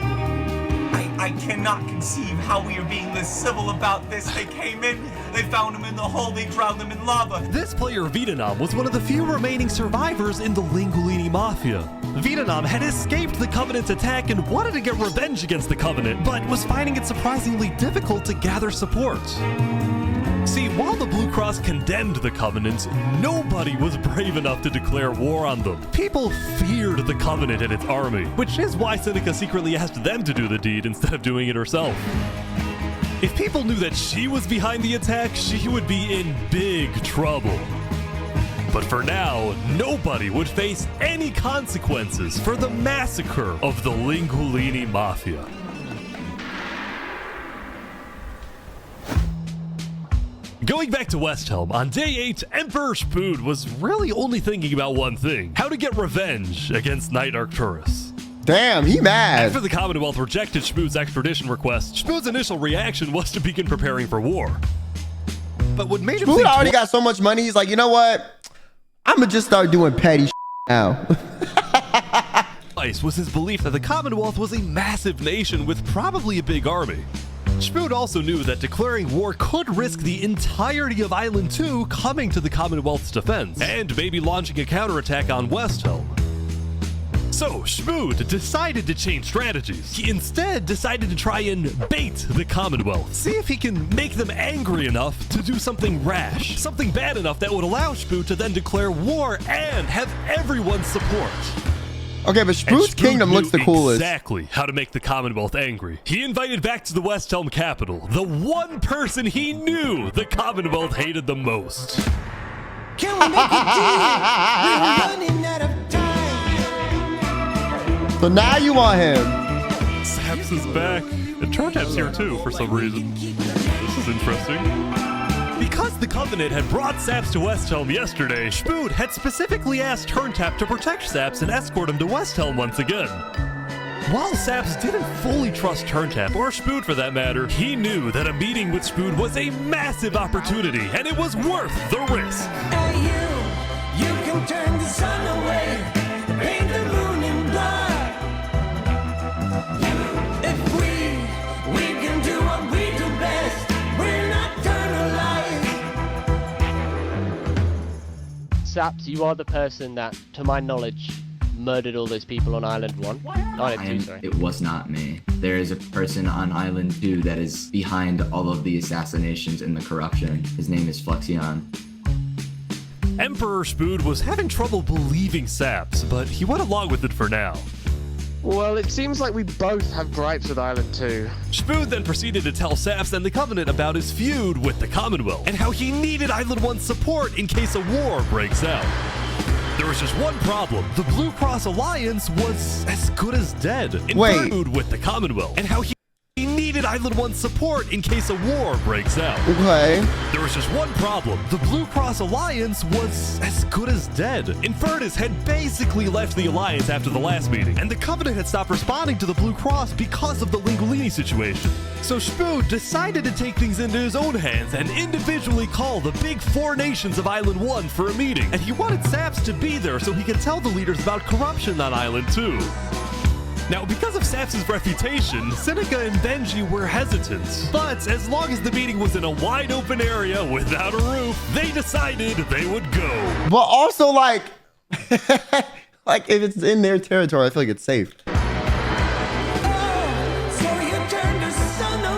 I cannot conceive how we are being this civil about this. They came in, they found him in the hole, they drowned him in lava. This player, Vietnam, was one of the few remaining survivors in the Lingolini Mafia. Vietnam had escaped the Covenant's attack and wanted to get revenge against the Covenant, but was finding it surprisingly difficult to gather support. See, while the Blue Cross Cross condemned the Covenant, nobody was brave enough to declare war on them. People feared the Covenant and its army, which is why Seneca secretly asked them to do the deed instead of doing it herself. If people knew that she was behind the attack, she would be in big trouble. But for now, nobody would face any consequences for the massacre of the Lingulini Mafia. Going back to Westhelm, on day 8, Emperor Spood was really only thinking about one thing: how to get revenge against Knight Arcturus. Damn, he mad. After the Commonwealth rejected Spood's extradition request, Spood's initial reaction was to begin preparing for war. But what made him Spood already got so much money, he's like, you know what? I'm gonna just start doing petty now. Was his belief that the Commonwealth was a massive nation with probably a big army. Spood also knew that declaring war could risk the entirety of Island 2 coming to the Commonwealth's defense, and maybe launching a counterattack on Westhelm. So Spood decided to change strategies. He instead decided to try and bait the Commonwealth. See if he can make them angry enough to do something rash, something bad enough that would allow Spood to then declare war and have everyone's support. Okay, but Spood's kingdom looks the coolest. Exactly how to make the Commonwealth angry. He invited back to the Westhelm capital the one person he knew the Commonwealth hated the most. Can we make a deal? We're running out of time. So now you want him. Saps is back. And Turntap's here too for some reason. This is interesting. Because the Covenant had brought Saps to Westhelm yesterday, Spood had specifically asked Turntap to protect Saps and escort him to Westhelm once again. While Saps didn't fully trust Turntap, or Spood for that matter, he knew that a meeting with Spood was a massive opportunity, and it was worth the risk. Hey, you can turn the sun away, paint the moon in blood. If we can do what we do best, we're nocturnal life. Saps, you are the person that, to my knowledge, murdered all those people on Island 1. Island 2, sorry. It was not me. There is a person on Island 2 that is behind all of the assassinations and the corruption. His name is Fluxion. Emperor Spood was having trouble believing Saps, but he went along with it for now. Well, it seems like we both have gripes with Island 2. Spood then proceeded to tell Saps and the Covenant about his feud with the Commonwealth, and how he needed Island 1's support in case a war breaks out. There was just one problem. The Blue Cross Alliance was as good as dead in feud with the Commonwealth, and how he needed Island 1's support in case a war breaks out. Okay. There was just one problem. The Blue Cross Alliance was as good as dead. Infernus had basically left the Alliance after the last meeting, and the Covenant had stopped responding to the Blue Cross because of the Lingulini situation. So Spood decided to take things into his own hands and individually call the big 4 nations of Island 1 for a meeting. And he wanted Saps to be there so he could tell the leaders about corruption on Island 2. Now, because of Saps' reputation, Seneca and Benji were hesitant. But as long as the meeting was in a wide open area without a roof, they decided they would go. But also, like, like if it's in their territory, I feel like it's safe.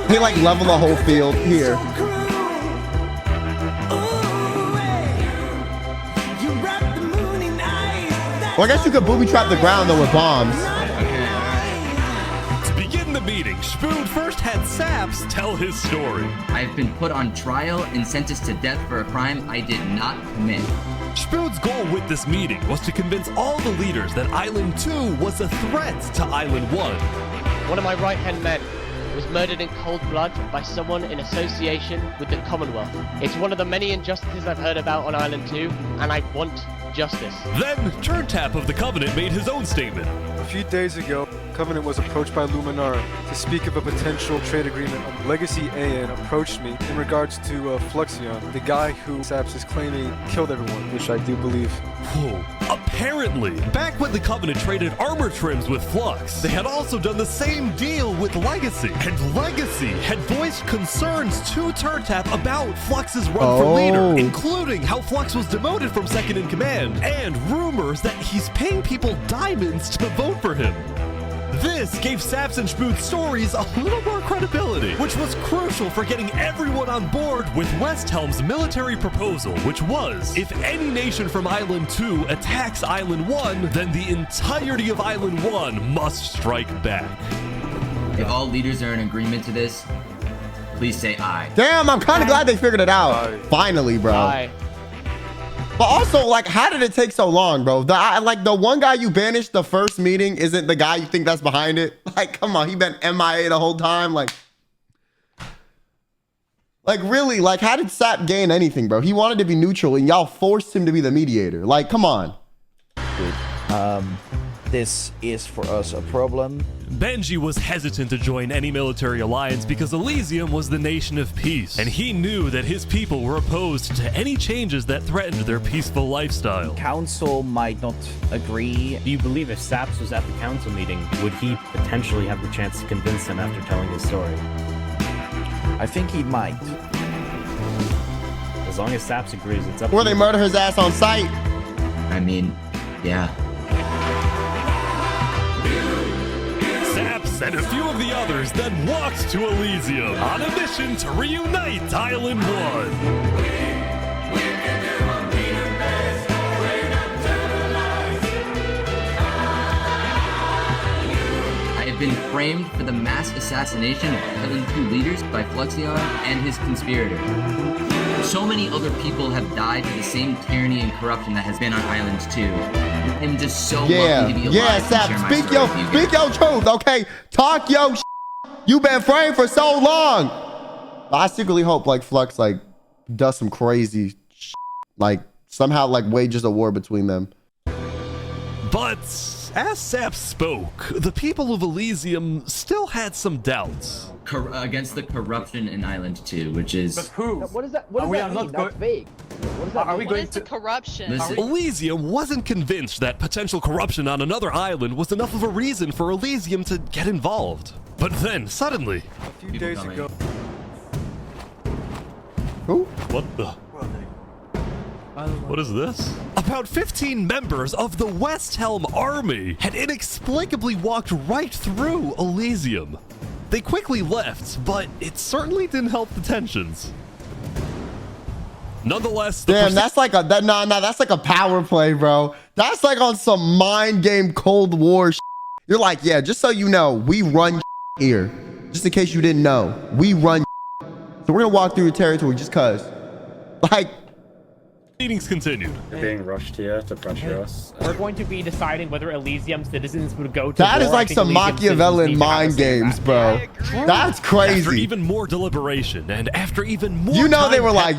They like level the whole field here. Well, I guess you could booby trap the ground though with bombs. Meeting, Spood first had Saps tell his story. I've been put on trial and sentenced to death for a crime I did not commit. Spood's goal with this meeting was to convince all the leaders that Island 2 was a threat to Island 1. One of my right-hand men was murdered in cold blood by someone in association with the Commonwealth. It's one of the many injustices I've heard about on Island 2, and I want justice. Then, Turntap of the Covenant made his own statement. A few days ago, Covenant was approached by Luminara to speak of a potential trade agreement. Legacy AN approached me in regards to Fluxion, the guy who Saps is claiming killed everyone, which I do believe. Whoa. Apparently, back when the Covenant traded armor trims with Flux, they had also done the same deal with Legacy. And Legacy had voiced concerns to Turntap about Flux's run for leader, including how Flux was demoted from second in command, and rumors that he's paying people diamonds to vote for him. This gave Saps and Spooth's stories a little more credibility, which was crucial for getting everyone on board with West Helm's military proposal, which was, if any nation from Island 2 attacks Island 1, then the entirety of Island 1 must strike back. If all leaders are in agreement to this, please say aye. Damn, I'm kind of glad they figured it out. Finally, bro. Aye. But also, like, how did it take so long, bro? The one guy you banished the first meeting isn't the guy you think that's behind it. Like, come on, he been MIA the whole time. Like really, like, how did Sap gain anything, bro? He wanted to be neutral, and y'all forced him to be the mediator. Like, come on. This is for us a problem. Benji was hesitant to join any military alliance because Elysium was the nation of peace, and he knew that his people were opposed to any changes that threatened their peaceful lifestyle. Council might not agree. Do you believe if Saps was at the council meeting, would he potentially have the chance to convince them after telling his story? I think he might. As long as Saps agrees, it's up Or to they you. murder his ass on sight. I mean, yeah. Saps and a few of the others then walked to Elysium on a mission to reunite Island 1. I have been framed for the mass assassination of Island 2 leaders by Fluxion and his conspirator. So many other people have died to the same tyranny and corruption that has been on Island 2. I'm just so lucky to be alive and Sap, share my speak story with you guys. your truth, okay? Talk your You been framed for so long. I secretly hope like Flux like does some crazy like somehow like wages a war between them. But as Saps spoke, the people of Elysium still had some doubts. Against the corruption in Island 2, which is... But who? What does that, what does that mean? That's vague. What does that Are we mean? going What is the corruption? Listen. Elysium wasn't convinced that potential corruption on another island was enough of a reason for Elysium to get involved. But then, suddenly... A few days ago... Who? What the... What is this? About 15 members of the West Helm army had inexplicably walked right through Elysium. They quickly left, but it certainly didn't help the tensions. Nonetheless, damn, that's like a that's like a power play, bro. That's like on some mind game Cold War. You're like, yeah, just so you know, we run here. Just in case you didn't know, we run. So we're gonna walk through your territory just cause. Like. Meetings continued. They're being rushed here to pressure us. We're going to be deciding whether Elysium citizens would go to That war. is like some Machiavellian mind games, bro. That's crazy. After even more deliberation and after even more You know time they were like,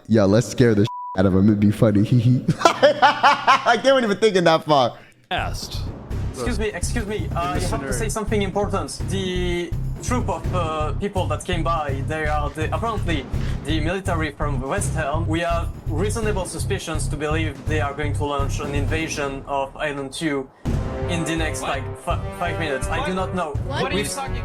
yo, let's scare the out of him. It'd be funny. Like they weren't even thinking that far. Asked. Excuse me. You have to say something important. The troop of people that came by, they are apparently the military from West Helm. We have reasonable suspicions to believe they are going to launch an invasion of Island 2 in the next like 5 minutes. I do not know. What are you talking?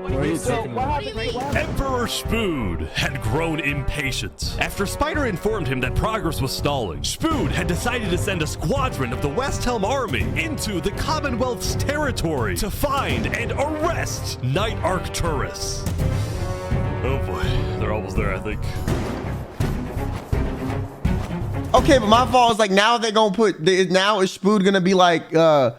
Emperor Spood had grown impatient. After Spider informed him that progress was stalling, Spood had decided to send a squadron of the West Helm army into the Commonwealth's territory to find and arrest Night Arcturus. Oh boy, they're almost there, I think. Okay, but my fault is like now they're gonna now is Spood gonna be like now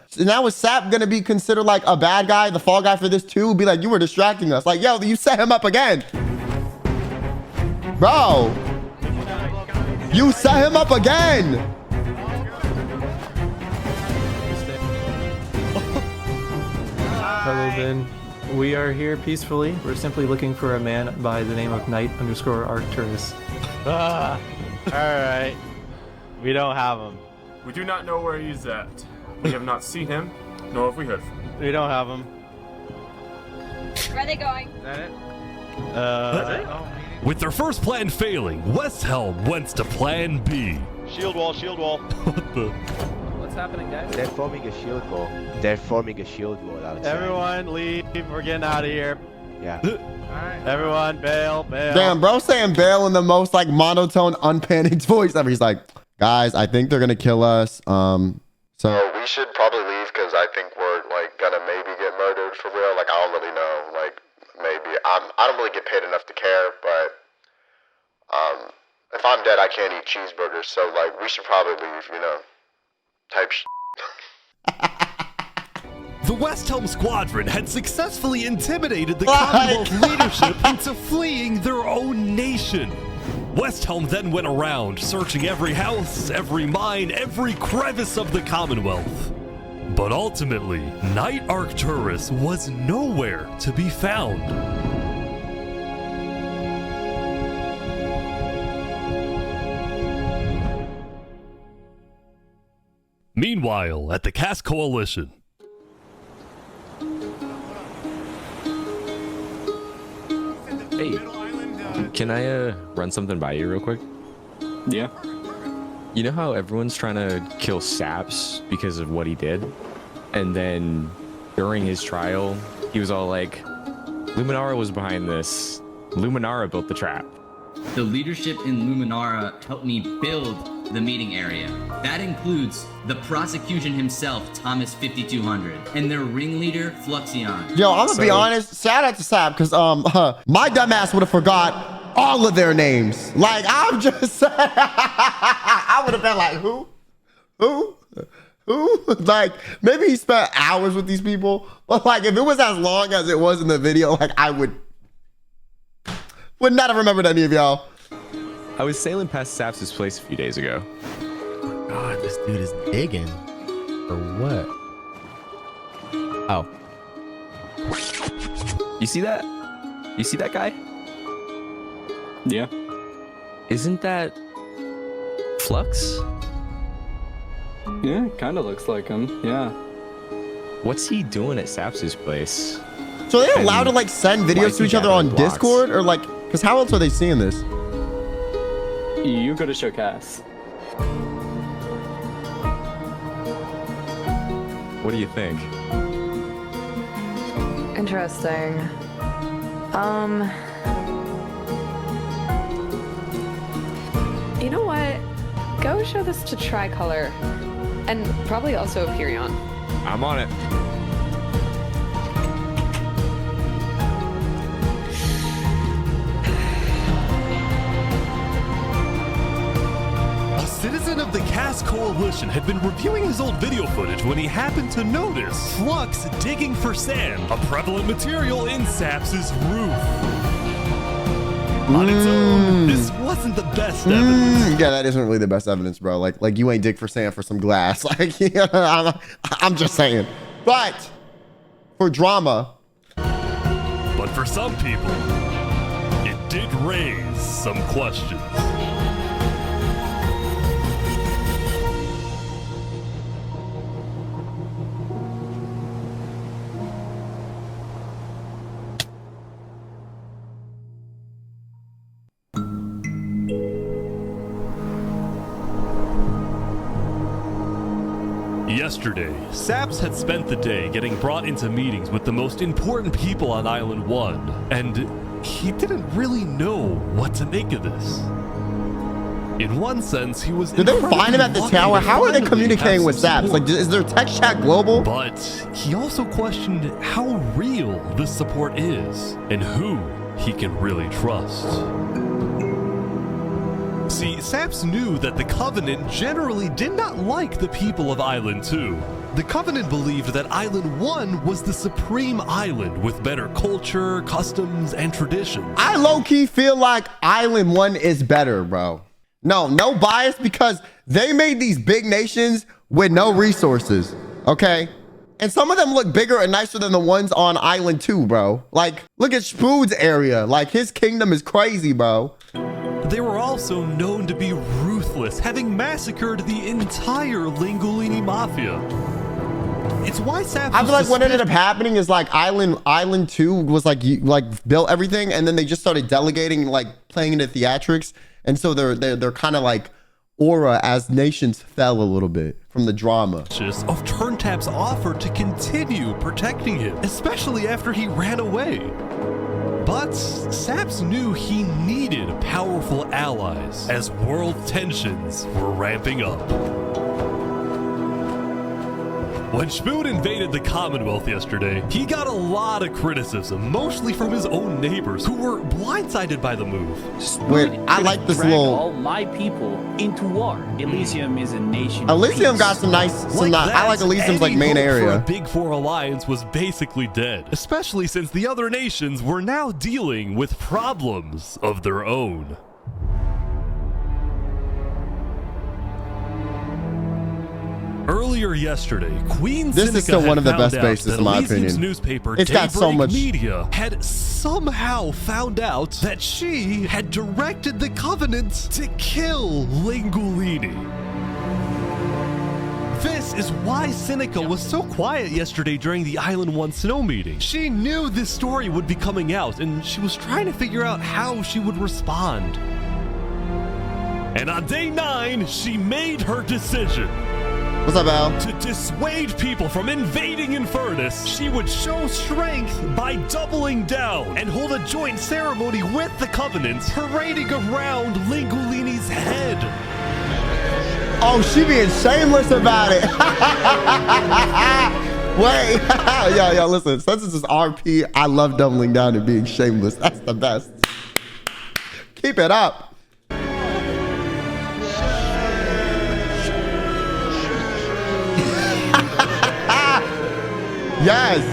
is Sap gonna be considered like a bad guy, the fall guy for this too? Be like, you were distracting us. Like, yo, you set him up again. Bro. You set him up again. Hello, Ben. We are here peacefully. We're simply looking for a man by the name of Knight_Arcturus. Alright. We don't have him. We do not know where he's at. We have not seen him, nor have we heard from him. We don't have him. Where are they going? Is that it? With their first plan failing, West Helm went to plan B. Shield wall, shield wall. What the? What's happening, guys? They're forming a shield wall. They're forming a shield wall outside. Everyone leave. We're getting out of here. Yeah. Alright. Everyone bail. Damn, bro saying bail in the most like monotone, unpanicked voice ever. He's like, guys, I think they're gonna kill us. So So we should probably leave because I think we're like gonna maybe get murdered for real. Like I don't really know. Like maybe I don't really get paid enough to care, but if I'm dead, I can't eat cheeseburgers. So like we should probably leave. You know, type shit. The West Helm Squadron had successfully intimidated the Commonwealth leadership into fleeing their own nation. West Helm then went around, searching every house, every mine, every crevice of the Commonwealth. But ultimately, Knight Arcturus was nowhere to be found. Meanwhile, at the Cass Coalition. Hey, can I run something by you real quick? Yeah. You know how everyone's trying to kill Saps because of what he did? And then during his trial, he was all like, Luminara was behind this. Luminara built the trap. The leadership in Luminara helped me build the meeting area. That includes the prosecution himself, Thomas 5200, and their ringleader, Fluxion. Yo, I'm gonna be honest. Shout out to Sap because my dumbass would have forgot all of their names. Like I'm just saying, I would have been like, who? Like maybe he spent hours with these people, but like if it was as long as it was in the video, like I would not have remembered any of y'all. I was sailing past Saps' place a few days ago. God, this dude is digging. For what? Oh. You see that? You see that guy? Yeah. Isn't that Flux? Yeah, kind of looks like him. Yeah. What's he doing at Saps' place? So are they allowed to like send videos to each other on Discord or like? Because how else are they seeing this? You go to show Cass. What do you think? Interesting. You know what? Go show this to Tricolor. And probably also Hyperion. I'm on it. A citizen of the Cass Coalition had been reviewing his old video footage when he happened to notice Flux digging for sand, a prevalent material in Saps' roof. On its own, this wasn't the best evidence. Yeah, that isn't really the best evidence, bro. Like you ain't dig for sand for some glass. Like, yeah, I'm just saying. But for drama. But for some people, it did raise some questions. Yesterday, Saps had spent the day getting brought into meetings with the most important people on Island 1, and he didn't really know what to make of this. In one sense, he was. Did they find him at the tower? How are they communicating with Saps? Like, is their text chat global? But he also questioned how real this support is and who he can really trust. See, Saps knew that the Covenant generally did not like the people of Island 2. The Covenant believed that Island 1 was the supreme island with better culture, customs, and traditions. I low-key feel like Island 1 is better, bro. No bias, because they made these big nations with no resources, okay? And some of them look bigger and nicer than the ones on Island 2, bro. Like, look at Spood's area. Like, his kingdom is crazy, bro. They were also known to be ruthless, having massacred the entire Lingolini Mafia. It's why Saps. I feel like what ended up happening is like Island 2 was like built everything, and then they just started delegating, like playing into theatrics, and so they're kind of like aura as nations fell a little bit from the drama. Of Turntap's offer to continue protecting him, especially after he ran away. But Saps knew he needed powerful allies as world tensions were ramping up. When Spoon invaded the Commonwealth yesterday, he got a lot of criticism, mostly from his own neighbors, who were blindsided by the move. Wait, I like this little... all my people into war. Elysium is a nation. Elysium got some nice... I like Elysium's like main area. For a Big Four alliance was basically dead, especially since the other nations were now dealing with problems of their own. Earlier yesterday, Queen This is still one of the best bases, in my opinion. Newspaper, it's got so much media had somehow found out that she had directed the Covenant to kill Lingulini. This is why Seneca was so quiet yesterday during the Island 1 Snow meeting. She knew this story would be coming out, and she was trying to figure out how she would respond. And on day 9, she made her decision. What's up, Al? To dissuade people from invading Infernus, she would show strength by doubling down and hold a joint ceremony with the Covenant, parading around Lingulini's head. Oh, she being shameless about it. Wait. yo, listen. Since this is RP, I love doubling down and being shameless. That's the best. Keep it up. Yes.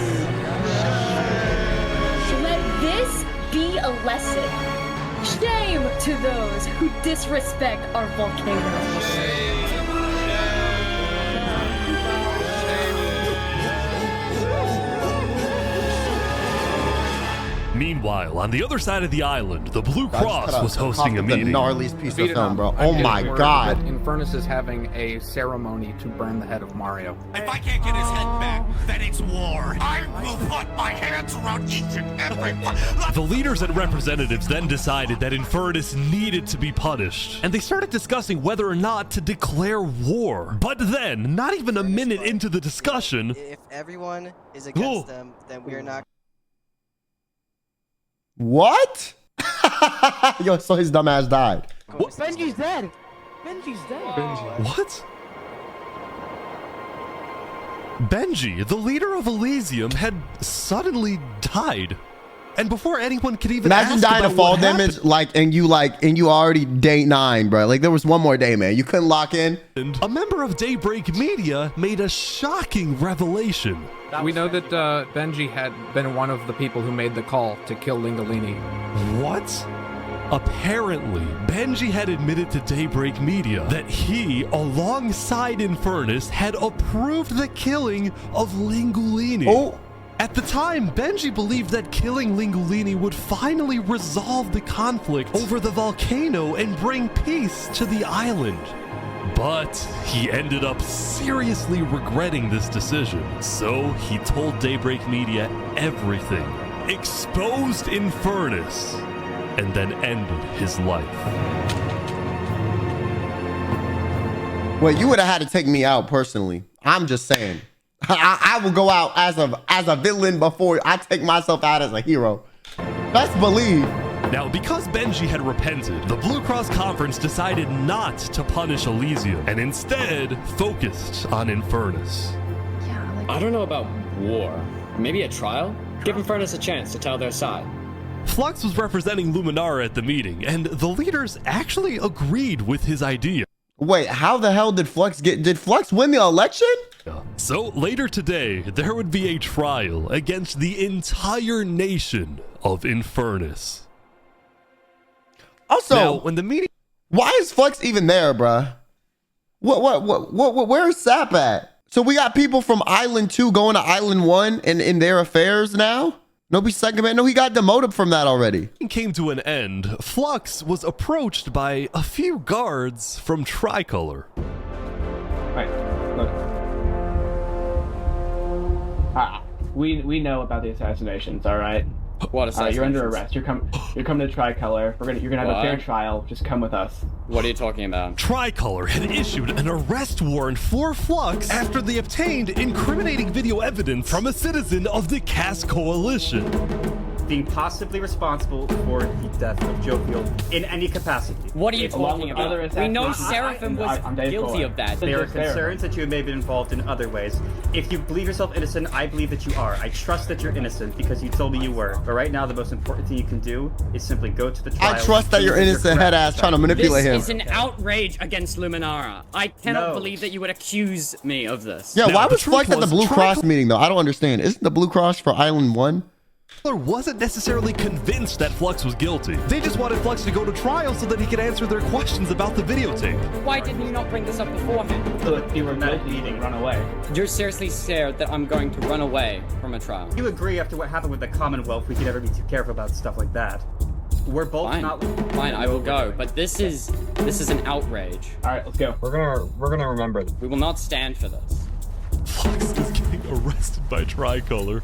Let this be a lesson. Shame to those who disrespect our volcano. Meanwhile, on the other side of the island, the Blue Cross was hosting a The meeting. gnarliest piece of film, bro. Oh my god. Infernus is having a ceremony to burn the head of Mario. If I can't get his head back, then it's war. I will put my hands around each and every one. The leaders and representatives then decided that Infernus needed to be punished, and they started discussing whether or not to declare war. But then, not even a minute into the discussion... If everyone is against them, then we are not... What? Yo, so his dumb ass died. What? Benji's dead. Benji's dead. What? Benji, the leader of Elysium, had suddenly died. And before anyone could even imagine ask dying about to fall what damage, happened, and you already day 9, bro. Like there was one more day, man. You couldn't lock in. A member of Daybreak Media made a shocking revelation. We know that Benji had been one of the people who made the call to kill Lingulini. What? Apparently, Benji had admitted to Daybreak Media that he, alongside Infernus, had approved the killing of Lingulini. Oh. At the time, Benji believed that killing Lingulini would finally resolve the conflict over the volcano and bring peace to the island. But he ended up seriously regretting this decision. So he told Daybreak Media everything, exposed Infernus, and then ended his life. Well, you would have had to take me out personally. I'm just saying. I will go out as a villain before I take myself out as a hero. Best believe. Now, because Benji had repented, the Blue Cross Conference decided not to punish Elysium and instead focused on Infernus. I don't know about war. Maybe a trial? Give Infernus a chance to tell their side. Flux was representing Luminara at the meeting, and the leaders actually agreed with his idea. Wait, how the hell did Flux did Flux win the election? So later today, there would be a trial against the entire nation of Infernus. Also, now, when the meeting, why is Flux even there, bruh? Where's Sap at? So we got people from Island 2 going to Island 1 and in their affairs now? Nobody's second man. No, he got demoted from that already. Came to an end. Flux was approached by a few guards from Tricolor. Alright, look. We know about the assassinations, alright? What assassinations? You're under arrest. You're coming to Tricolor. You're gonna have a fair trial. Just come with us. What are you talking about? Tricolor had issued an arrest warrant for Flux after they obtained incriminating video evidence from a citizen of the Cass Coalition. being possibly responsible for the death of Jovial in any capacity. What are you talking about? We know Seraphim was guilty of that. There are concerns that you may have been involved in other ways. If you believe yourself innocent, I believe that you are. I trust that you're innocent because you told me you were. But right now, the most important thing you can do is simply go to the trial. I trust that you're innocent, head ass, trying to manipulate him. This is an outrage against Luminara. I cannot believe that you would accuse me of this. Yeah, why was Flux at the Blue Cross meeting though? I don't understand. Isn't the Blue Cross for Island 1? Wasn't necessarily convinced that Flux was guilty. They just wanted Flux to go to trial so that he could answer their questions about the videotape. Why didn't you not bring this up beforehand? So that you were not leading, run away. You're seriously scared that I'm going to run away from a trial. You agree after what happened with the Commonwealth, we could never be too careful about stuff like that. We're both not. Fine, I will go. But this is an outrage. All right, let's go. We're gonna remember this. We will not stand for this. Flux is getting arrested by Tricolor.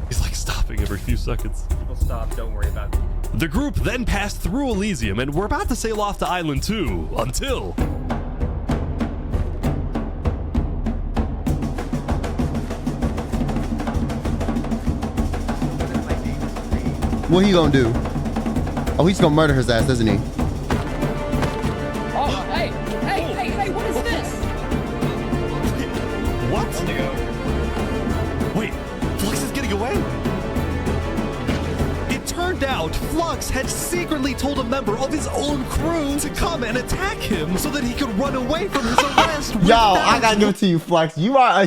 He's like stopping every few seconds. People stop, don't worry about it. The group then passed through Elysium and were about to sail off to Island 2 until... What he gonna do? Oh, he's gonna murder his ass, isn't he? Oh, hey, what is this? What? Wait, Flux is getting away? It turned out Flux had secretly told a member of his own crew to come and attack him so that he could run away from his arrest. Yo, I gotta give it to you, Flux. You are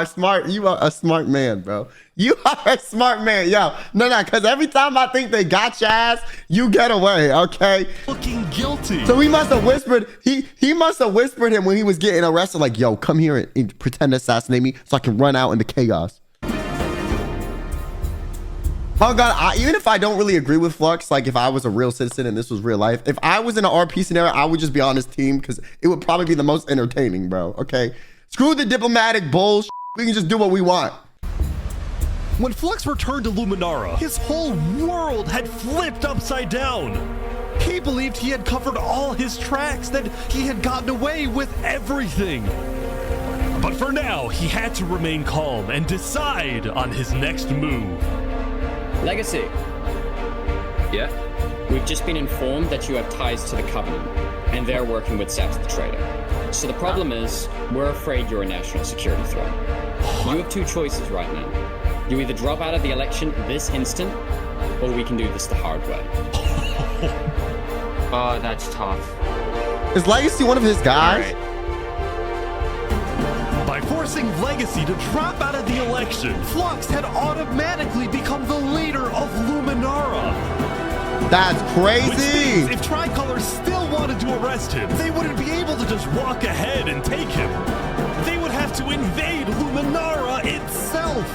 smart. You are a smart man, bro. You are a smart man, yo. No, because every time I think they got your ass, you get away, okay? Looking guilty. So he must have whispered, he must have whispered him when he was getting arrested, like, yo, come here and pretend to assassinate me so I can run out into chaos. Oh God, even if I don't really agree with Flux, like if I was a real citizen and this was real life, if I was in an RP scenario, I would just be on his team because it would probably be the most entertaining, bro, okay? Screw the diplomatic bullshit. We can just do what we want. When Flux returned to Luminara, his whole world had flipped upside down. He believed he had covered all his tracks, that he had gotten away with everything. But for now, he had to remain calm and decide on his next move. Legacy. Yeah? We've just been informed that you have ties to the Covenant, and they're working with Saps the Traitor. So the problem is, we're afraid you're a national security threat. You have two choices right now. You either drop out of the election this instant, or we can do this the hard way. Oh, that's tough. Is Legacy one of his guys? By forcing Legacy to drop out of the election, Flux had automatically become the leader of Luminara. That's crazy. Which means if Tricolor still wanted to arrest him, they wouldn't be able to just walk ahead and take him. They would have to invade Luminara itself.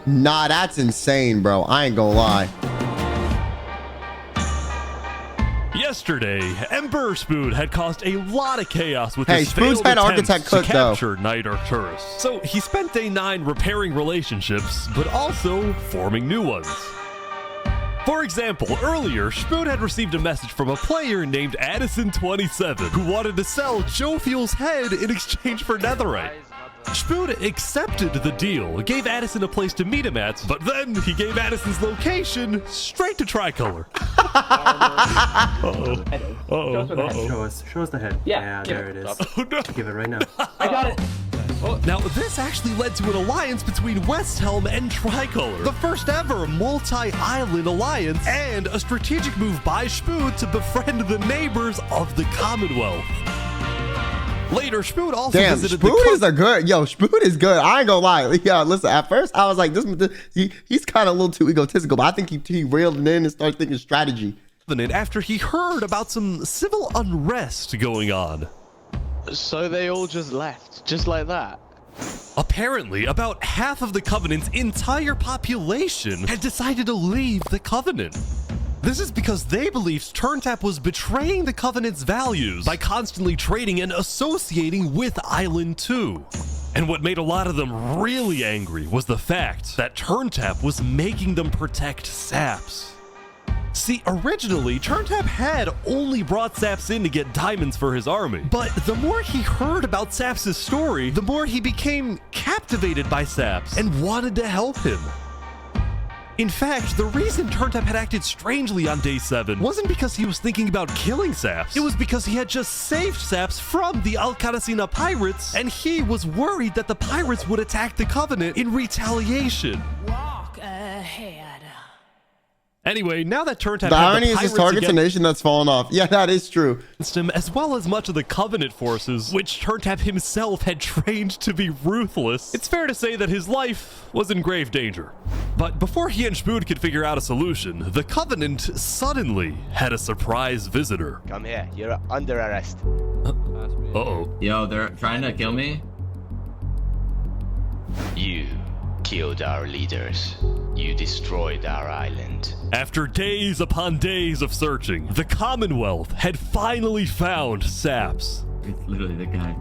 Nah, that's insane, bro. I ain't gonna lie. Yesterday, Emperor Spoon had caused a lot of chaos with hey, his Spoon's failed had attempts Architect Cook, to capture Knight Arcturus. So he spent day 9 repairing relationships, but also forming new ones. For example, earlier, Spoon had received a message from a player named Addison27 who wanted to sell Jovial's head in exchange for netherite. Spoon accepted the deal, gave Addison a place to meet him at, but then he gave Addison's location straight to Tricolor. Uh-oh. Show us the head. Yeah, there it is. Oh, no. Give it right now. I got it. Now, this actually led to an alliance between Westhelm and Tricolor, the first ever multi-island alliance, and a strategic move by Spoon to befriend the neighbors of the Commonwealth. Later, Spoon also visited Spoon is a good, Spoon is good. I ain't gonna lie. Yo, listen, at first I was like, he's kind of a little too egotistical, but I think he reeled it in and started thinking strategy. After he heard about some civil unrest going on. So they all just left, just like that? Apparently, about half of the Covenant's entire population had decided to leave the Covenant. This is because they believed Turntap was betraying the Covenant's values by constantly trading and associating with Island 2. And what made a lot of them really angry was the fact that Turntap was making them protect Saps. See, originally, Turntap had only brought Saps in to get diamonds for his army. But the more he heard about Saps' story, the more he became captivated by Saps and wanted to help him. In fact, the reason Turntap had acted strangely on day 7 wasn't because he was thinking about killing Saps. It was because he had just saved Saps from the Alcaracina pirates, and he was worried that the pirates would attack the Covenant in retaliation. Walk ahead. Anyway, now that Turntap the had irony the is his pirates target's a nation that's fallen off. Yeah, that is true. Him, as well as much of the Covenant forces, which Turntap himself had trained to be ruthless, it's fair to say that his life was in grave danger. But before he and Spood could figure out a solution, the Covenant suddenly had a surprise visitor. Come here, you're under arrest. Uh-oh. Yo, they're trying to kill me? You killed our leaders. You destroyed our island. After days upon days of searching, the Commonwealth had finally found Saps. It's literally the guy.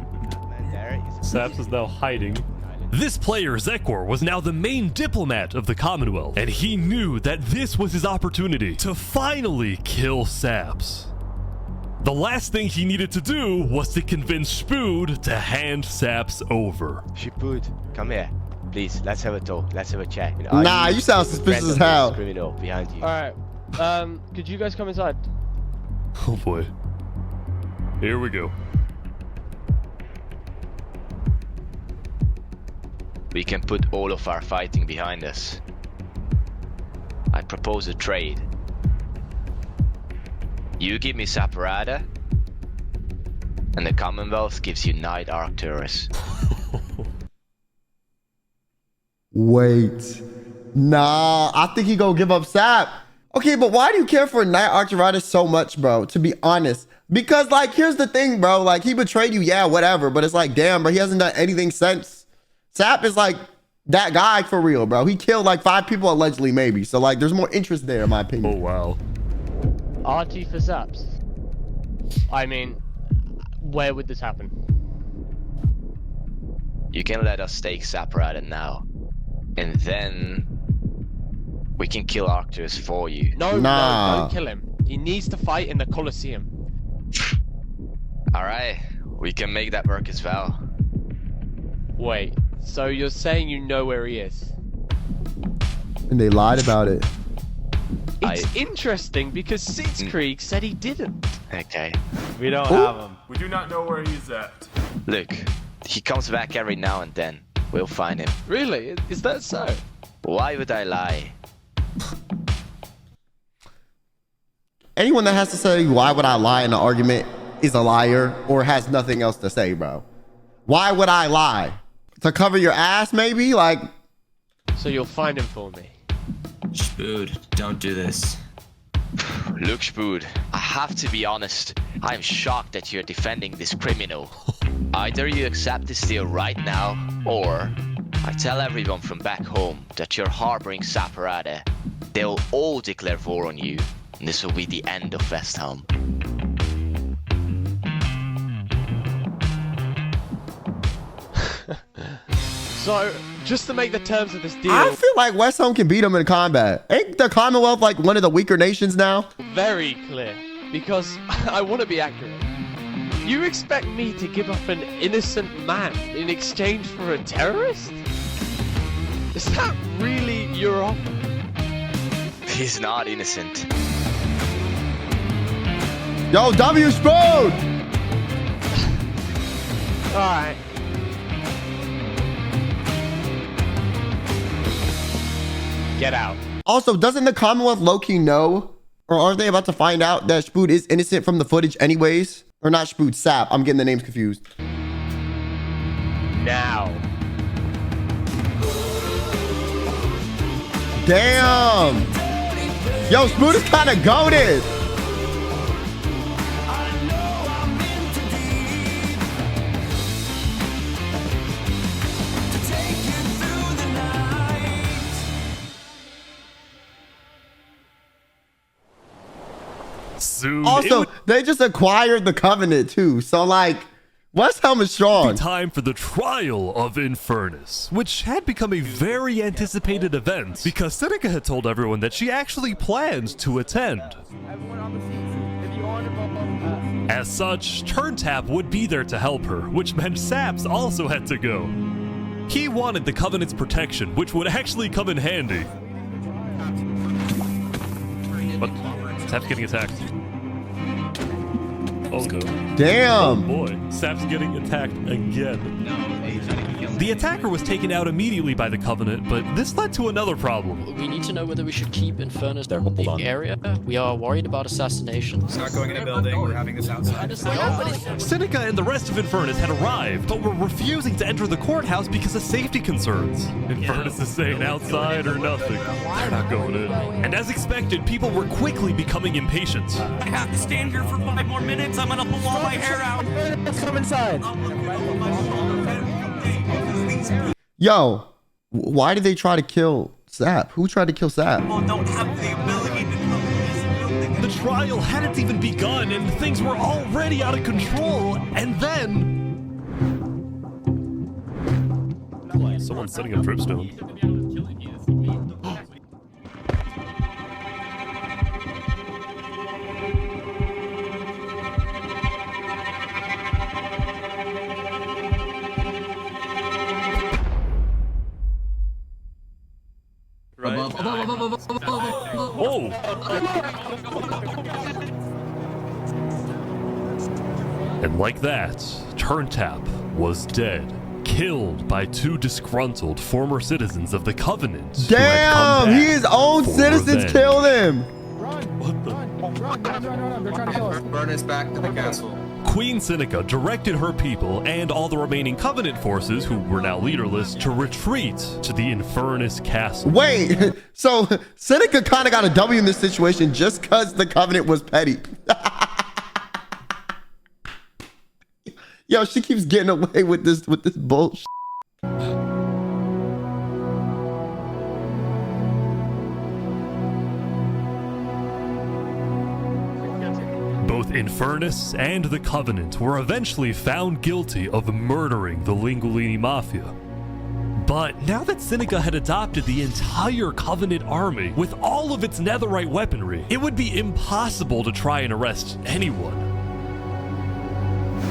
Saps is now hiding. This player, Zekor, was now the main diplomat of the Commonwealth, and he knew that this was his opportunity to finally kill Saps. The last thing he needed to do was to convince Spood to hand Saps over. Spood, come here. Please, let's have a talk. Let's have a chat. Nah, you sound suspicious as hell. Criminal behind you. Alright. Could you guys come inside? Oh boy. Here we go. We can put all of our fighting behind us. I propose a trade. You give me Saparada, and the Commonwealth gives you Night Arcturus. Wait. Nah, I think he gonna give up Sap. Okay, but why do you care for Night Arcturus so much, bro? To be honest. Because, like, here's the thing, bro. Like, he betrayed you, yeah, whatever. But it's like, damn, bro, he hasn't done anything since. Sap is, like, that guy for real, bro. He killed, like, 5 people allegedly, maybe. So, like, there's more interest there, in my opinion. Oh, wow. RT for Saps. I mean, where would this happen? You can let us take Saparada now. And then we can kill Arcturus for you. No, don't kill him. He needs to fight in the Colosseum. Alright, we can make that work as well. Wait, so you're saying you know where he is? And they lied about it. It's interesting because Sitzkrieg said he didn't. Okay. We don't have him. We do not know where he's at. Look, he comes back every now and then. We'll find him. Really? Is that so? Why would I lie? Anyone that has to say, why would I lie in an argument is a liar or has nothing else to say, bro. Why would I lie? To cover your ass, maybe? Like. So you'll find him for me. Spood, don't do this. Look, Spood, I have to be honest. I'm shocked that you're defending this criminal. Either you accept this deal right now, or I tell everyone from back home that you're harboring Saparada. They'll all declare war on you, and this will be the end of Westhelm. So, just to make the terms of this deal... I feel like Westhelm can beat him in combat. Ain't the Commonwealth like one of the weaker nations now? very clear, because I want to be accurate. You expect me to give up an innocent man in exchange for a terrorist? Is that really your offer? He's not innocent. Yo, W Spood! Alright. Get out. Also, doesn't the Commonwealth low-key know? Or aren't they about to find out that Spood is innocent from the footage anyways? Or not Spood, Sap. I'm getting the names confused. Now. Damn! Yo, Spood is kind of goated! Soon also, they just acquired the Covenant too. So like, West Helm is strong. Time for the trial of Infernus, which had become a very anticipated event because Seneca had told everyone that she actually planned to attend. As such, Turntap would be there to help her, which meant Saps also had to go. He wanted the Covenant's protection, which would actually come in handy. But Saps getting attacked. Oh no. Damn. Oh boy, Saps getting attacked again. The attacker was taken out immediately by the Covenant, but this led to another problem. We need to know whether we should keep Infernus in the area. We are worried about assassinations. Not going in a building, we're having this outside. Seneca and the rest of Infernus had arrived, but were refusing to enter the courthouse because of safety concerns. Infernus is saying outside or nothing. They're not going in. And as expected, people were quickly becoming impatient. I have to stand here for 5 more minutes. I'm gonna pull all my hair out. Let's come inside. Yo, why did they try to kill Sap? Who tried to kill Sap? Don't have the ability to come in this building. The trial hadn't even begun and things were already out of control. And then... Someone's setting up dripstone. Oh! And like that, Turntap was dead, killed by 2 disgruntled former citizens of the Covenant. Damn! His own citizens killed him! What the? Run. They're trying to kill us. Burn us back to the castle. Queen Seneca directed her people and all the remaining Covenant forces, who were now leaderless, to retreat to the Infernus castle. Wait, so Seneca kind of got a W in this situation just because the Covenant was petty. Yo, she keeps getting away with this bullshit. Both Infernus and the Covenant were eventually found guilty of murdering the Lingolini Mafia. But now that Seneca had adopted the entire Covenant army with all of its netherite weaponry, it would be impossible to try and arrest anyone.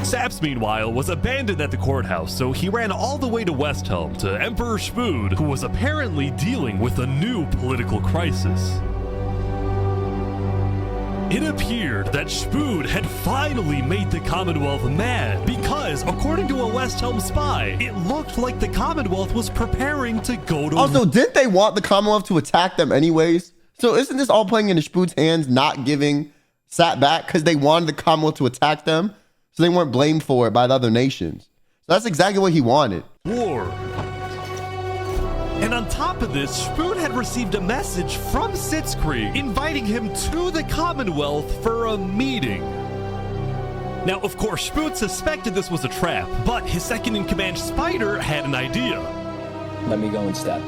Saps, meanwhile, was abandoned at the courthouse, so he ran all the way to West Helm to Emperor Spood, who was apparently dealing with a new political crisis. It appeared that Spood had finally made the Commonwealth mad because, according to a West Helm spy, it looked like the Commonwealth was preparing to go to... Also, didn't they want the Commonwealth to attack them anyways? So isn't this all playing into Spood's hands, not giving Sap back because they wanted the Commonwealth to attack them? So they weren't blamed for it by the other nations. So that's exactly what he wanted. War. And on top of this, Spood had received a message from Sitzkrieg inviting him to the Commonwealth for a meeting. Now, of course, Spood suspected this was a trap, but his second-in-command Spider had an idea. Let me go instead.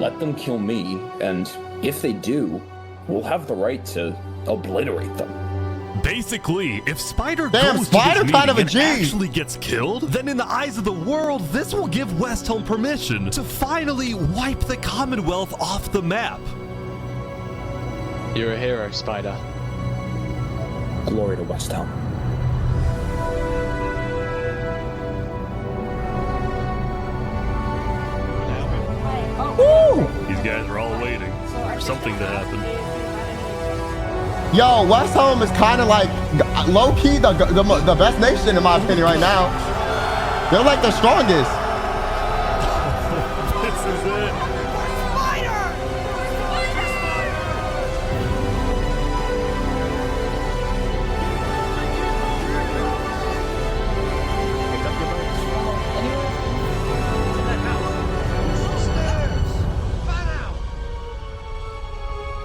Let them kill me, and if they do, we'll have the right to obliterate them. Basically, if Spider Damn, goes Spider to this kind of a meeting and G. actually gets killed, then in the eyes of the world, this will give West Helm permission to finally wipe the Commonwealth off the map. You're a hero, Spider. Glory to West Helm. Woo! These guys are all waiting for something to happen. Yo, West Helm is kind of like low-key the best nation in my opinion right now. They're like the strongest. This is it.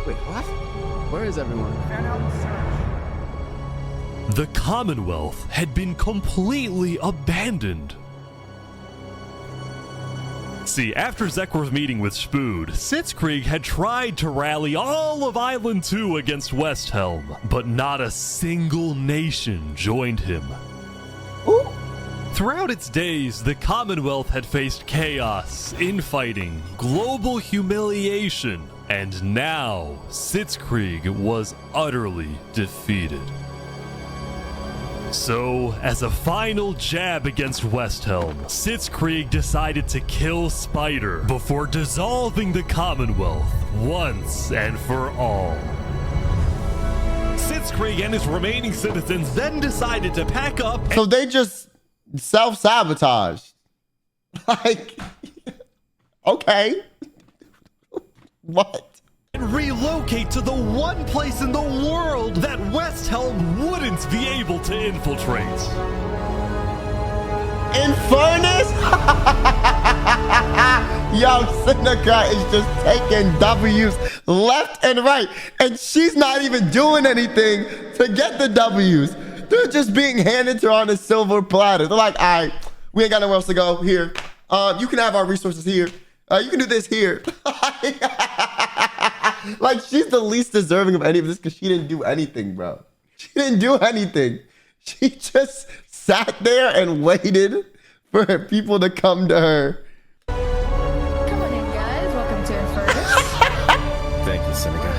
Wait, what? Where is everyone? The Commonwealth had been completely abandoned. See, after Zekor's meeting with Spood, Sitzkrieg had tried to rally all of Island 2 against West Helm, but not a single nation joined him. Ooh, Throughout its days, the Commonwealth had faced chaos, infighting, global humiliation, and now Sitzkrieg was utterly defeated. So, as a final jab against Westhelm, Sitzkrieg decided to kill Spider before dissolving the Commonwealth once and for all. Sitzkrieg and his remaining citizens then decided to pack up and So they just self-sabotage. Like, okay. What? and relocate to the one place in the world that Westhelm wouldn't be able to infiltrate. Infernus? Yo, Seneca is just taking W's left and right, and she's not even doing anything to get the W's. They're just being handed to her on a silver platter. They're like, all right, we ain't got nowhere else to go. Here, you can have our resources here. You can do this here. Like, she's the least deserving of any of this because she didn't do anything, bro. She didn't do anything. She just sat there and waited for people to come to her. Come on in, guys. Welcome to Infernus. Thank you, Seneca.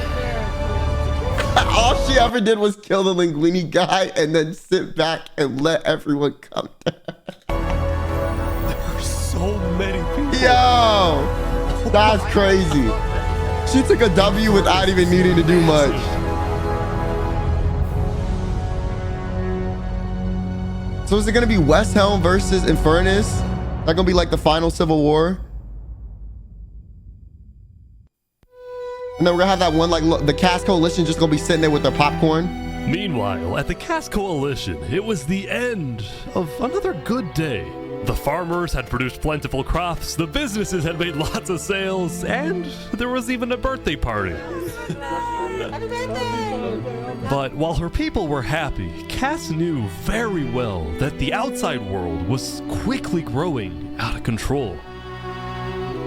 All she ever did was kill the Linguini guy and then sit back and let everyone come to her. There are so many people. Yo, that's crazy. She took a W without even needing to do much. So is it gonna be Westhelm versus Infernus? That gonna be like the final civil war? And then we're gonna have that one, like, the Caste Coalition just gonna be sitting there with their popcorn. Meanwhile, at the Caste Coalition, it was the end of another good day. The farmers had produced plentiful crops, the businesses had made lots of sales, and there was even a birthday party. Happy birthday! But while her people were happy, Cass knew very well that the outside world was quickly growing out of control.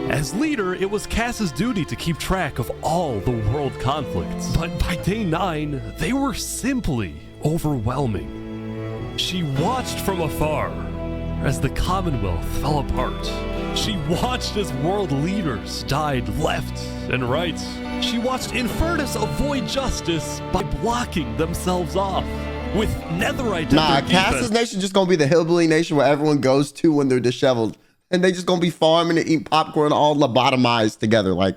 As leader, it was Cass's duty to keep track of all the world conflicts. But by day 9, they were simply overwhelming. She watched from afar as the Commonwealth fell apart. She watched as world leaders died left and right. She watched Infernus avoid justice by blocking themselves off. With Netherite Nah, Cass's nation just gonna be the hillbilly nation where everyone goes to when they're disheveled. And they just gonna be farming and eating popcorn all lobotomized together. Like,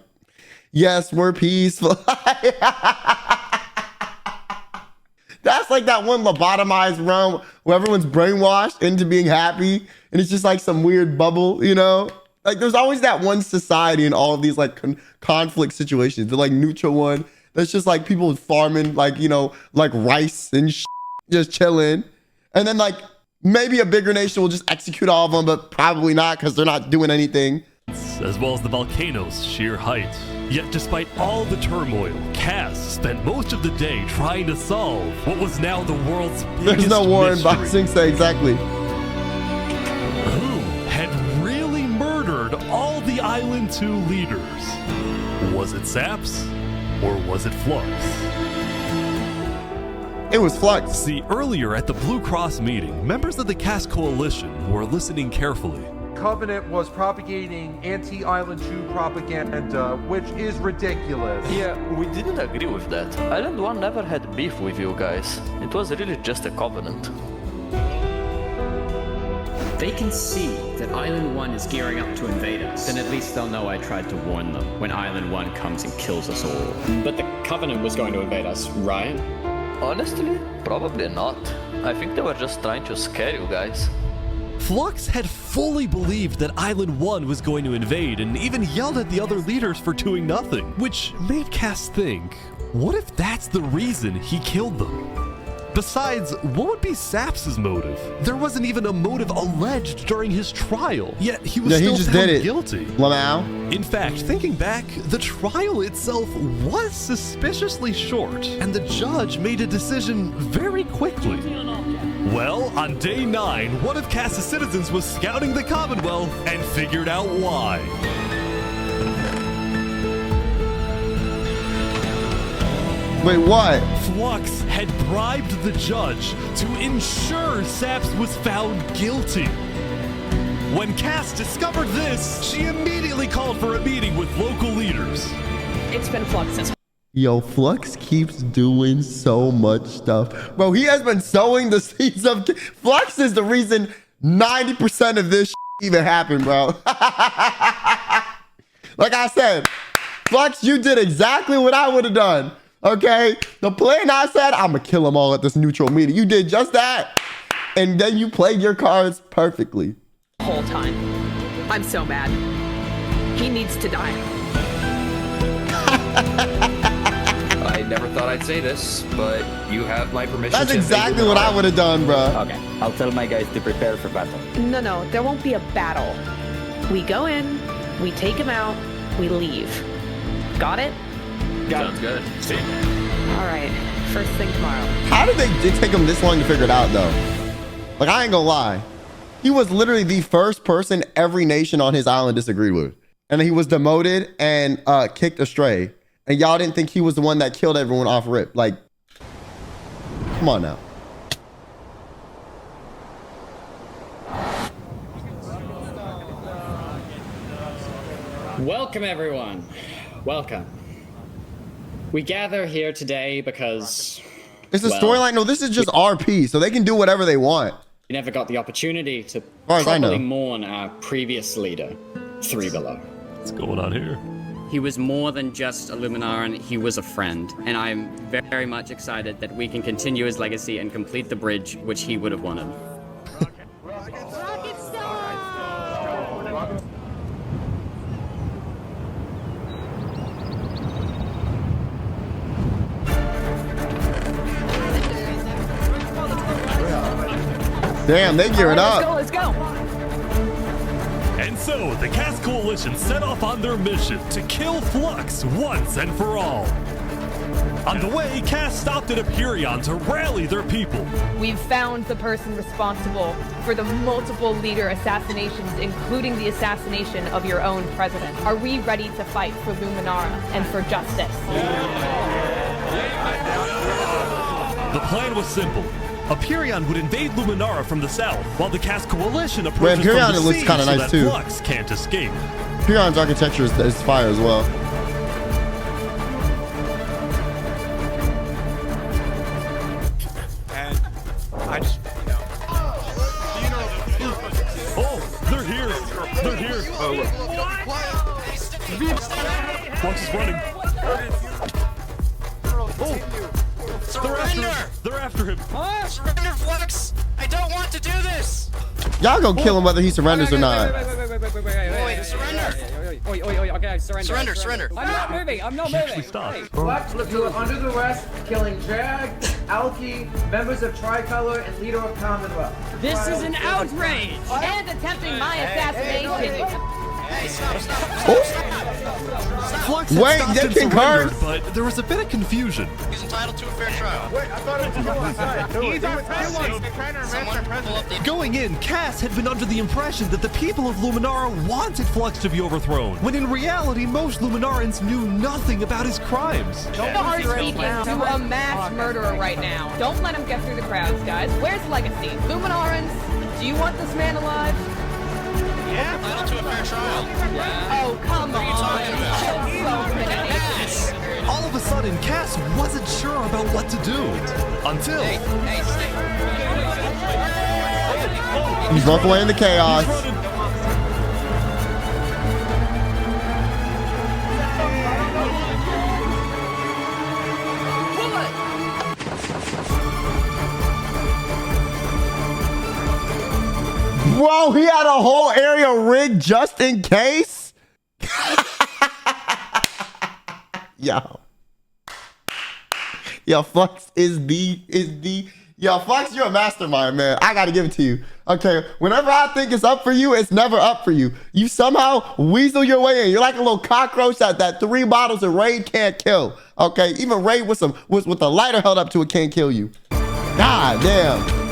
yes, we're peaceful. That's like that one lobotomized realm where everyone's brainwashed into being happy. And it's just like some weird bubble, you know? Like, there's always that one society in all of these like conflict situations. The like neutral one that's just like people farming, like, you know, like rice and just chilling. And then like maybe a bigger nation will just execute all of them, but probably not because they're not doing anything. As well as the volcano's sheer height. Yet despite all the turmoil, Cass spent most of the day trying to solve what was now the world's biggest There's no war mystery. in Boxing Say, exactly. Who had really murdered all the Island 2 leaders? Was it Saps or was it Flux? It was Flux. See, earlier at the Blue Cross meeting, members of the Caste Coalition were listening carefully. Covenant was propagating anti-Island 2 propaganda, which is ridiculous. Yeah, we didn't agree with that. Island 1 never had beef with you guys. It was really just a covenant. They can see that Island 1 is gearing up to invade us. Then at least they'll know I tried to warn them when Island 1 comes and kills us all. But the Covenant was going to invade us, right? Honestly, probably not. I think they were just trying to scare you guys. Flux had fully believed that Island 1 was going to invade and even yelled at the other leaders for doing nothing, which made Cass think, what if that's the reason he killed them? Besides, what would be Saps' motive? There wasn't even a motive alleged during his trial, yet he was still found guilty. Lamau. In fact, thinking back, the trial itself was suspiciously short, and the judge made a decision very quickly. Well, on day 9, one of Cass's citizens was scouting the Commonwealth and figured out why. Wait, what? Flux had bribed the judge to ensure Saps was found guilty. When Cass discovered this, she immediately called for a meeting with local leaders. It's been Flux's. Yo, Flux keeps doing so much stuff. Bro, he has been sowing the seeds of... Flux is the reason 90% of this even happened, bro. Like I said, Flux, you did exactly what I would have done, okay? The plan I said, I'm going to kill them all at this neutral meeting. You did just that, and then you played your cards perfectly. Whole time. I'm so mad. He needs to die. I never thought I'd say this, but you have my permission. That's exactly what I would have done, bro. Okay, I'll tell my guys to prepare for battle. No, there won't be a battle. We go in, we take him out, we leave. Got it? Sounds good. See? All right, first thing tomorrow. How did it take him this long to figure it out, though? Like, I ain't gonna lie. He was literally the first person every nation on his island disagreed with. And he was demoted and kicked astray. And y'all didn't think he was the one that killed everyone off rip. Like, come on now. Welcome, everyone. Welcome. We gather here today because... It's a storyline. No, this is just RP, so they can do whatever they want. We never got the opportunity to far as I know. properly mourn our previous leader, Three Below. What's going on here? He was more than just a Luminaran, he was a friend. And I'm very much excited that we can continue his legacy and complete the bridge which he would have wanted. Damn, they gearing up. Let's go. And so, the Cass Coalition set off on their mission to kill Flux once and for all. On the way, Cass stopped at Empyreon to rally their people. We've found the person responsible for the multiple leader assassinations, including the assassination of your own president. Are we ready to fight for Luminara and for justice? The plan was simple. Empyreon would invade Luminara from the south, while the Cass Coalition approaches from the looks sea kinda so nice that too. Flux can't escape. Empyreon's architecture is fire as well. And I just, Oh, they're here. They're here. Flux is running. Surrender! They're after him. Surrender, Flux! I don't want to do this! Y'all gonna kill him whether he surrenders or not. Wait, surrender! Okay, surrender. Surrender. I'm not moving. I'm not moving. Flux, you are under arrest, killing Jag, Alki, members of Tricolor, and leader of Commonwealth. This is an outrage! And attempting my assassination. Flux Wait, had stopped they and concurred? surrendered, but there was a bit of confusion. He's entitled to a fair trial. Wait, I thought it was on side. He's on side. Going in, Cass had been under the impression that the people of Luminara wanted Flux to be overthrown, when in reality, most Luminarans knew nothing about his crimes. Don't RSVP to a mass murderer right now. Don't let him get through the crowds, guys. Where's Legacy? Luminarans, do you want this man alive? Yeah? Entitled to a fair trial. Oh, come on. All of a sudden, Cass wasn't sure about what to do. Until... He's broke away in the chaos. Bro, he had a whole area rigged just in case. Yo, Flux Yo, Flux, you're a mastermind, man. I gotta give it to you. Okay, whenever I think it's up for you, it's never up for you. You somehow weasel your way in. You're like a little cockroach that 3 bottles of Raid can't kill. Okay, even Raid with a lighter held up to it can't kill you. God damn.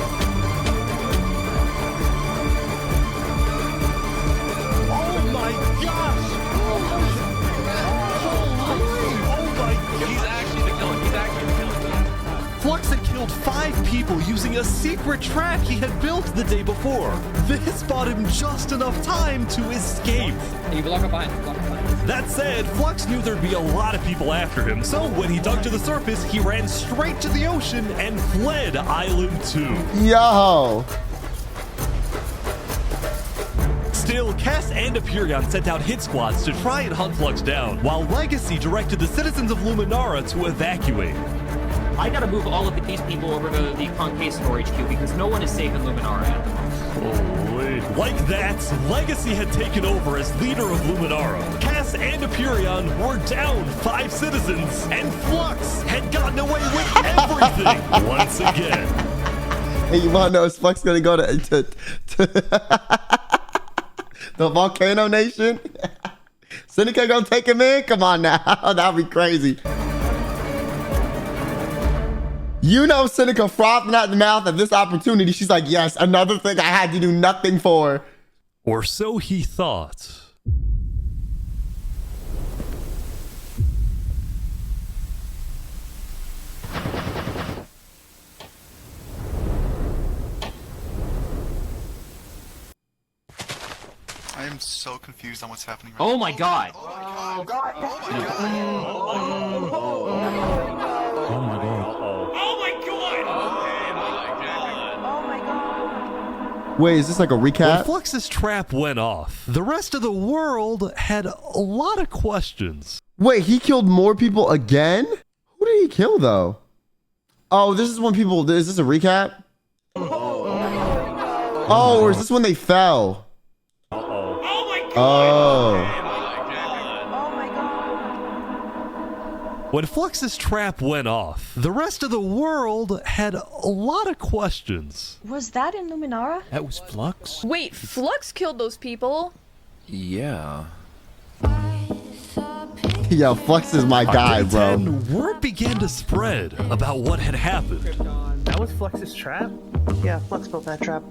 He's actually the killer. He's actually killed 5 people using a secret trap he had built the day before. This bought him just enough time to escape. You block up behind. That said, Flux knew there'd be a lot of people after him, so when he dug to the surface, he ran straight to the ocean and fled Island 2. Yo! Still, Cass and Aperion sent out hit squads to try and hunt Flux down, while Legacy directed the citizens of Luminara to evacuate. I gotta move all of these people over to the Conquistador HQ because no one is safe in Luminara at the moment. Holy. Like that, Legacy had taken over as leader of Luminara. Cass and Aperion were down 5 citizens, and Flux had gotten away with everything once again. Hey, you wanna know if Flux gonna go to the Volcano Nation? Seneca gonna take him in? Come on now. That'd be crazy. You know Seneca frothing at the mouth at this opportunity. She's like, yes, another thing I had to do nothing for. Or so he thought. I am so confused on what's happening right Oh now. my god! Oh god! Wait, is this like a When recap? Flux's trap went off, the rest of the world had a lot of questions. Wait, he killed more people again? Who did he kill though? Oh, this is when people, is this a recap? Oh, or is this when they fell? Oh. When Flux's trap went off, the rest of the world had a lot of questions. Was that in Luminara? That was Flux? Wait, Flux killed those people? Yeah. Yo, Flux is my guy, bro. Word began to spread about what had happened. That was Flux's trap? Yeah, Flux built that trap.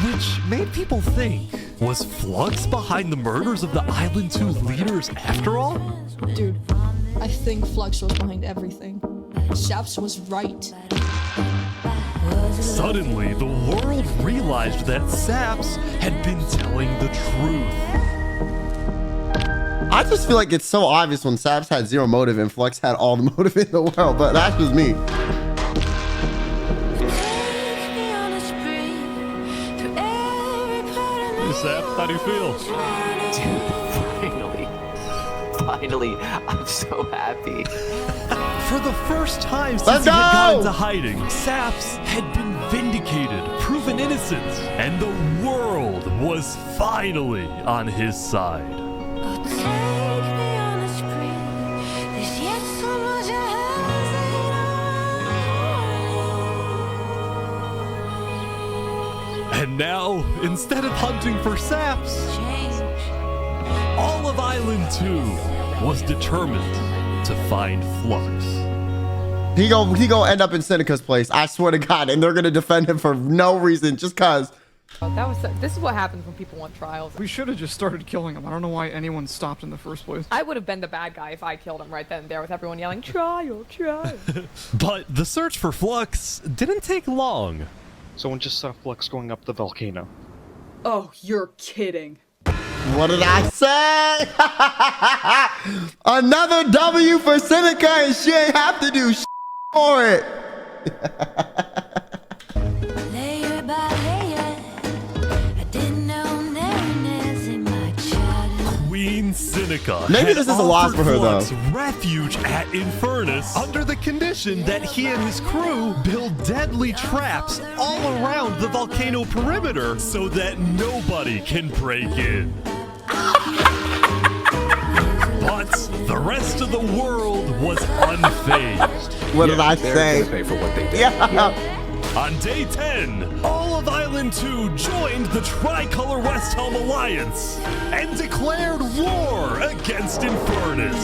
Which made people think, was Flux behind the murders of the Island 2 leaders after all? Dude, I think Flux was behind everything. Saps was right. Suddenly, the world realized that Saps had been telling the truth. I just feel like it's so obvious when Saps had zero motive and Flux had all the motive in the world, but that's just me. Saps, how do you feel? Dude, finally, I'm so happy. For the first time since Let's he had go! got into hiding, Saps had been vindicated, proven innocent, and the world was finally on his side. And now, instead of hunting for Saps, all of Island 2 was determined to find Flux. He gonna end up in Seneca's place. I swear to God, and they're gonna defend him for no reason, just cause. This is what happens when people want trials. We should have just started killing him. I don't know why anyone stopped in the first place. I would have been the bad guy if I killed him right then and there with everyone yelling, trial, trial. But the search for Flux didn't take long. Someone just saw Flux going up the volcano. Oh, you're kidding. What did I say? Another W for Seneca, and she ain't have to do for it. Layer by layer, I didn't know narrowness in my childhood. Queen Seneca Maybe this is a loss for her, though. Refuge at Infernus under the condition that he and his crew build deadly traps all around the volcano perimeter so that nobody can break in. But the rest of the world was unfazed. What did I say? They're gonna pay for what they did. Yeah. On day 10, all of Island 2 joined the Tricolor West Helm Alliance and declared war against Infernus.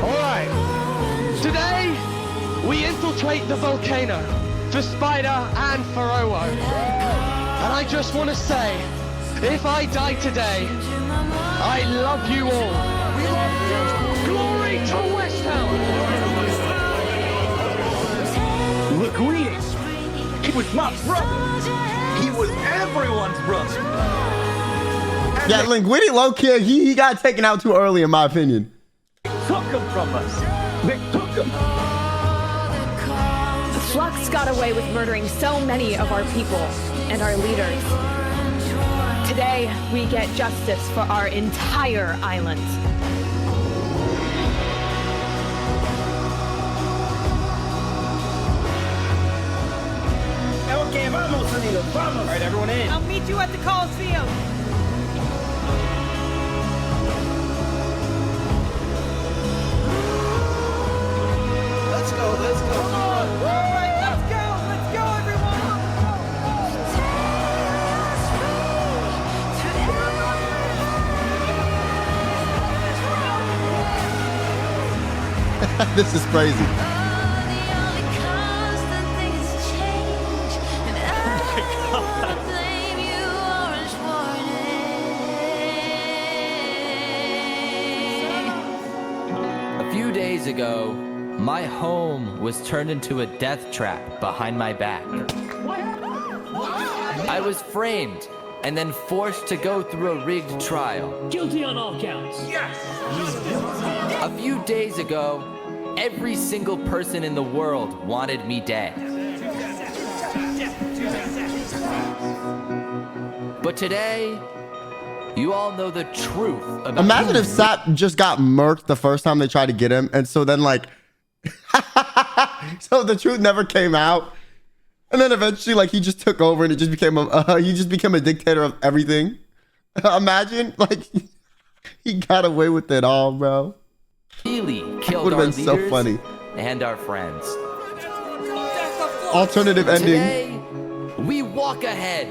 Alright, today we infiltrate the volcano for Spider and for Owo. And I just want to say, if I die today, I love you all. We love you! Glory Retreat to West Tower! Linguini! He was my brother! He was everyone's brother! Yeah, Linguini low-key, he got taken out too early in my opinion. They took him from us! They took him! Flux got away with murdering so many of our people and our leaders. Today, we get justice for our entire island. Okay, vamos, amigos, vamos! Alright, everyone in. I'll meet you at the Coliseum. Let's go, let's go. Come on! All right, let's go everyone! This is crazy. A few days ago, my home was turned into a death trap behind my back. I was framed and then forced to go through a rigged trial. Guilty on all counts. Yes! A few days ago, every single person in the world wanted me dead. But today, you all know the truth about— Imagine if Sap just got murked the first time they tried to get him, and so then like, so the truth never came out, and then eventually like he just took over and it just became a he just became a dictator of everything. Imagine like he got away with it all, bro. Really killed Would have our been so leaders funny. and our friends. Alternative ending. Today, we walk ahead.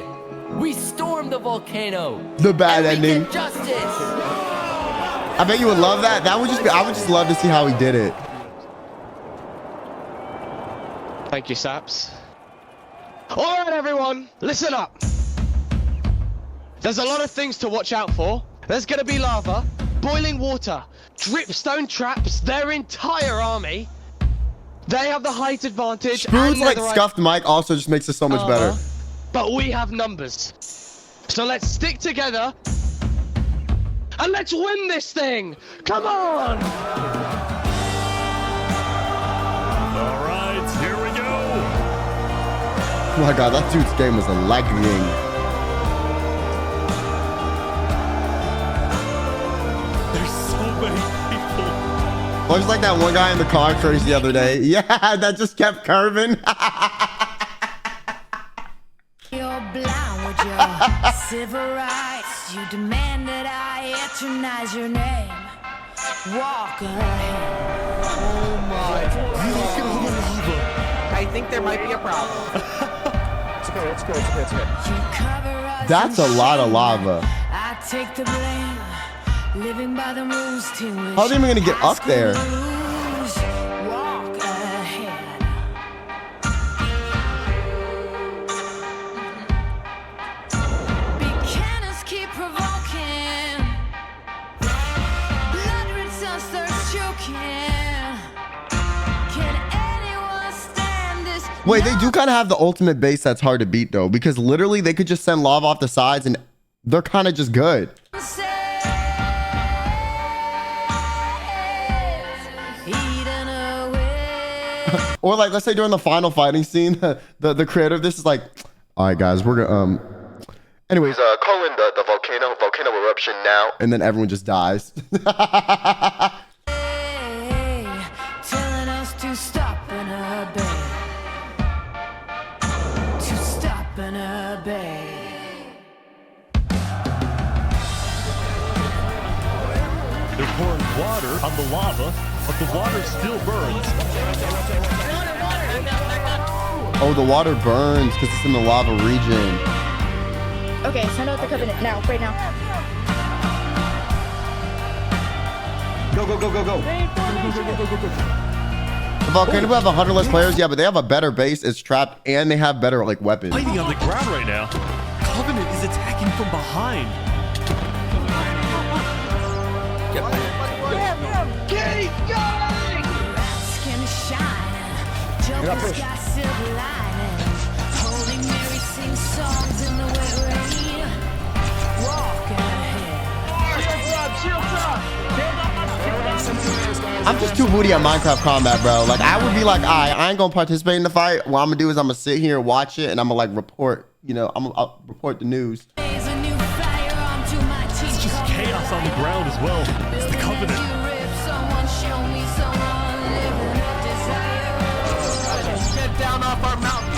We storm the volcano. The bad and we ending. get justice. I bet you would love that. That would just be, I would just love to see how he did it. Thank you, Saps. Alright, everyone, listen up. There's a lot of things to watch out for. There's gonna be lava, boiling water, dripstone traps, their entire army. They have the height advantage. Scrooge like netherite scuffed Mike also just makes it so much better. But we have numbers. So let's stick together and let's win this thing. Come on. All right, here we go. Oh my god, that dude's game was a lagging. There's so many people. Oh, it's like that one guy in the car crash the other day. Yeah, that just kept curving. You're blind with your civil rights. You demand that I eternize your name. Walk ahead. Oh my God. I think there might be a problem. It's okay. That's a lot of lava. I take the blame. Living by the rules to which How are they even gonna get up there? walk ahead. Buchanans keep provoking. Blood red sun starts choking. Can anyone stand this? Wait, they do kind of have the ultimate base that's hard to beat though, because literally they could just send lava off the sides and they're kind of just good. Or like, let's say during the final fighting scene, the creator of this is like, all right, guys, we're gonna anyways, call in the volcano eruption now, and then everyone just dies. Telling us to stop and obey. To stop and obey. They're pouring water on the lava, but the water still burns. Oh, the water burns because it's in the lava region. Okay, send out the covenant now, right now. Go. The volcano will have 100 less players, yeah, but they have a better base. It's trapped, and they have better like weapons. Fighting on the ground right now. Covenant is attacking from behind. Get Keep going! Skin shine, Joker's got silver lining. Holy Mary sings songs in the wet rain. Walking ahead. I'm just too booty at Minecraft combat, bro. Like, I would be like, I ain't gonna participate in the fight. What I'm gonna do is I'm gonna sit here and watch it, and I'm gonna like report, you know, I'll report the news. There's a new fire onto my teeth. It's just chaos on the ground as well. It's the Covenant. Someone show me someone living a desire. Get down off our mountain!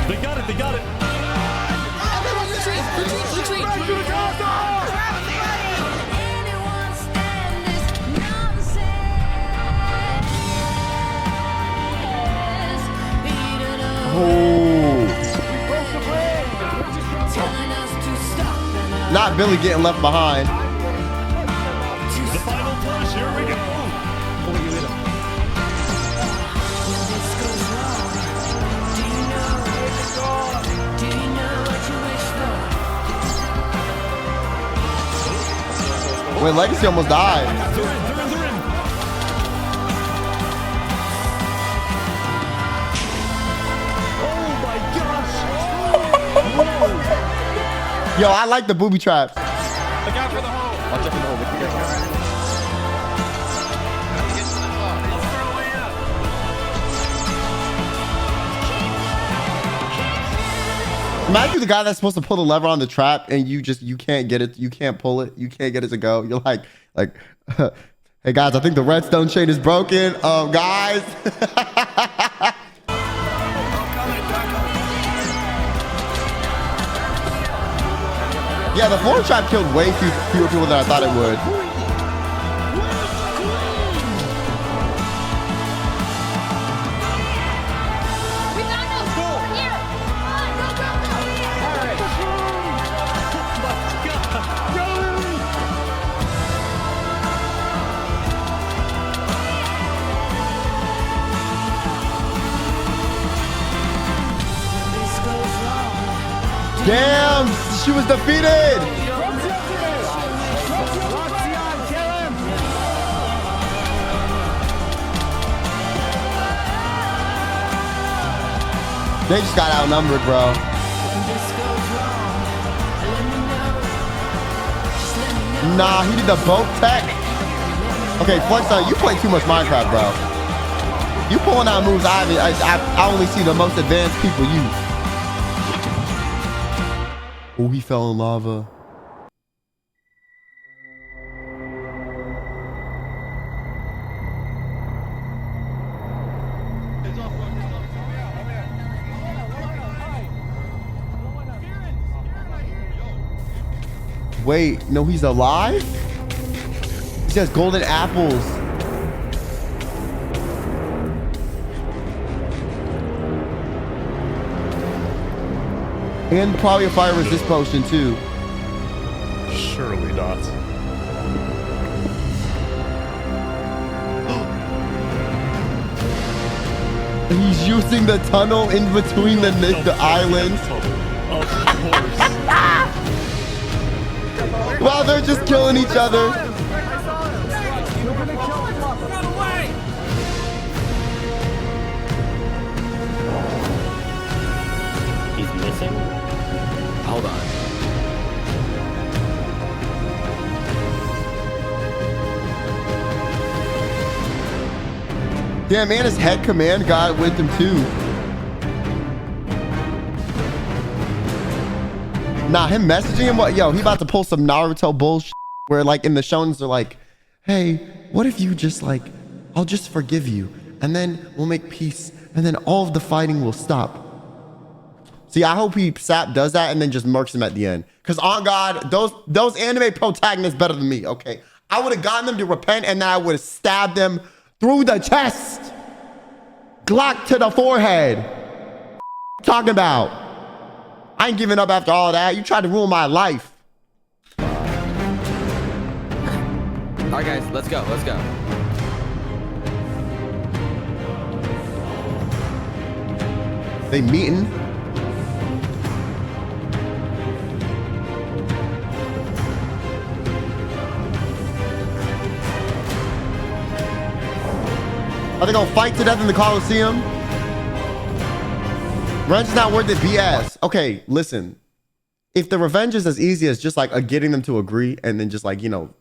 They got it, they got it. Everyone retreat, retreat, retreat. Anyone stand this nonsense? Beating up, telling us to stop. Not Billy getting left behind. The final push, here we go. Wait, Legacy almost died. They're in. Oh my gosh. Yo, I like the booby traps. Look out for the hole! Watch out for the hole. Imagine the guy that's supposed to pull the lever on the trap and you can't get it, you can't pull it, you can't get it to go. You're like, hey guys, I think the redstone chain is broken. Guys. Yeah, the floor trap killed way fewer people than I thought it would. Damn, she was defeated. They just got outnumbered, bro. Nah, he did the boat tech. Okay, Flux, you play too much Minecraft, bro. You pulling out moves I only see the most advanced people use. Oh, he fell in lava. Wait, no, he's alive? He says golden apples. And probably a fire resist potion too. Surely not. He's using the tunnel in between the islands. Of course. Wow, they're just killing each other. He's missing? Hold on. Damn, man, his head command got with him too. Nah, him messaging him, what? Yo, he about to pull some Naruto bullshit where like in the shonens they're like, hey, what if you just like, I'll just forgive you and then we'll make peace and then all of the fighting will stop. See, I hope Sap does that and then just murks him at the end. Because on God, those anime protagonists better than me, okay? I would have gotten them to repent and then I would have stabbed them through the chest. Glock to the forehead. Talking about. I ain't giving up after all that. You tried to ruin my life. All right, guys, let's go. Let's go. They meeting. Are they gonna fight to death in the Coliseum? Revenge is not worth it, BS. Okay, listen. If the revenge is as easy as just like getting them to agree and then just like, you know,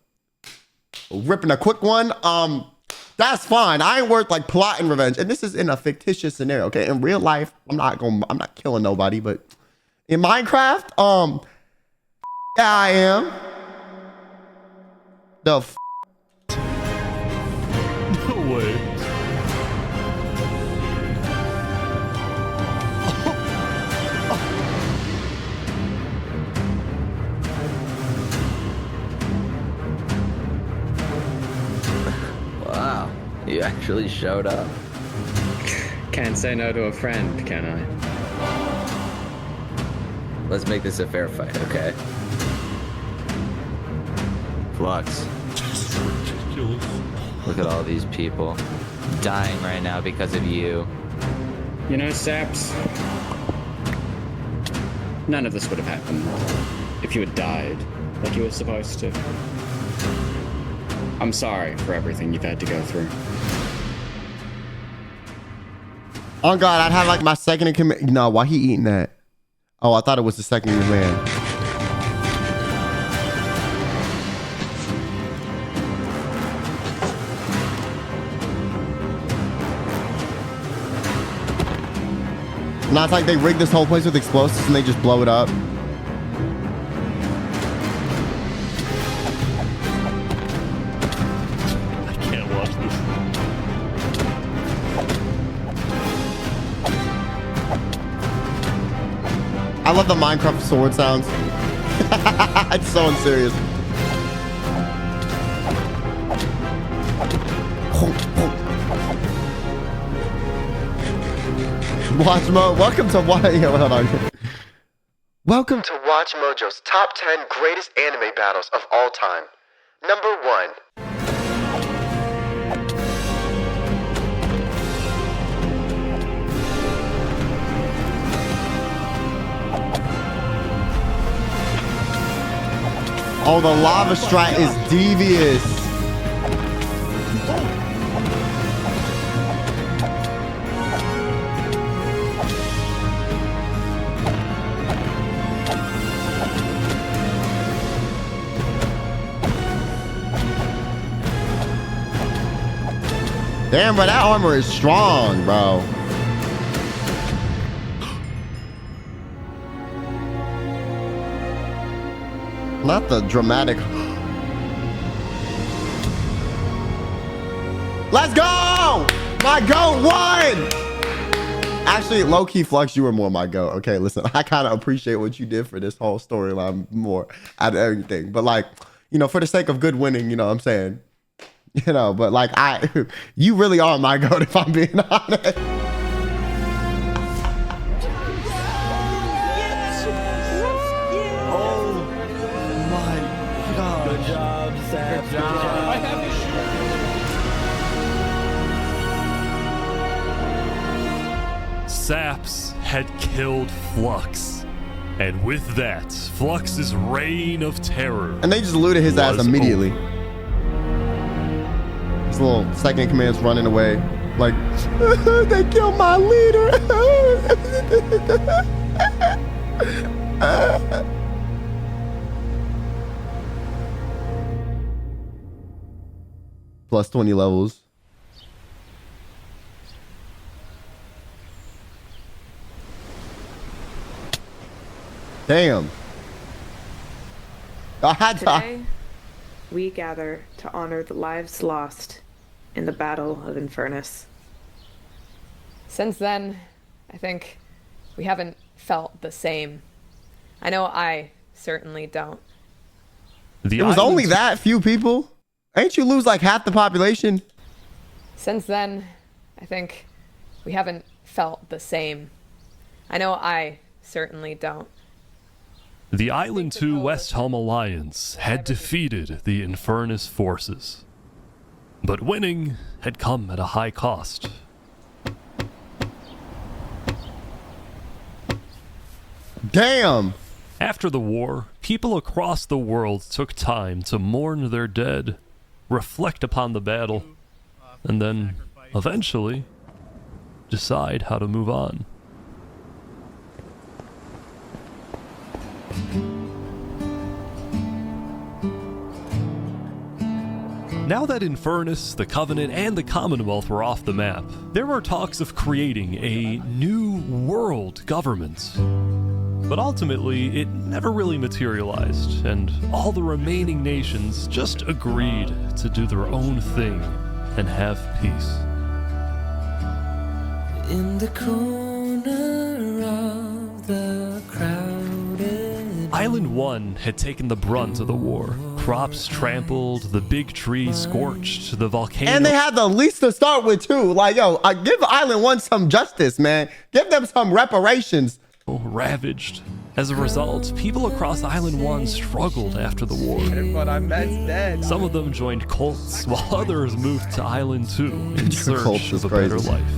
ripping a quick one, that's fine. I ain't worth like plotting revenge. And this is in a fictitious scenario, okay? In real life, I'm not killing nobody, but in Minecraft, yeah, I am. The f. No way. Wow, you actually showed up. Can't say no to a friend, can I? Let's make this a fair fight, okay? Flux. Look at all these people dying right now because of you. You know, Saps, none of this would have happened if you had died like you were supposed to. I'm sorry for everything you've had to go through. Oh God, I'd have like my second in command. No, why he eating that? Oh, I thought it was the second in command. Now it's like they rigged this whole place with explosives and they just blow it up. I can't watch this. I love the Minecraft sword sounds. It's so unserious. Watch Mode, welcome to Hold on. Welcome to Watch Mojo's top 10 greatest anime battles of all time. Number 1. Oh, the lava strat is devious. Damn, bro, that armor is strong, bro. Not the dramatic. Let's go! My goat won! Actually, low-key Flux, you were more my goat. Okay, listen, I kind of appreciate what you did for this whole storyline more out of everything. But like, you know, for the sake of good winning, you know what I'm saying? You know, but like you really are my goat if I'm being honest. Oh my God. Good job, Saps. Good job. I have Saps had killed Flux. And with that, Flux's reign of terror. And they just looted his ass immediately. Over. His little second in command's running away. Like, they killed my leader. Plus 20 levels. Damn. I had to. Today, we gather to honor the lives lost in the Battle of Infernus. Since then, I think we haven't felt the same. I know I certainly don't. It was only that few people? Ain't you lose like half the population? Since then, I think we haven't felt the same. I know I certainly don't. The Island 2 West Helm Alliance had defeated the Infernus forces. But winning had come at a high cost. Damn! After the war, people across the world took time to mourn their dead, reflect upon the battle, and then eventually decide how to move on. Now that Infernus, the Covenant, and the Commonwealth were off the map, there were talks of creating a new world government. But ultimately, it never really materialized, and all the remaining nations just agreed to do their own thing and have peace. In the corner of the crowded Island 1 had taken the brunt of the war. Crops trampled, the big tree scorched, the volcano... And they had the least to start with, too. Like, yo, give Island 1 some justice, man. Give them some reparations. Ravaged. As a result, people across Island 1 struggled after the war. But I'm dead. Some of them joined cults, while others moved to Island 2 in search Cults is of a better crazy. life.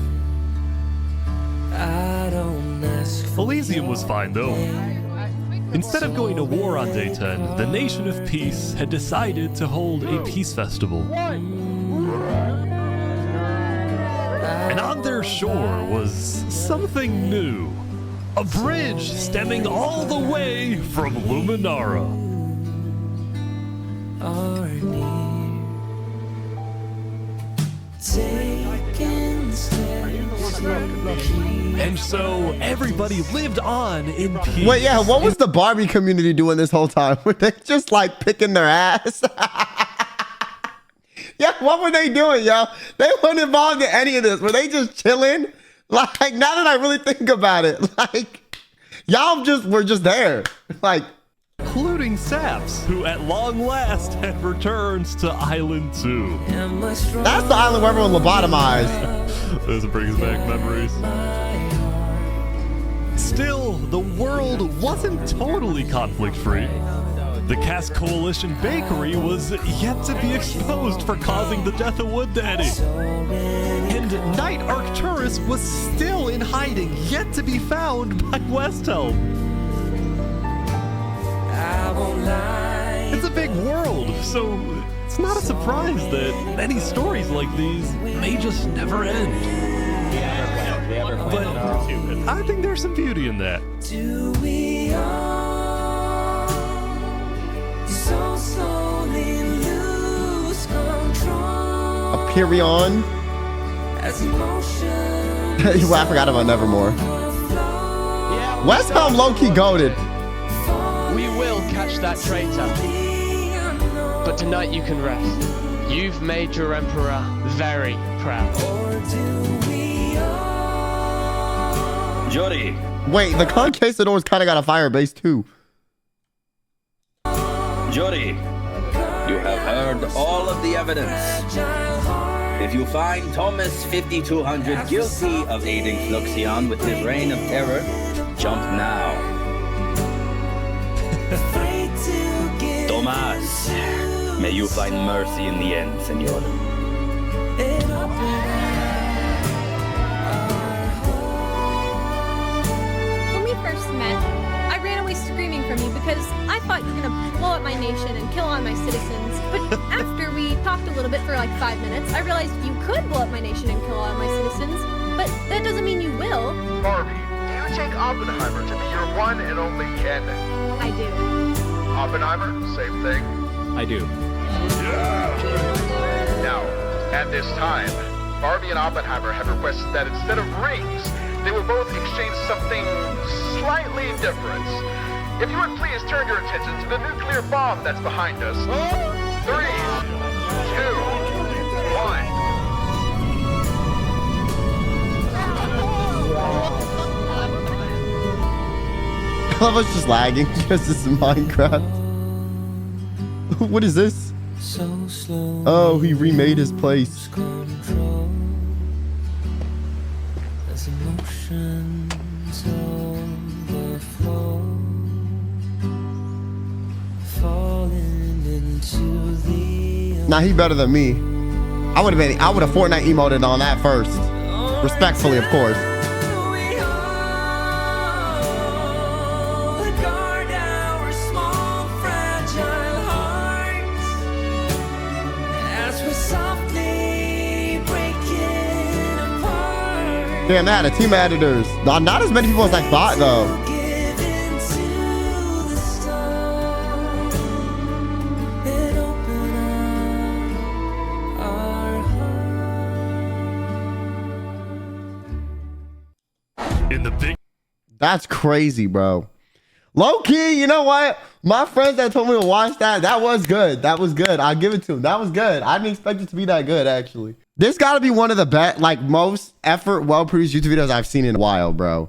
I don't ask Elysium was fine, though. Instead of going to war on day 10, the Nation of Peace had decided to hold a peace festival. And on their shore was something new. A bridge stemming all the way from Luminara. are near. Taking steps. And so everybody lived on in peace. Wait, yeah, what was the Barbie community doing this whole time? Were they just like picking their ass? Yeah, what were they doing, yo? They weren't involved in any of this. Were they just chilling? Like, now that I really think about it, like, y'all were just there. Like, including Saps, who at long last had returned to Island 2. That's the island where everyone lobotomized. Those brings back memories. Still, the world wasn't totally conflict-free. The Cass Coalition Bakery was yet to be exposed for causing the death of Wood Daddy. And Knight Arcturus was still in hiding, yet to be found by Westhelm. It's a big world, so it's not a surprise that many stories like these may just never end. But I think there's some beauty in that. Do we all so slowly lose control? Aperion. As emotion. Well, I forgot about Nevermore. Westhelm low-key goated. We will catch that traitor. But tonight you can rest. You've made your emperor very proud. Jody. Wait, the Conquistadors kind of got a fire base too. Jody, you have heard all of the evidence. If you find Thomas 5200 guilty of aiding Fluxion with his reign of terror, jump now. Tomas, may you find mercy in the end, senor. When we first met, I ran away screaming from you because I thought you were gonna blow up my nation and kill all my citizens. But after we talked a little bit for like 5 minutes, I realized you could blow up my nation and kill all my citizens. But that doesn't mean you will. Barbie, do you take Oppenheimer to be your one and only kin? I do. Oppenheimer, same thing. I do. Now, at this time, Barbie and Oppenheimer have requested that instead of rings, they will both exchange something slightly different. If you would please turn your attention to the nuclear bomb that's behind us. 3, 2, 1. I love us just lagging because this is Minecraft. What is this? Oh, he remade his place. Nah, he better than me. I would have Fortnite emoted on that first. Respectfully, of course. Damn, they had a team of editors. Not as many people as I thought, though. In the big. That's crazy, bro. Low key, you know what? My friends that told me to watch that was good. That was good. I'll give it to them. That was good. I didn't expect it to be that good, actually. This got to be one of the best, like, most effort, well-produced YouTube videos I've seen in a while, bro.